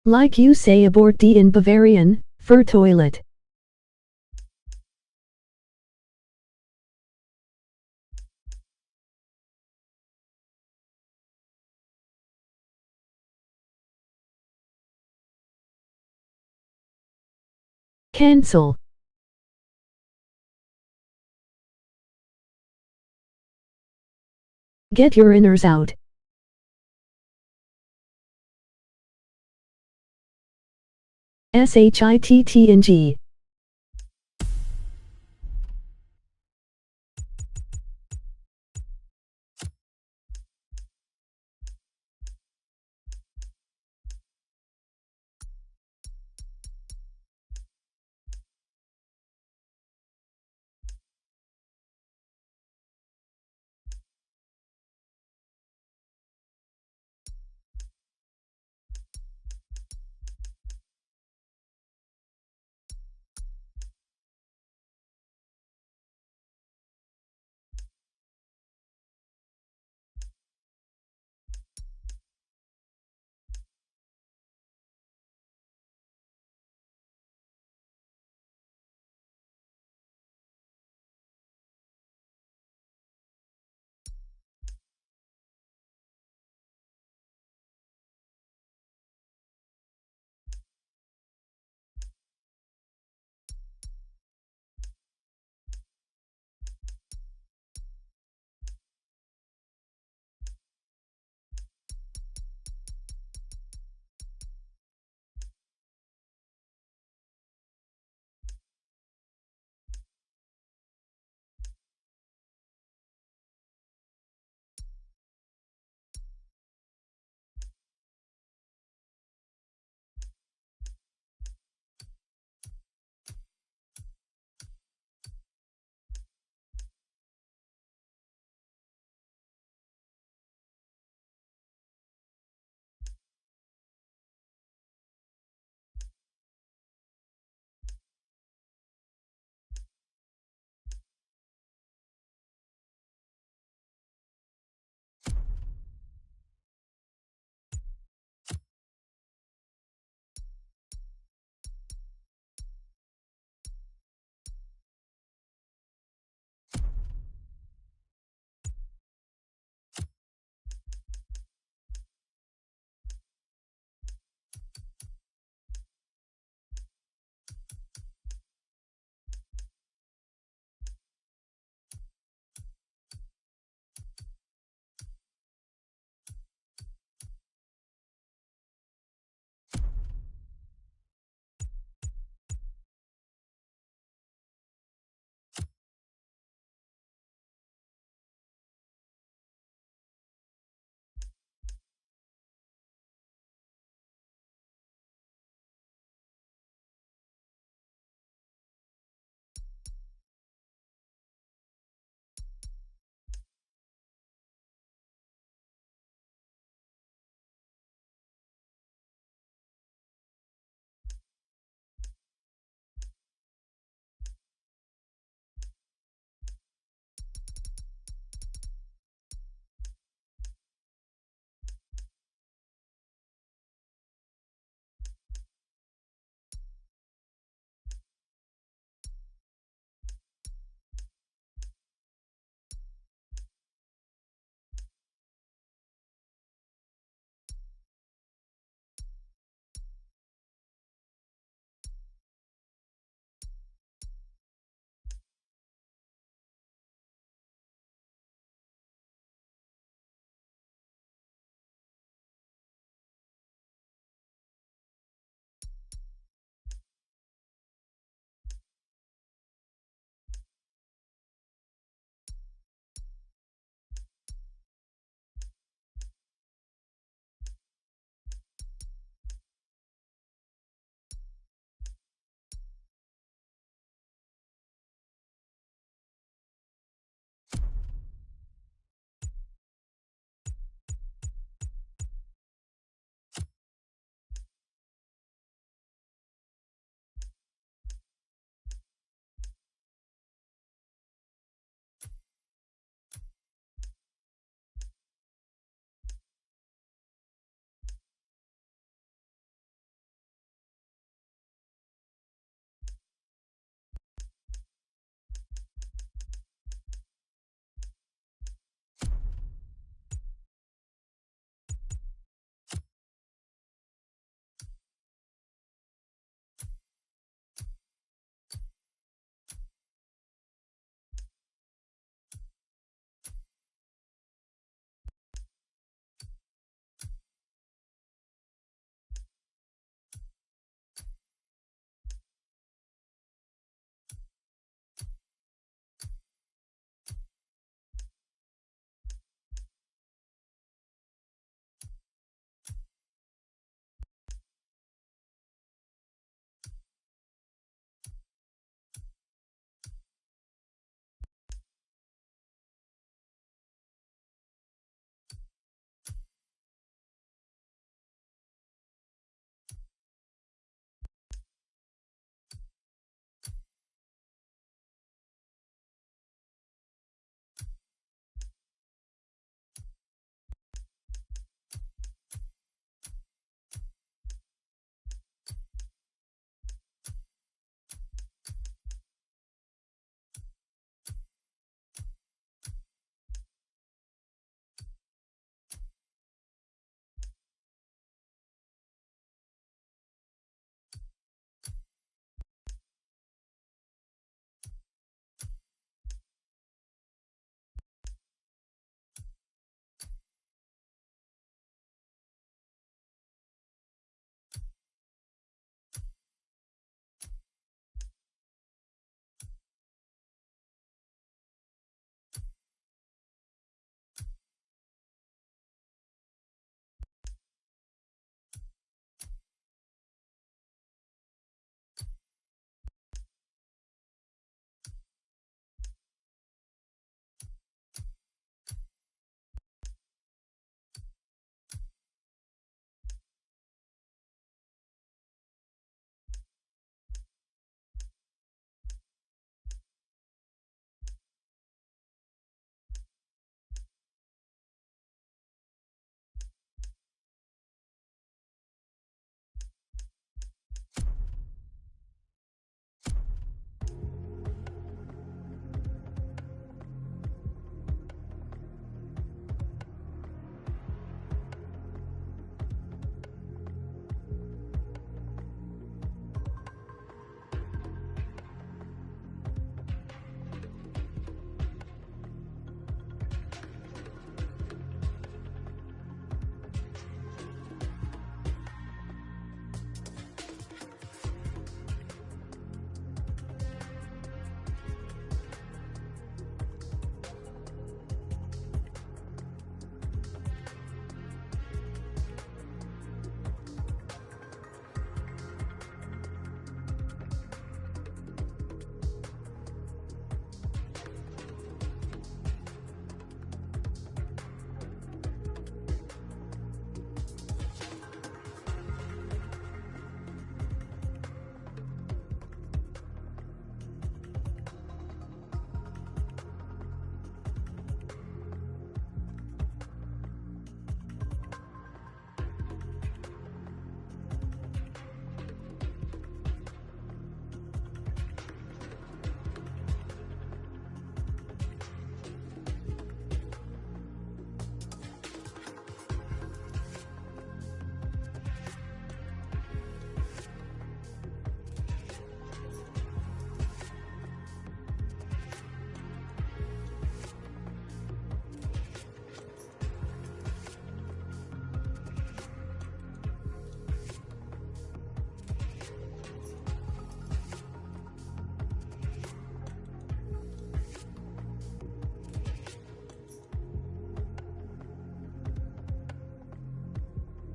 Like you say abort D in Bavarian, for toilet. Cancel. Get your inners out. SHITTNG.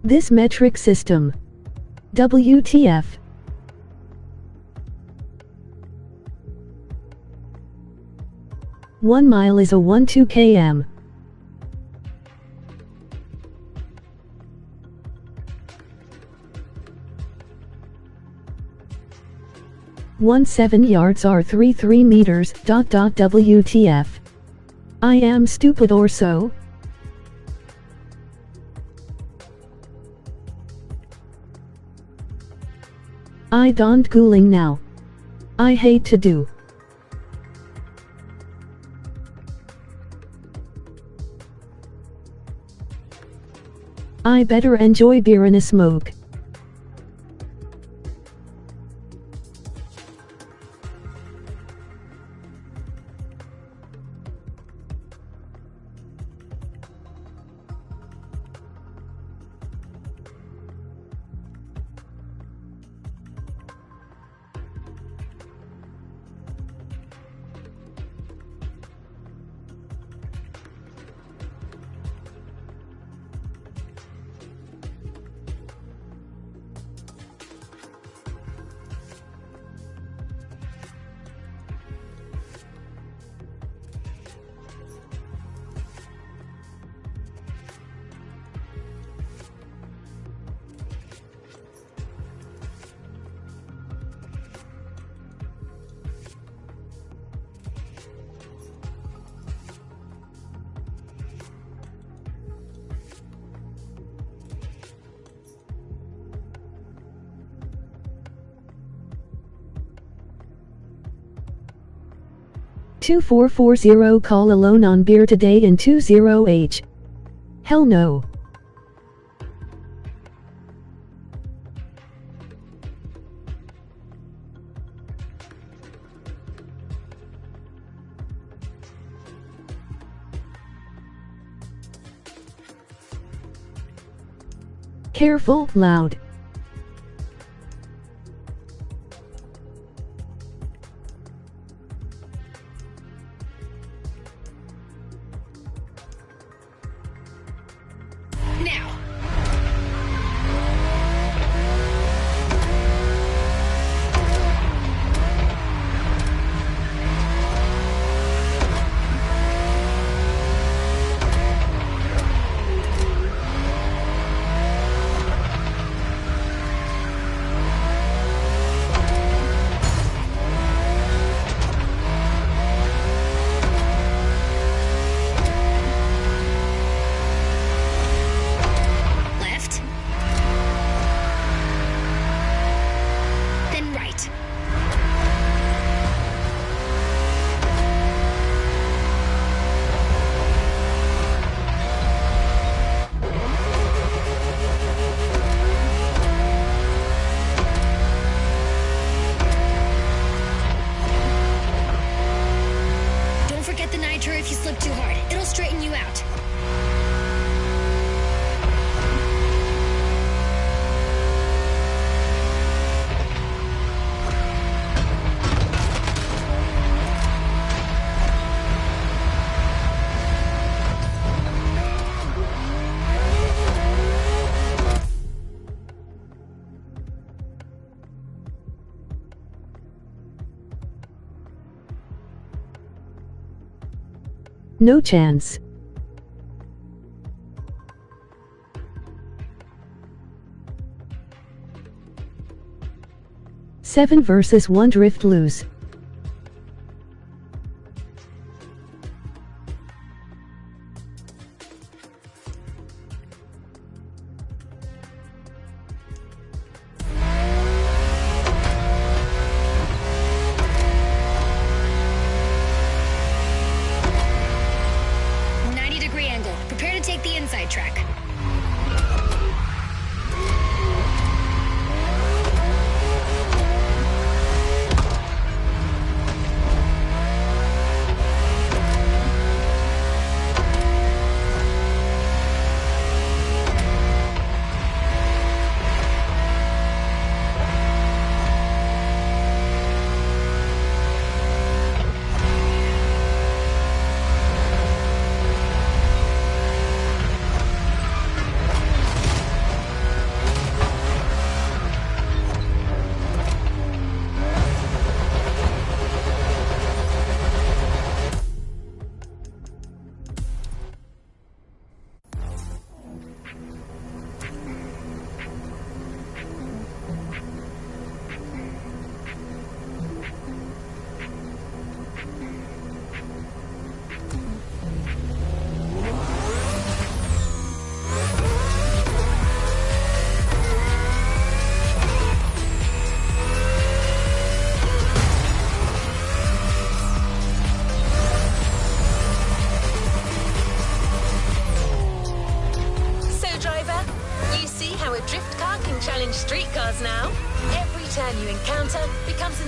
This metric system. WTF. One mile is a 12 km. One 7 yards are 3 meters. WTF. I am stupid or so. I don't gooling now. I hate to do. I better enjoy beer and a smoke. $2440 call alone on beer today in 20H. Hell no. Careful, loud. Now. Left. Then right. Don't forget the nitro if you slip too hard. It'll straighten you out. No chance. Seven versus 1 drift lose. Angle. Prepare to take the inside track.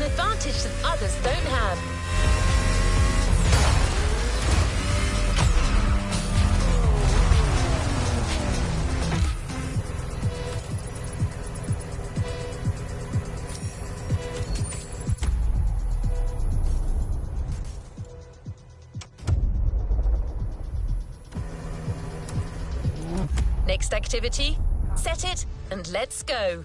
an advantage that others don't have. Next activity, set it and let's go.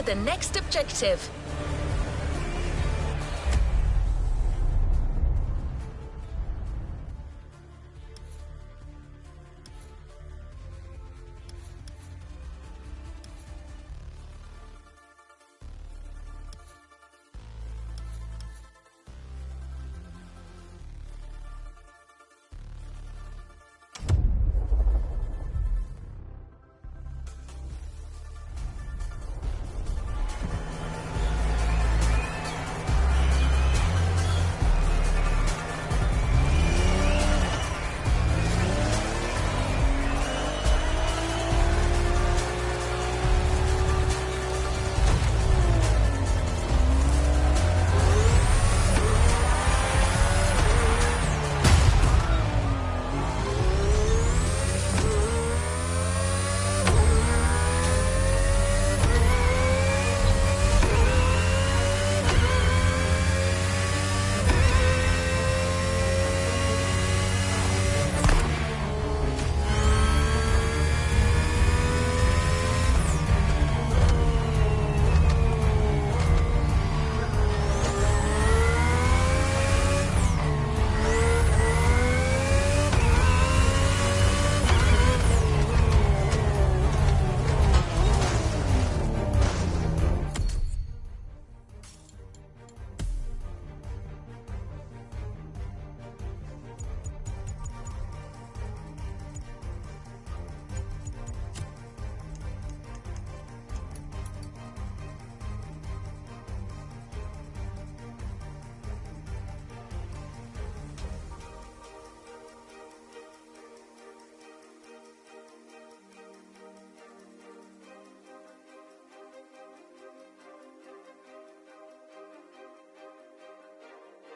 The next objective.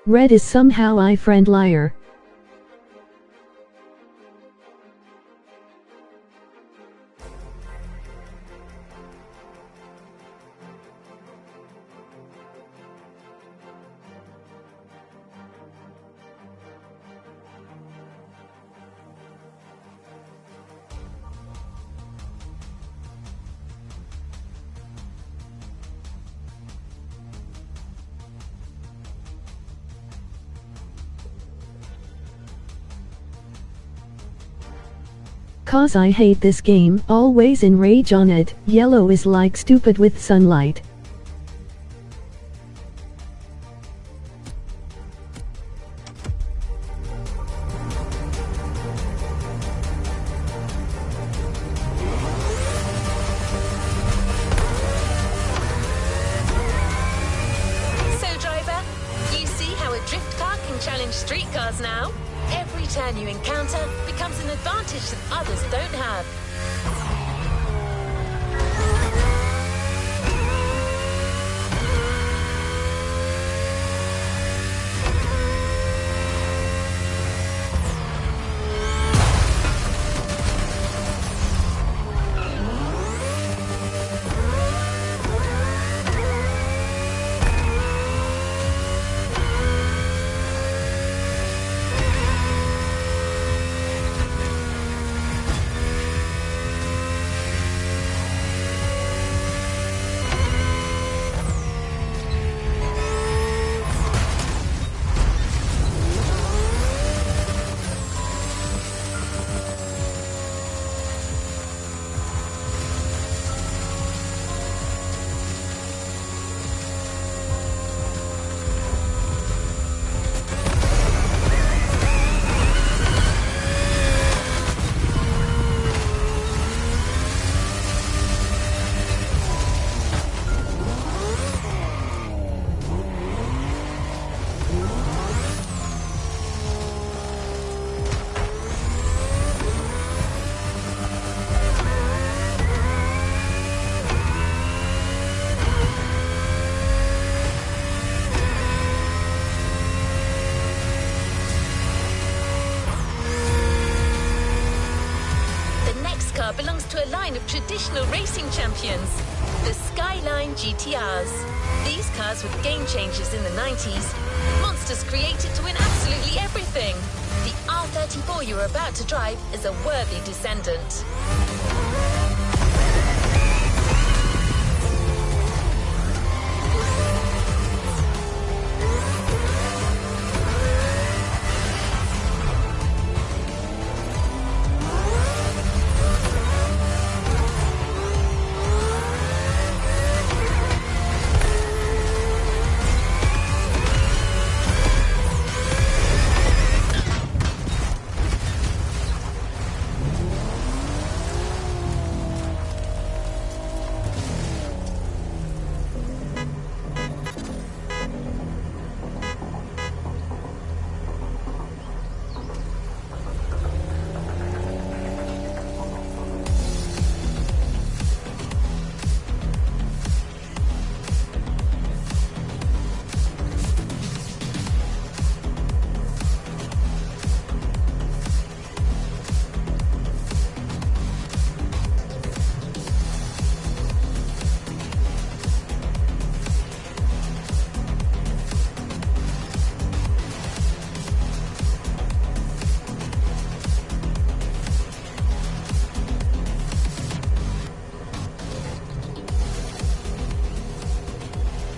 Red is somehow friend liar. Cause I hate this game, always enrage on it. Yellow is like stupid with sunlight. So, driver, you see how a drift car can challenge street cars now? Every turn you encounter becomes an advantage that others don't have. Belongs to a line of traditional racing champions, the Skyline GTRs. These cars were game changers in the 90s. Monsters created to win absolutely everything. The R34 you're about to drive is a worthy descendant.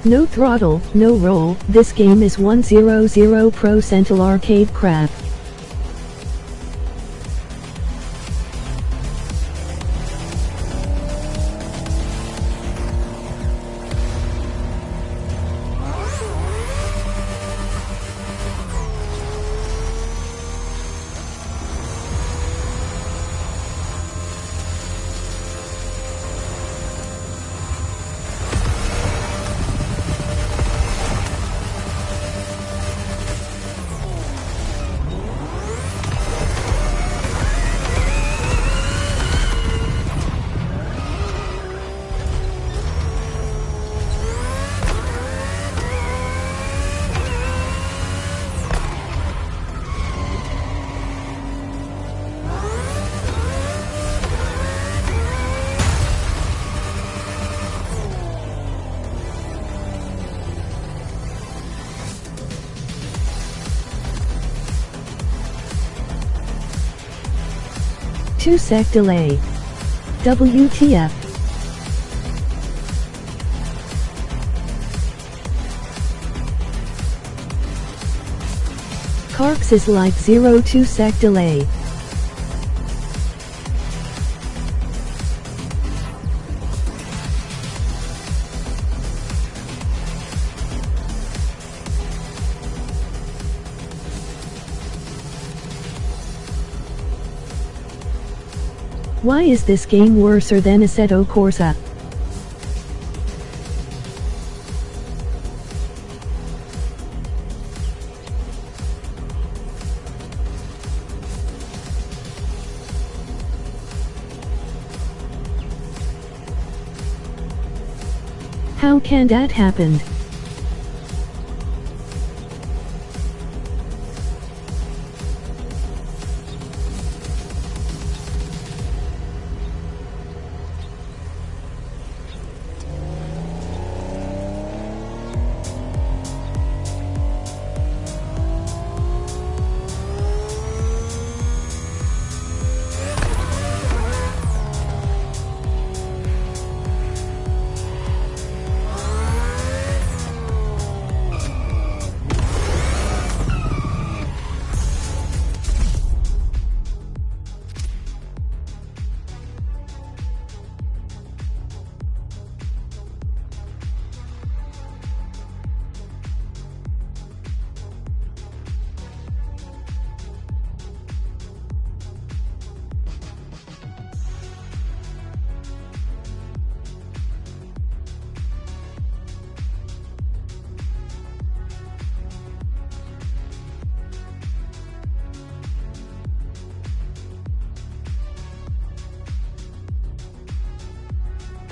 No throttle, no roll, this game is 100% arcade crap. 2-sec delay. WTF. Carx is like 0.2-sec delay. Why is this game worser than Assetto Corsa? How can that happen?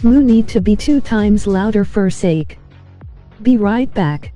Moo need to be 2 times louder for sake. Be right back.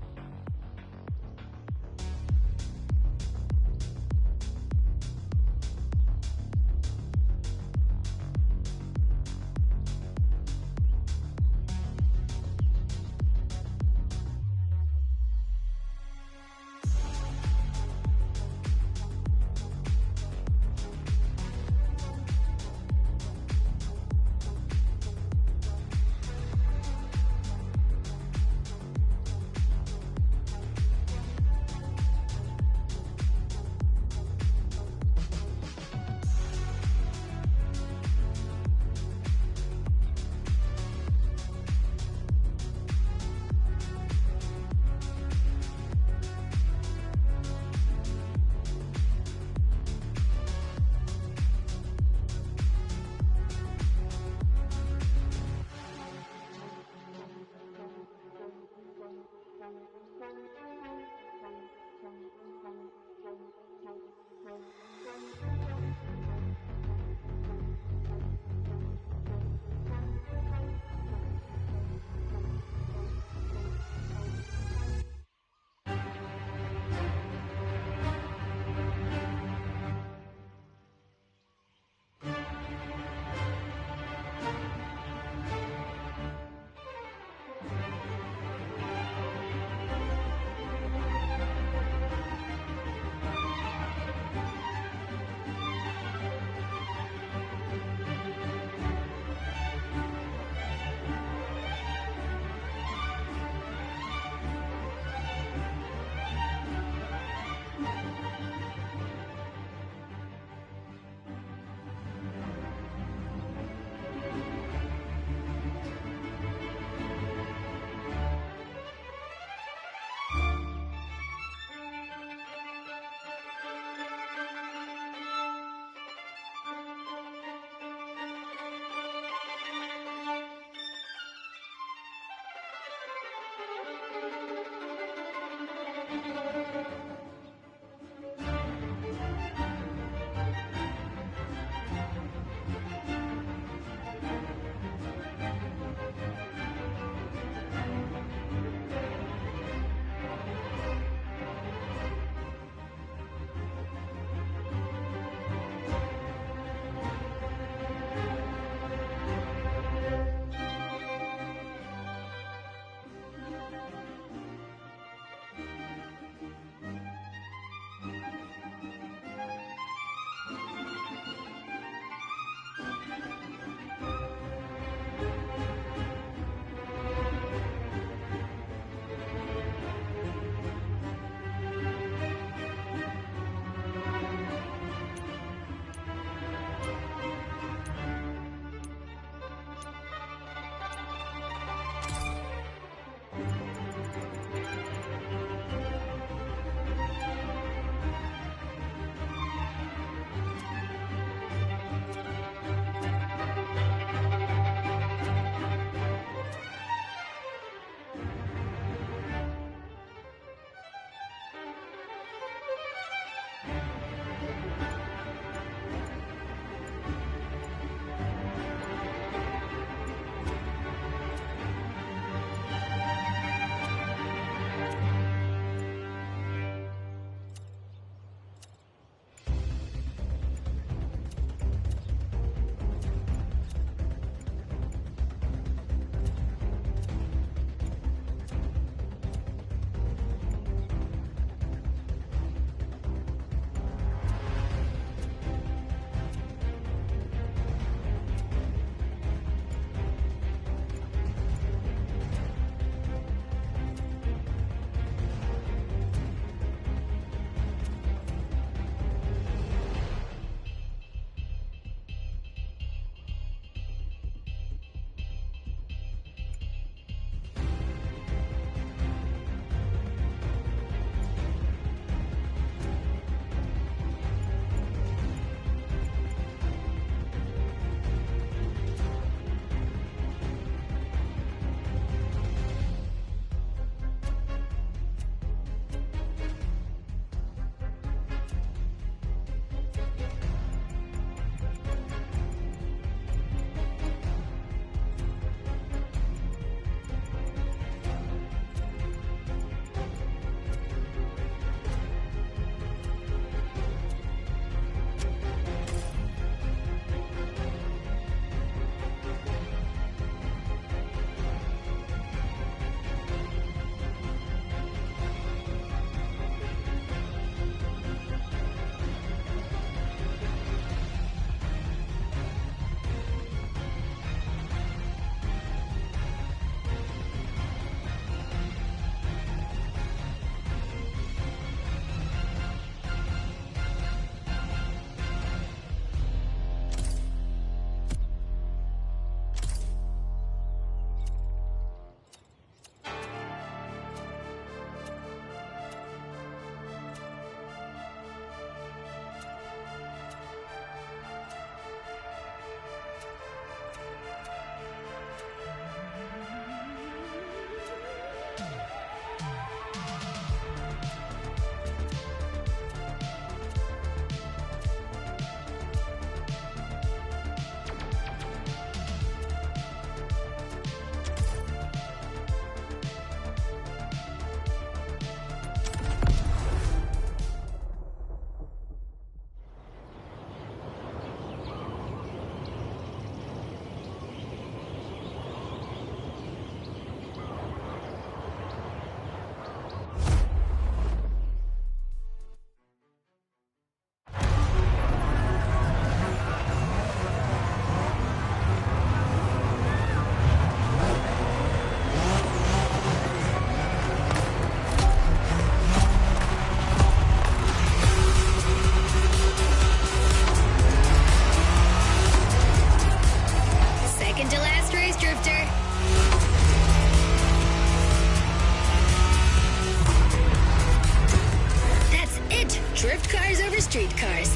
drift cars over street cars.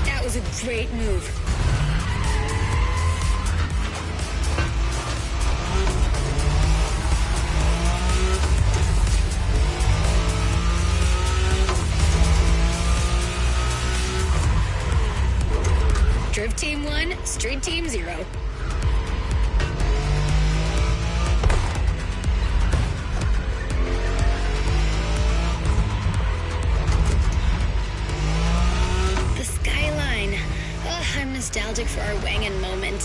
That was a great move. Drift Team 1, Street Team 0. The skyline. Oh, I'm nostalgic for our Wangan moment.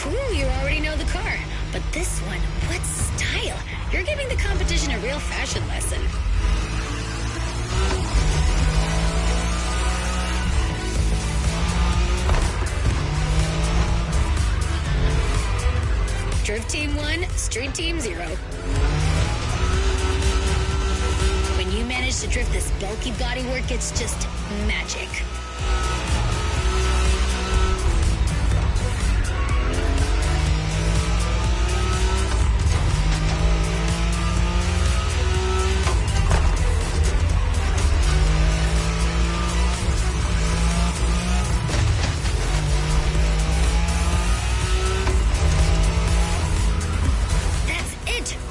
Whew, you already know the car. But this one, what style? You're giving the competition a real fashion lesson. Drift Team 1, Street Team 0. When you manage to drift this bulky bodywork, it's just magic.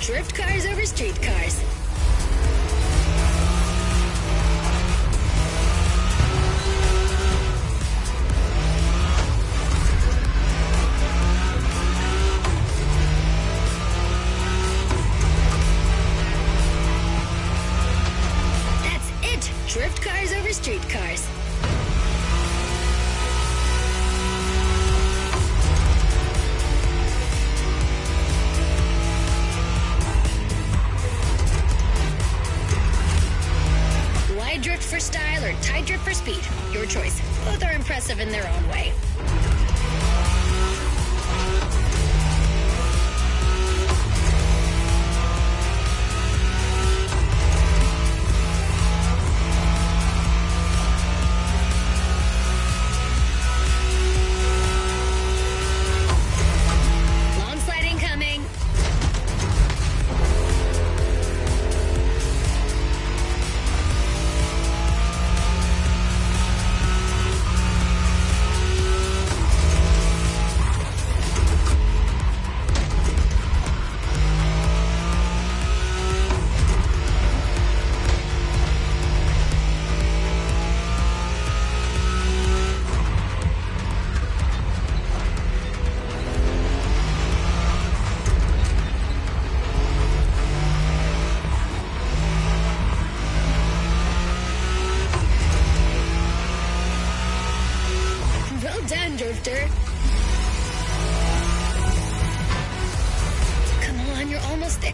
Drift cars over street cars. That's it. Drift cars over street cars. Drift for style or tight drift for speed. Your choice. Both are impressive in their own way. Long sliding coming. Well done, Drifter. Come on, you're almost there.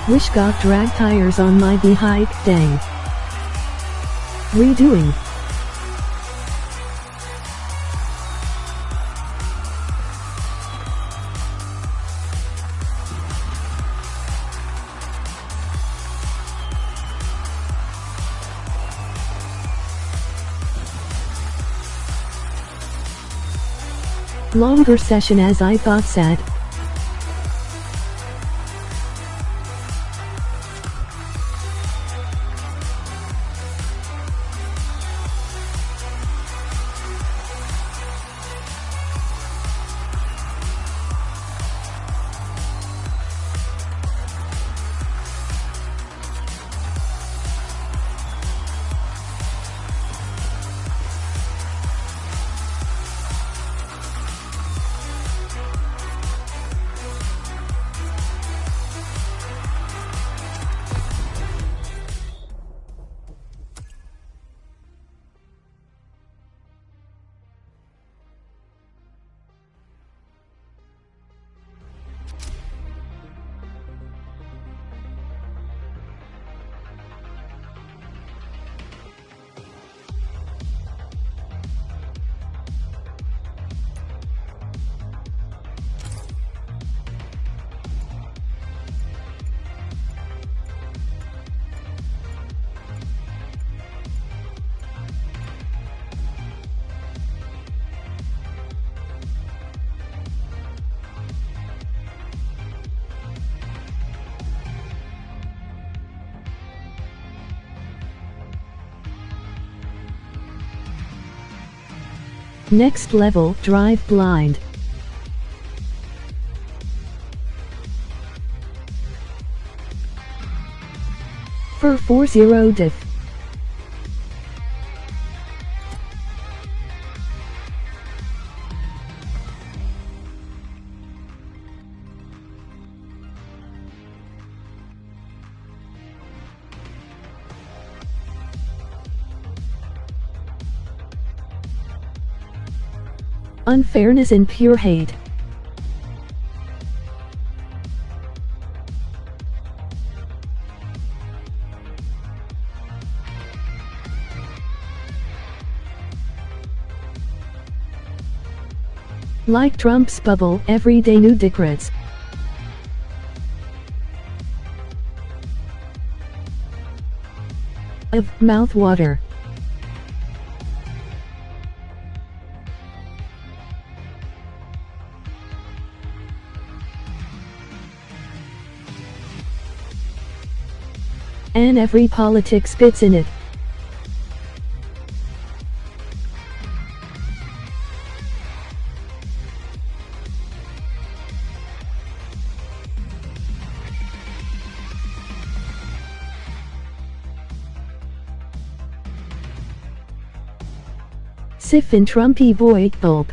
Wish got drag tires on my V-hike, dang. Redoing. Longer session as I thought said. Next level, drive blind. For 40 diff. Unfairness and pure hate. Like Trump's bubble, everyday new decrets. Of mouth water. And every politic spits in it. Siphon Trumpy boy, bulb.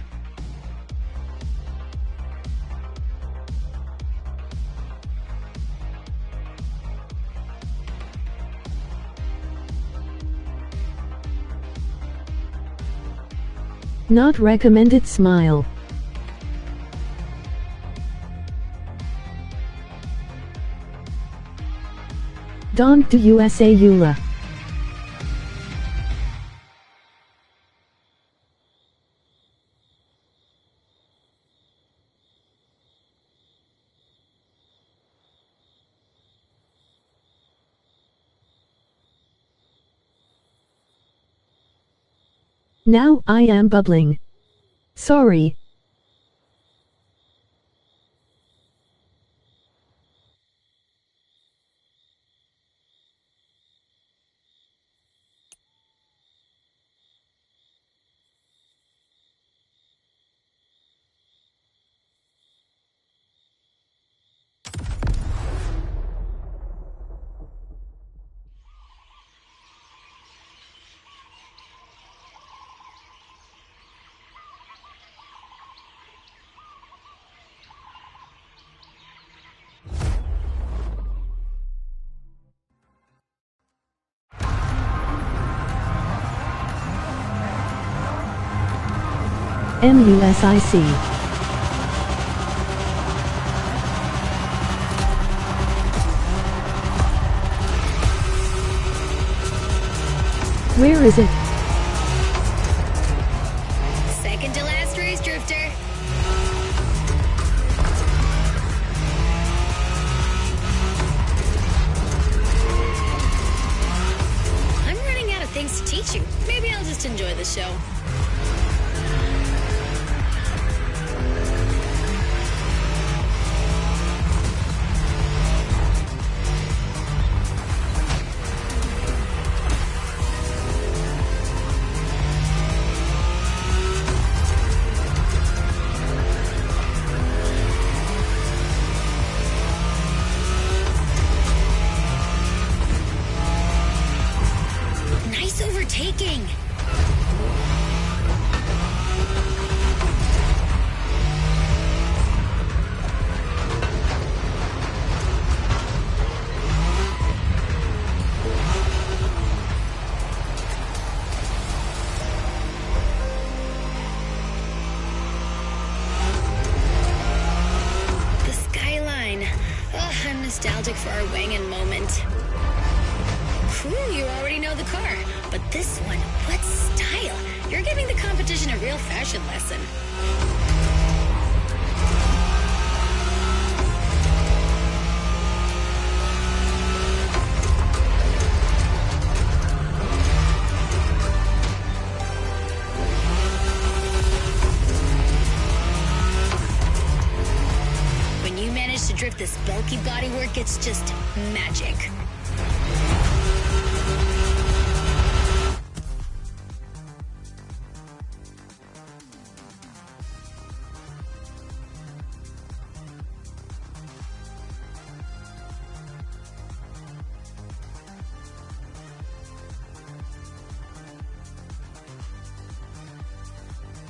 Not recommended smile. Don't do USA EULA. Now I am bubbling. Sorry. MUSIC. Where is it? Second to last race, Drifter. I'm running out of things to teach you. Maybe I'll just enjoy the show. Nice overtaking. The skyline. Oh, I'm nostalgic for our Wangan moment. Cool, you already know the car. But this one, what style? You're giving the competition a real fashion lesson. When you manage to drift this bulky bodywork, it's just magic.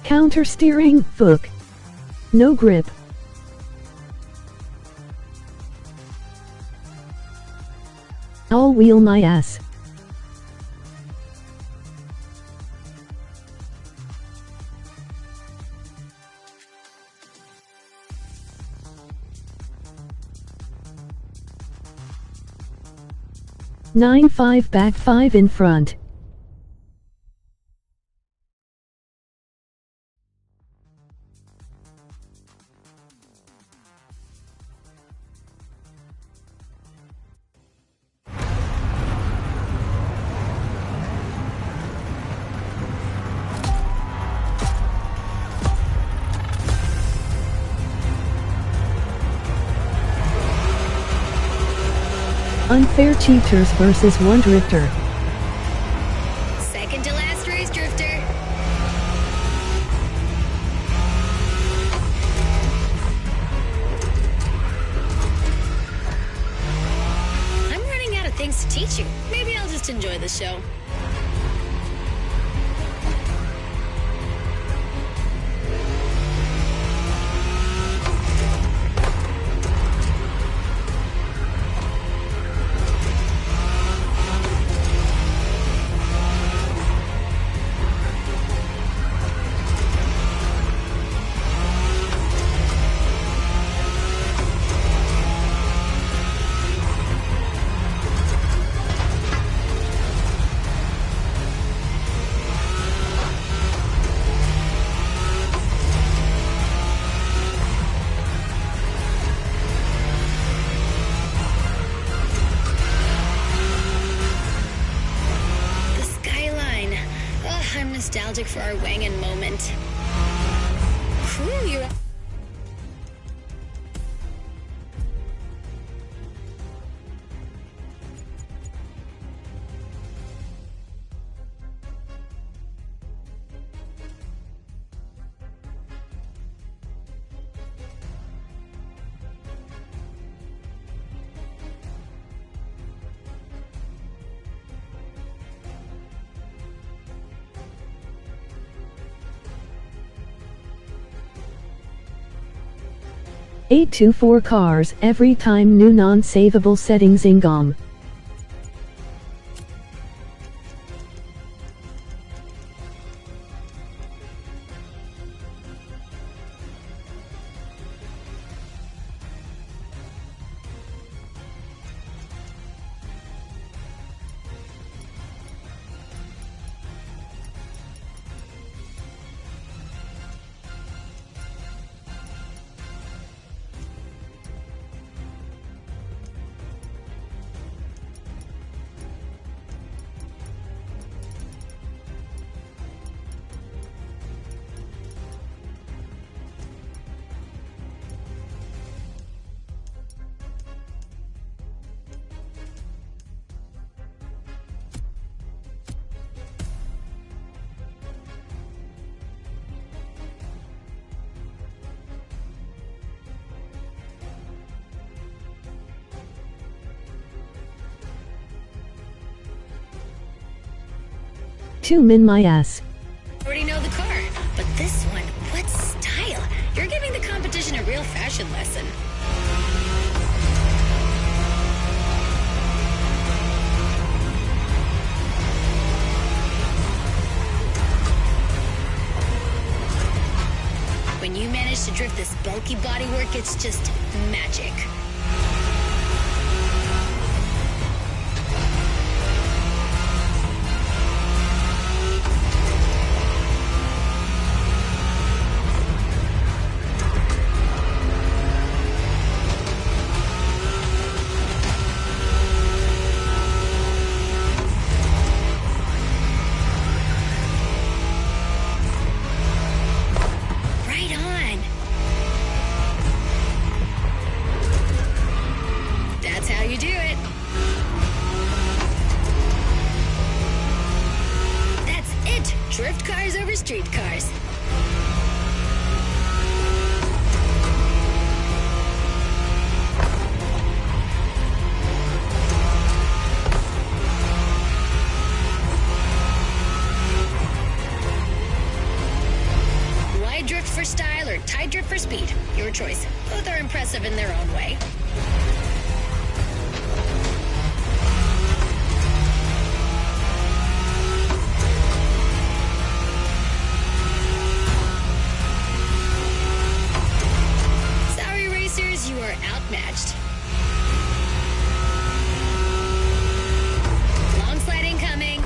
Counter steering, book. No grip. I'll wheel my ass. Nine 5 back 5 in front. Unfair cheaters versus one drifter. Second to last race, Drifter. I'm running out of things to teach you. Maybe I'll just enjoy the show. Nostalgic for our Wangan moment. Cool, you're... Eight to 4 cars every time new non-savable settings ingom. 2 min my ass. Already know the car, but this one, what style? You're giving the competition a real fashion lesson. When you manage to drift this bulky bodywork, it's just magic. Drift cars over street cars. Wide drift for style or tight drift for speed? Your choice. Both are impressive in their own way. You are outmatched. Long slide incoming.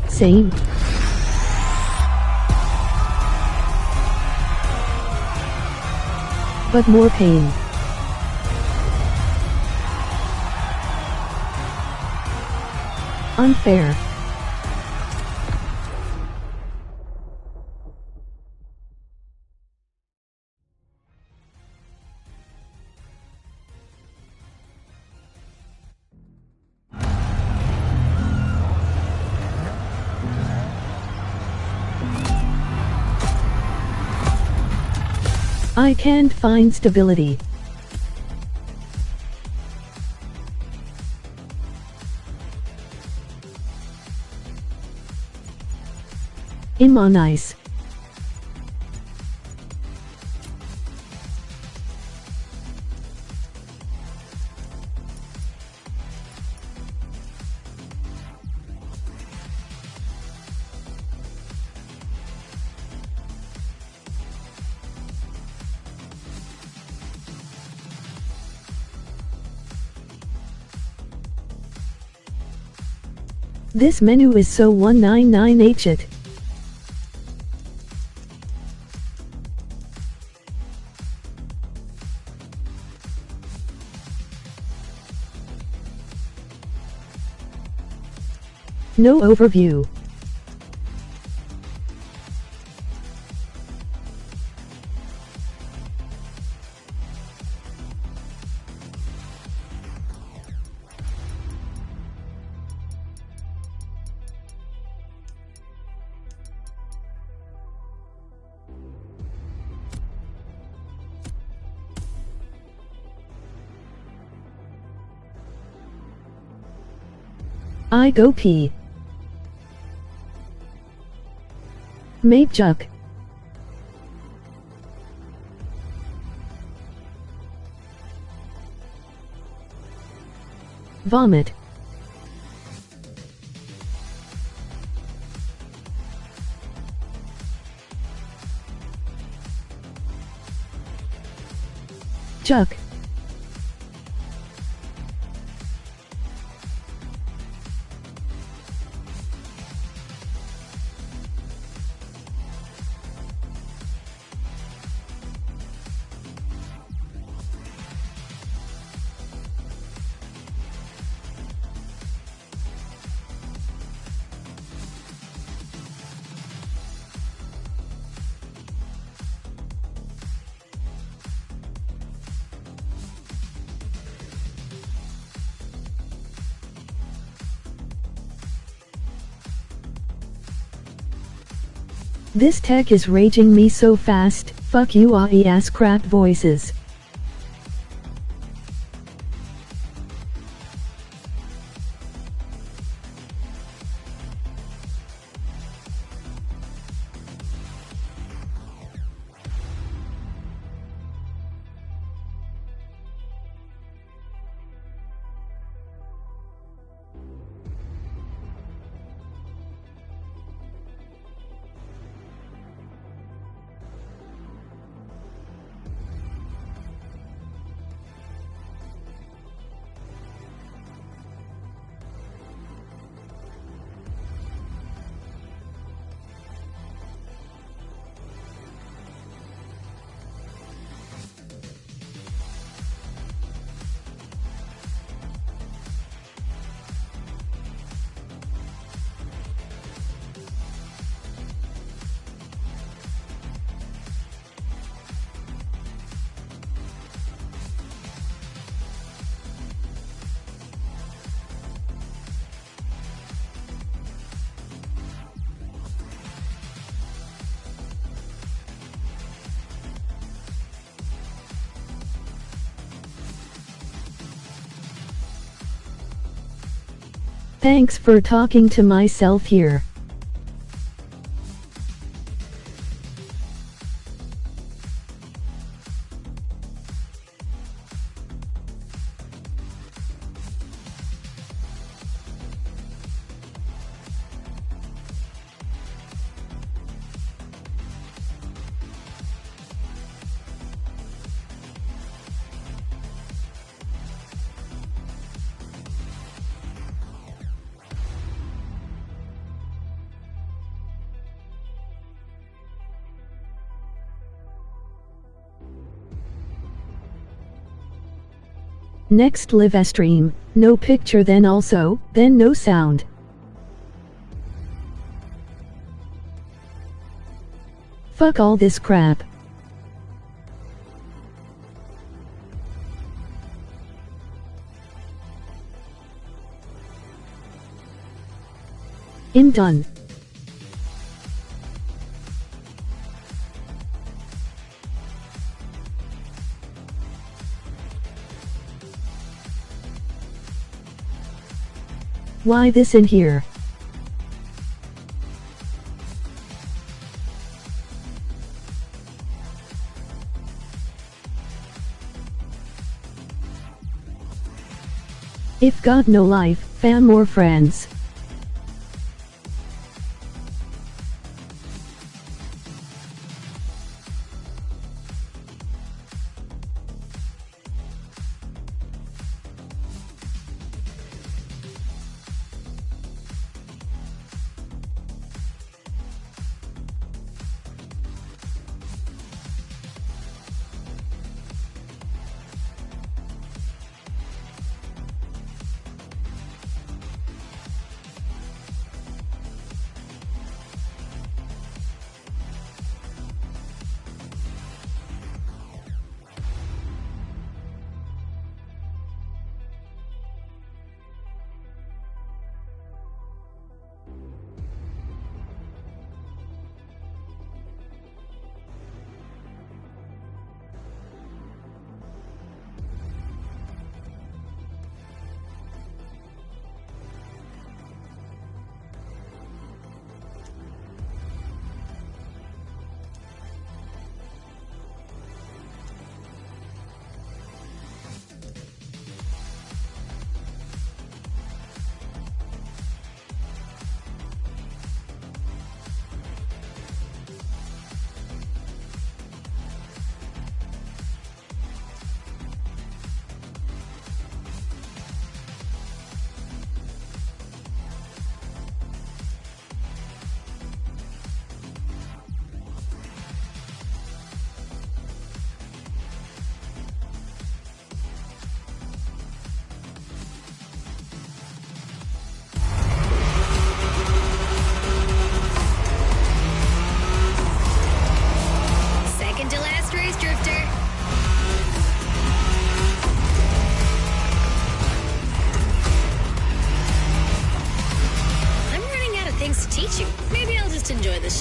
Same. But more pain. Unfair. I can't find stability. In my nice. This menu is so 199H it. No overview. I go pee. Mate Juck. Vomit. Chuck. This tech is raging me so fast, fuck you AI ass crap voices. Thanks for talking to myself here. Next live a stream, no picture then no sound. Fuck all this crap. I'm done. Why this in here? If got no life, fam more friends.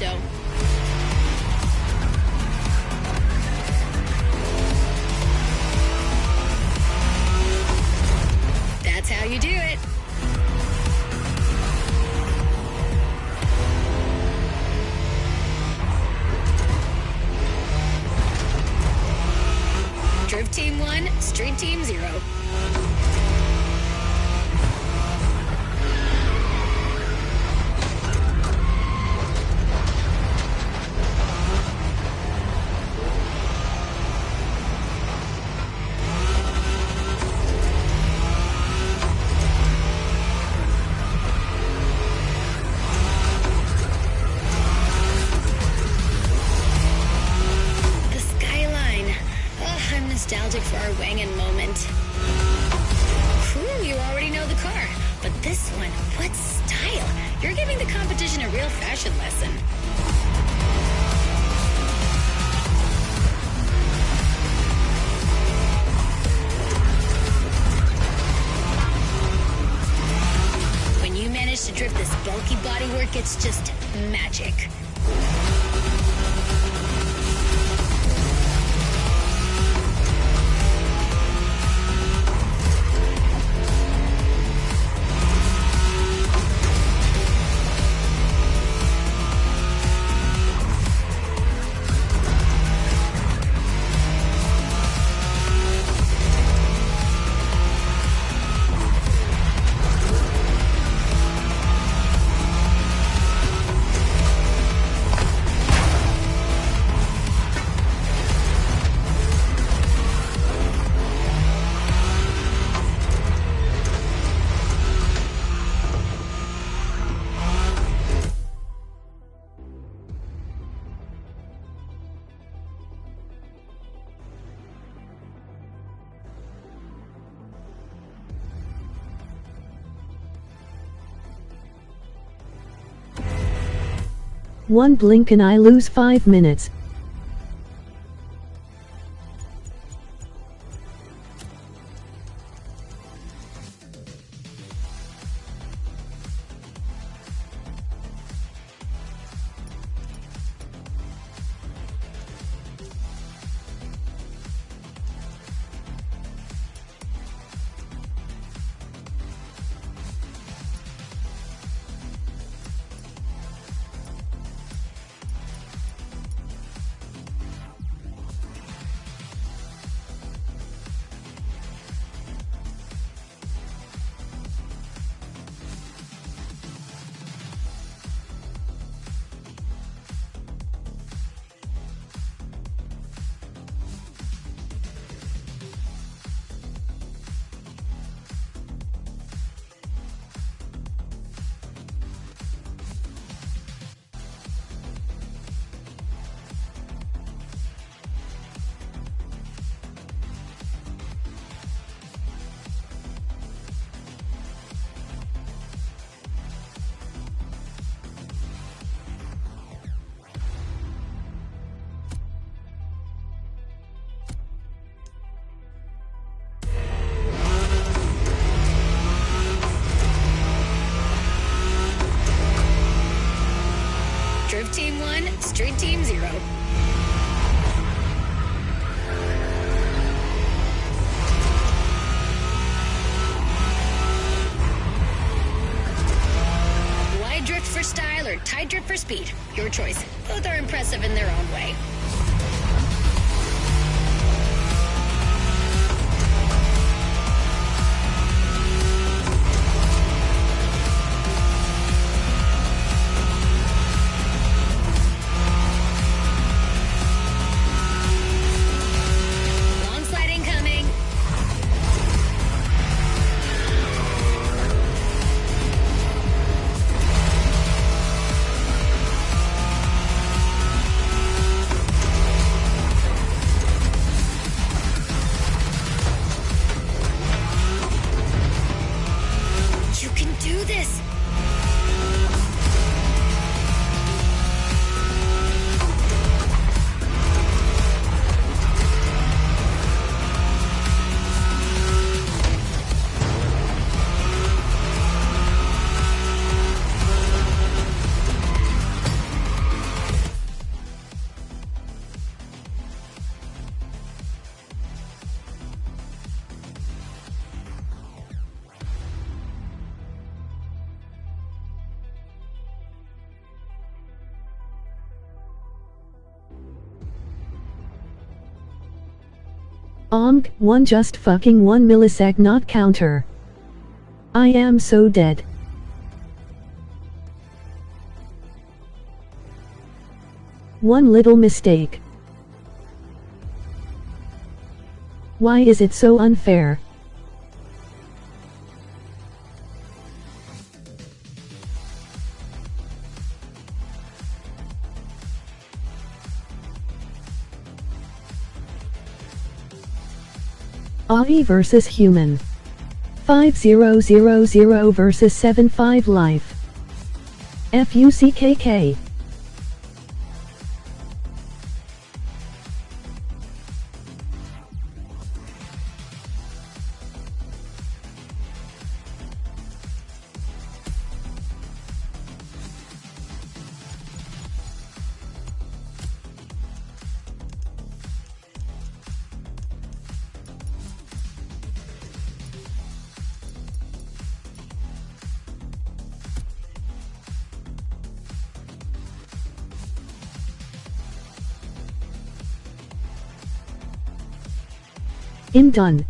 so. That's how you do it. Drift Team 1, Street Team 0. Nostalgic for our Wangan moment. Cool, you already know the car. But this one, what style? You're giving the competition a real fashion lesson. When you manage to drift this bulky bodywork, it's just magic. One blink and I lose 5 minutes. Drift Team 1, Street Team 0. Wide drift for style or tight drift for speed? Your choice. Both are impressive in their own way. One just fucking 1 millisec not counter. I am so dead. One little mistake. Why is it so unfair? AI versus human. 5000 versus 75 life. FUCKK. I'm done.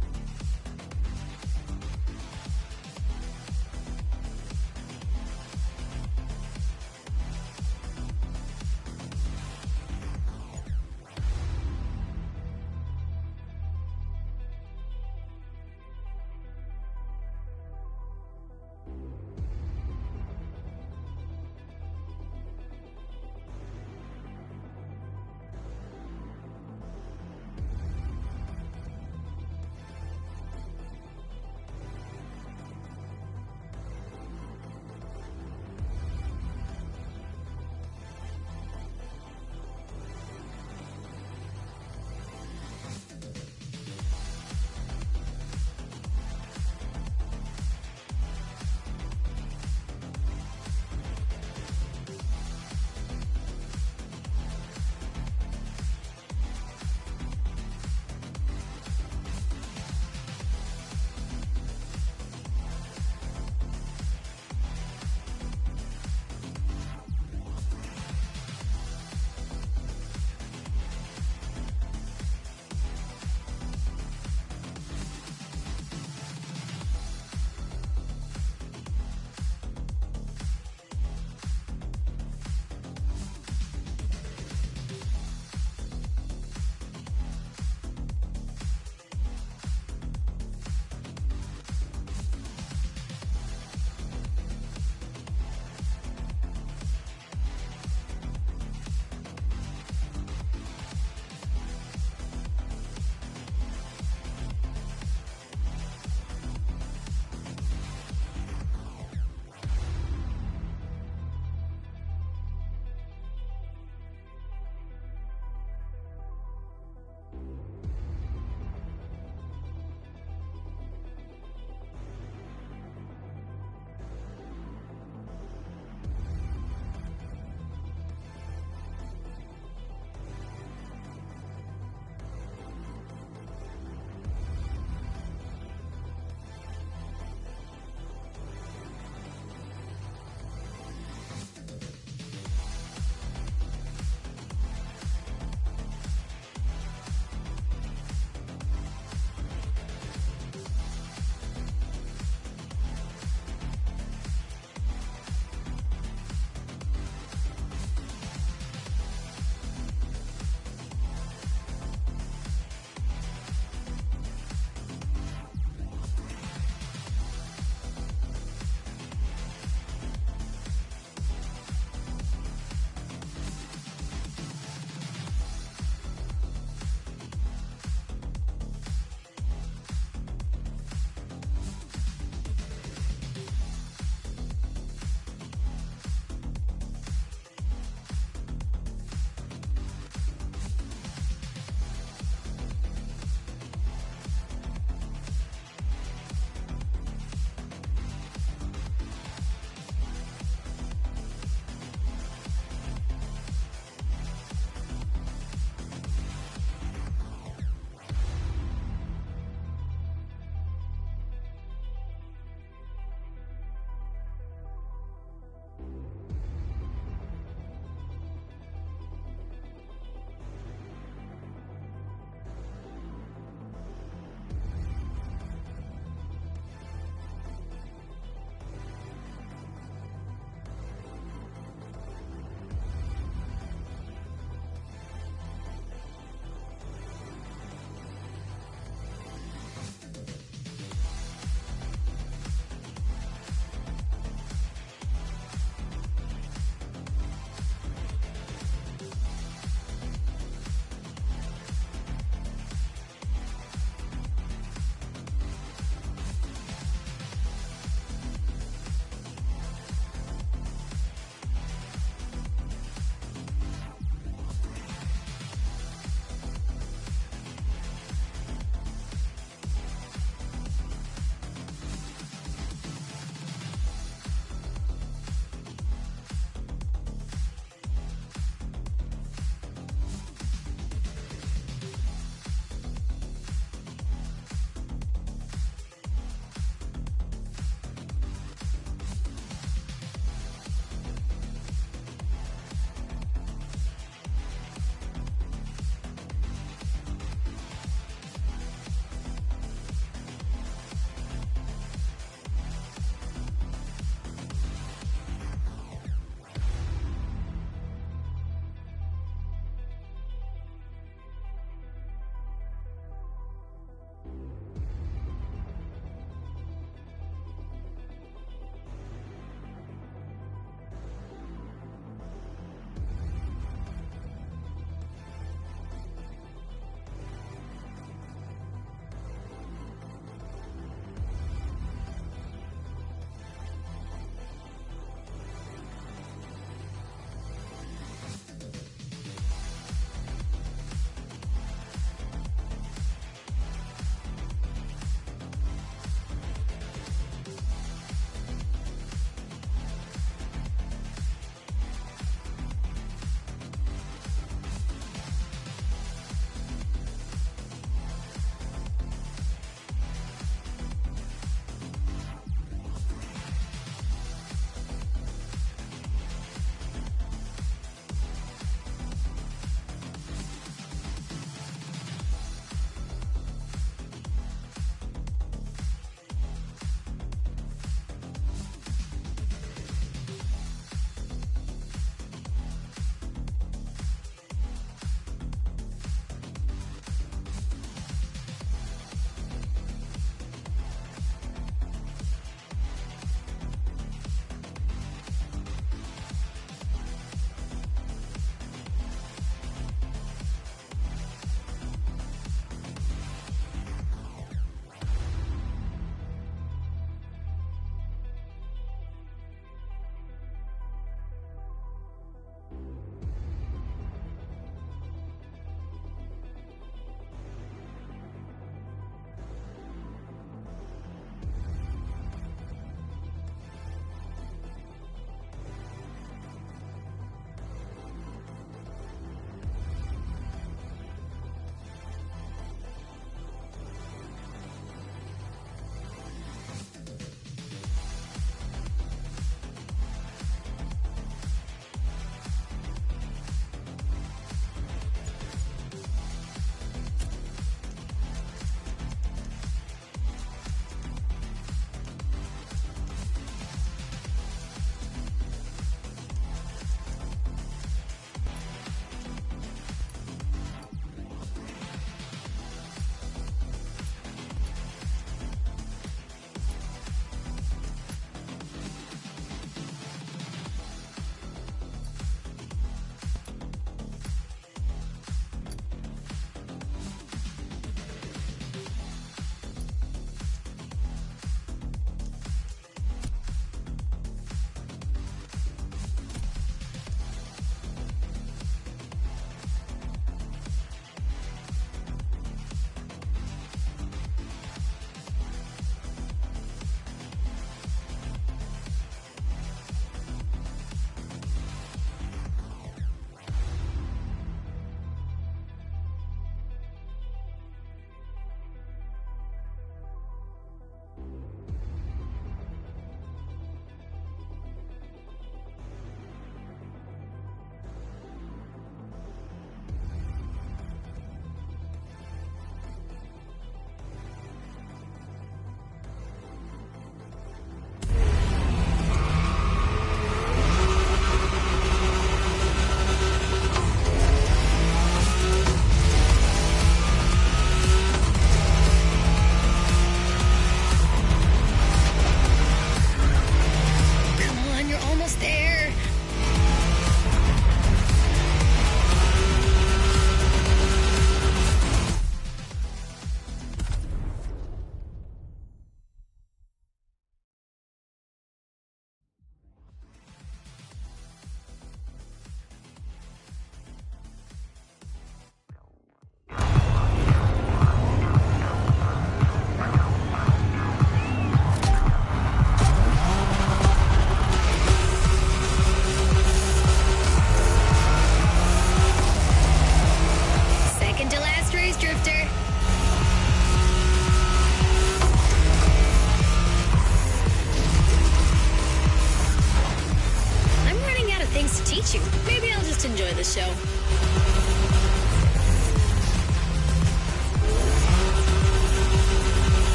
show.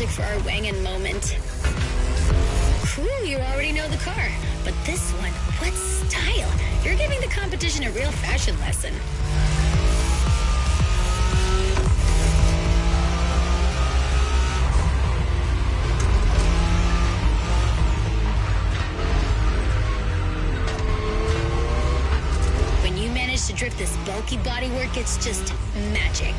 For our Wangan moment. Cool, you already know the car. But this one, what style? You're giving the competition a real fashion lesson. When you manage to drift this bulky bodywork, it's just magic.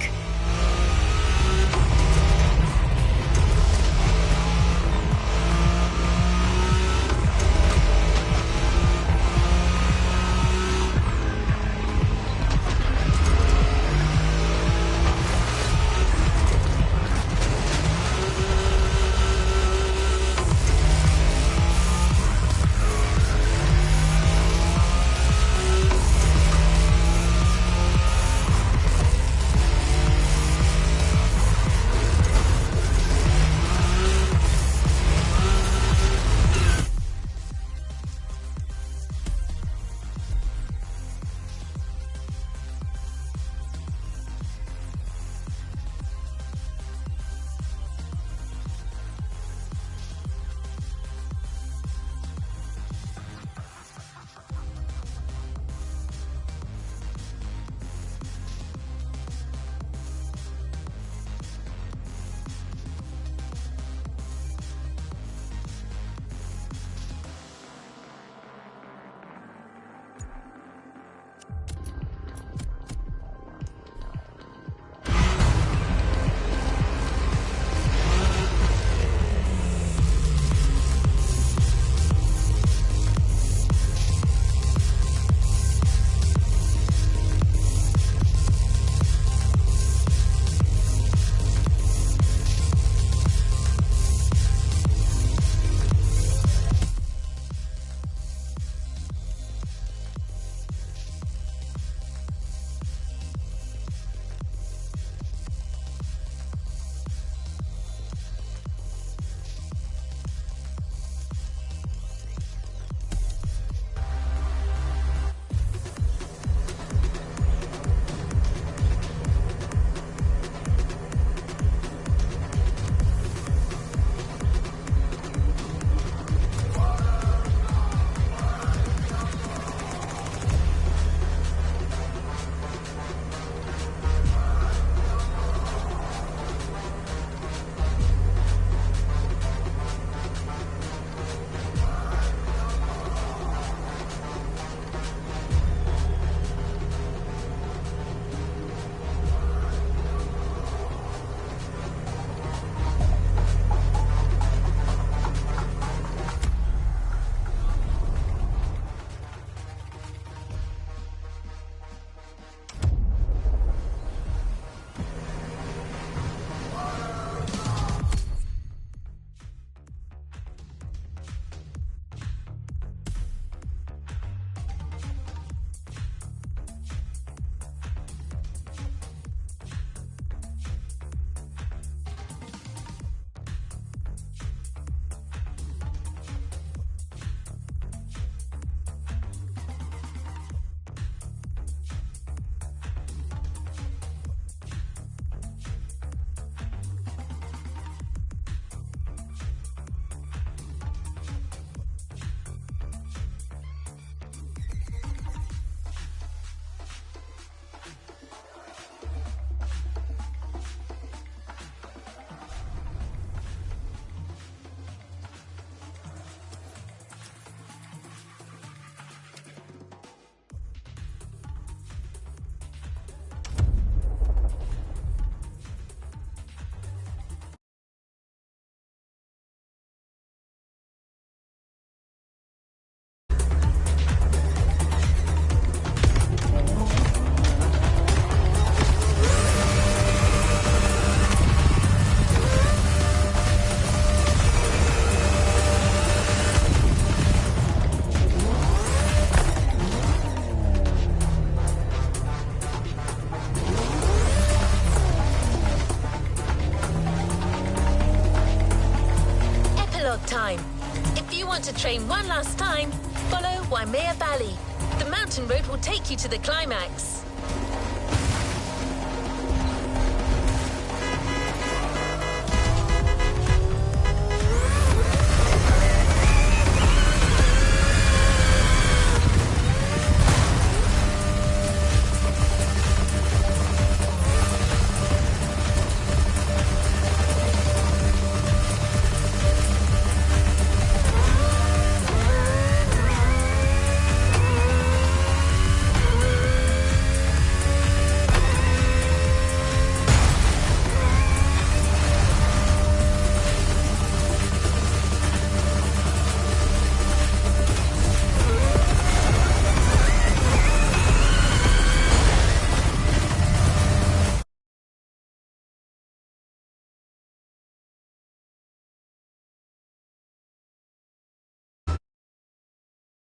train one last time, follow Waimea Valley. The mountain road will take you to the climax.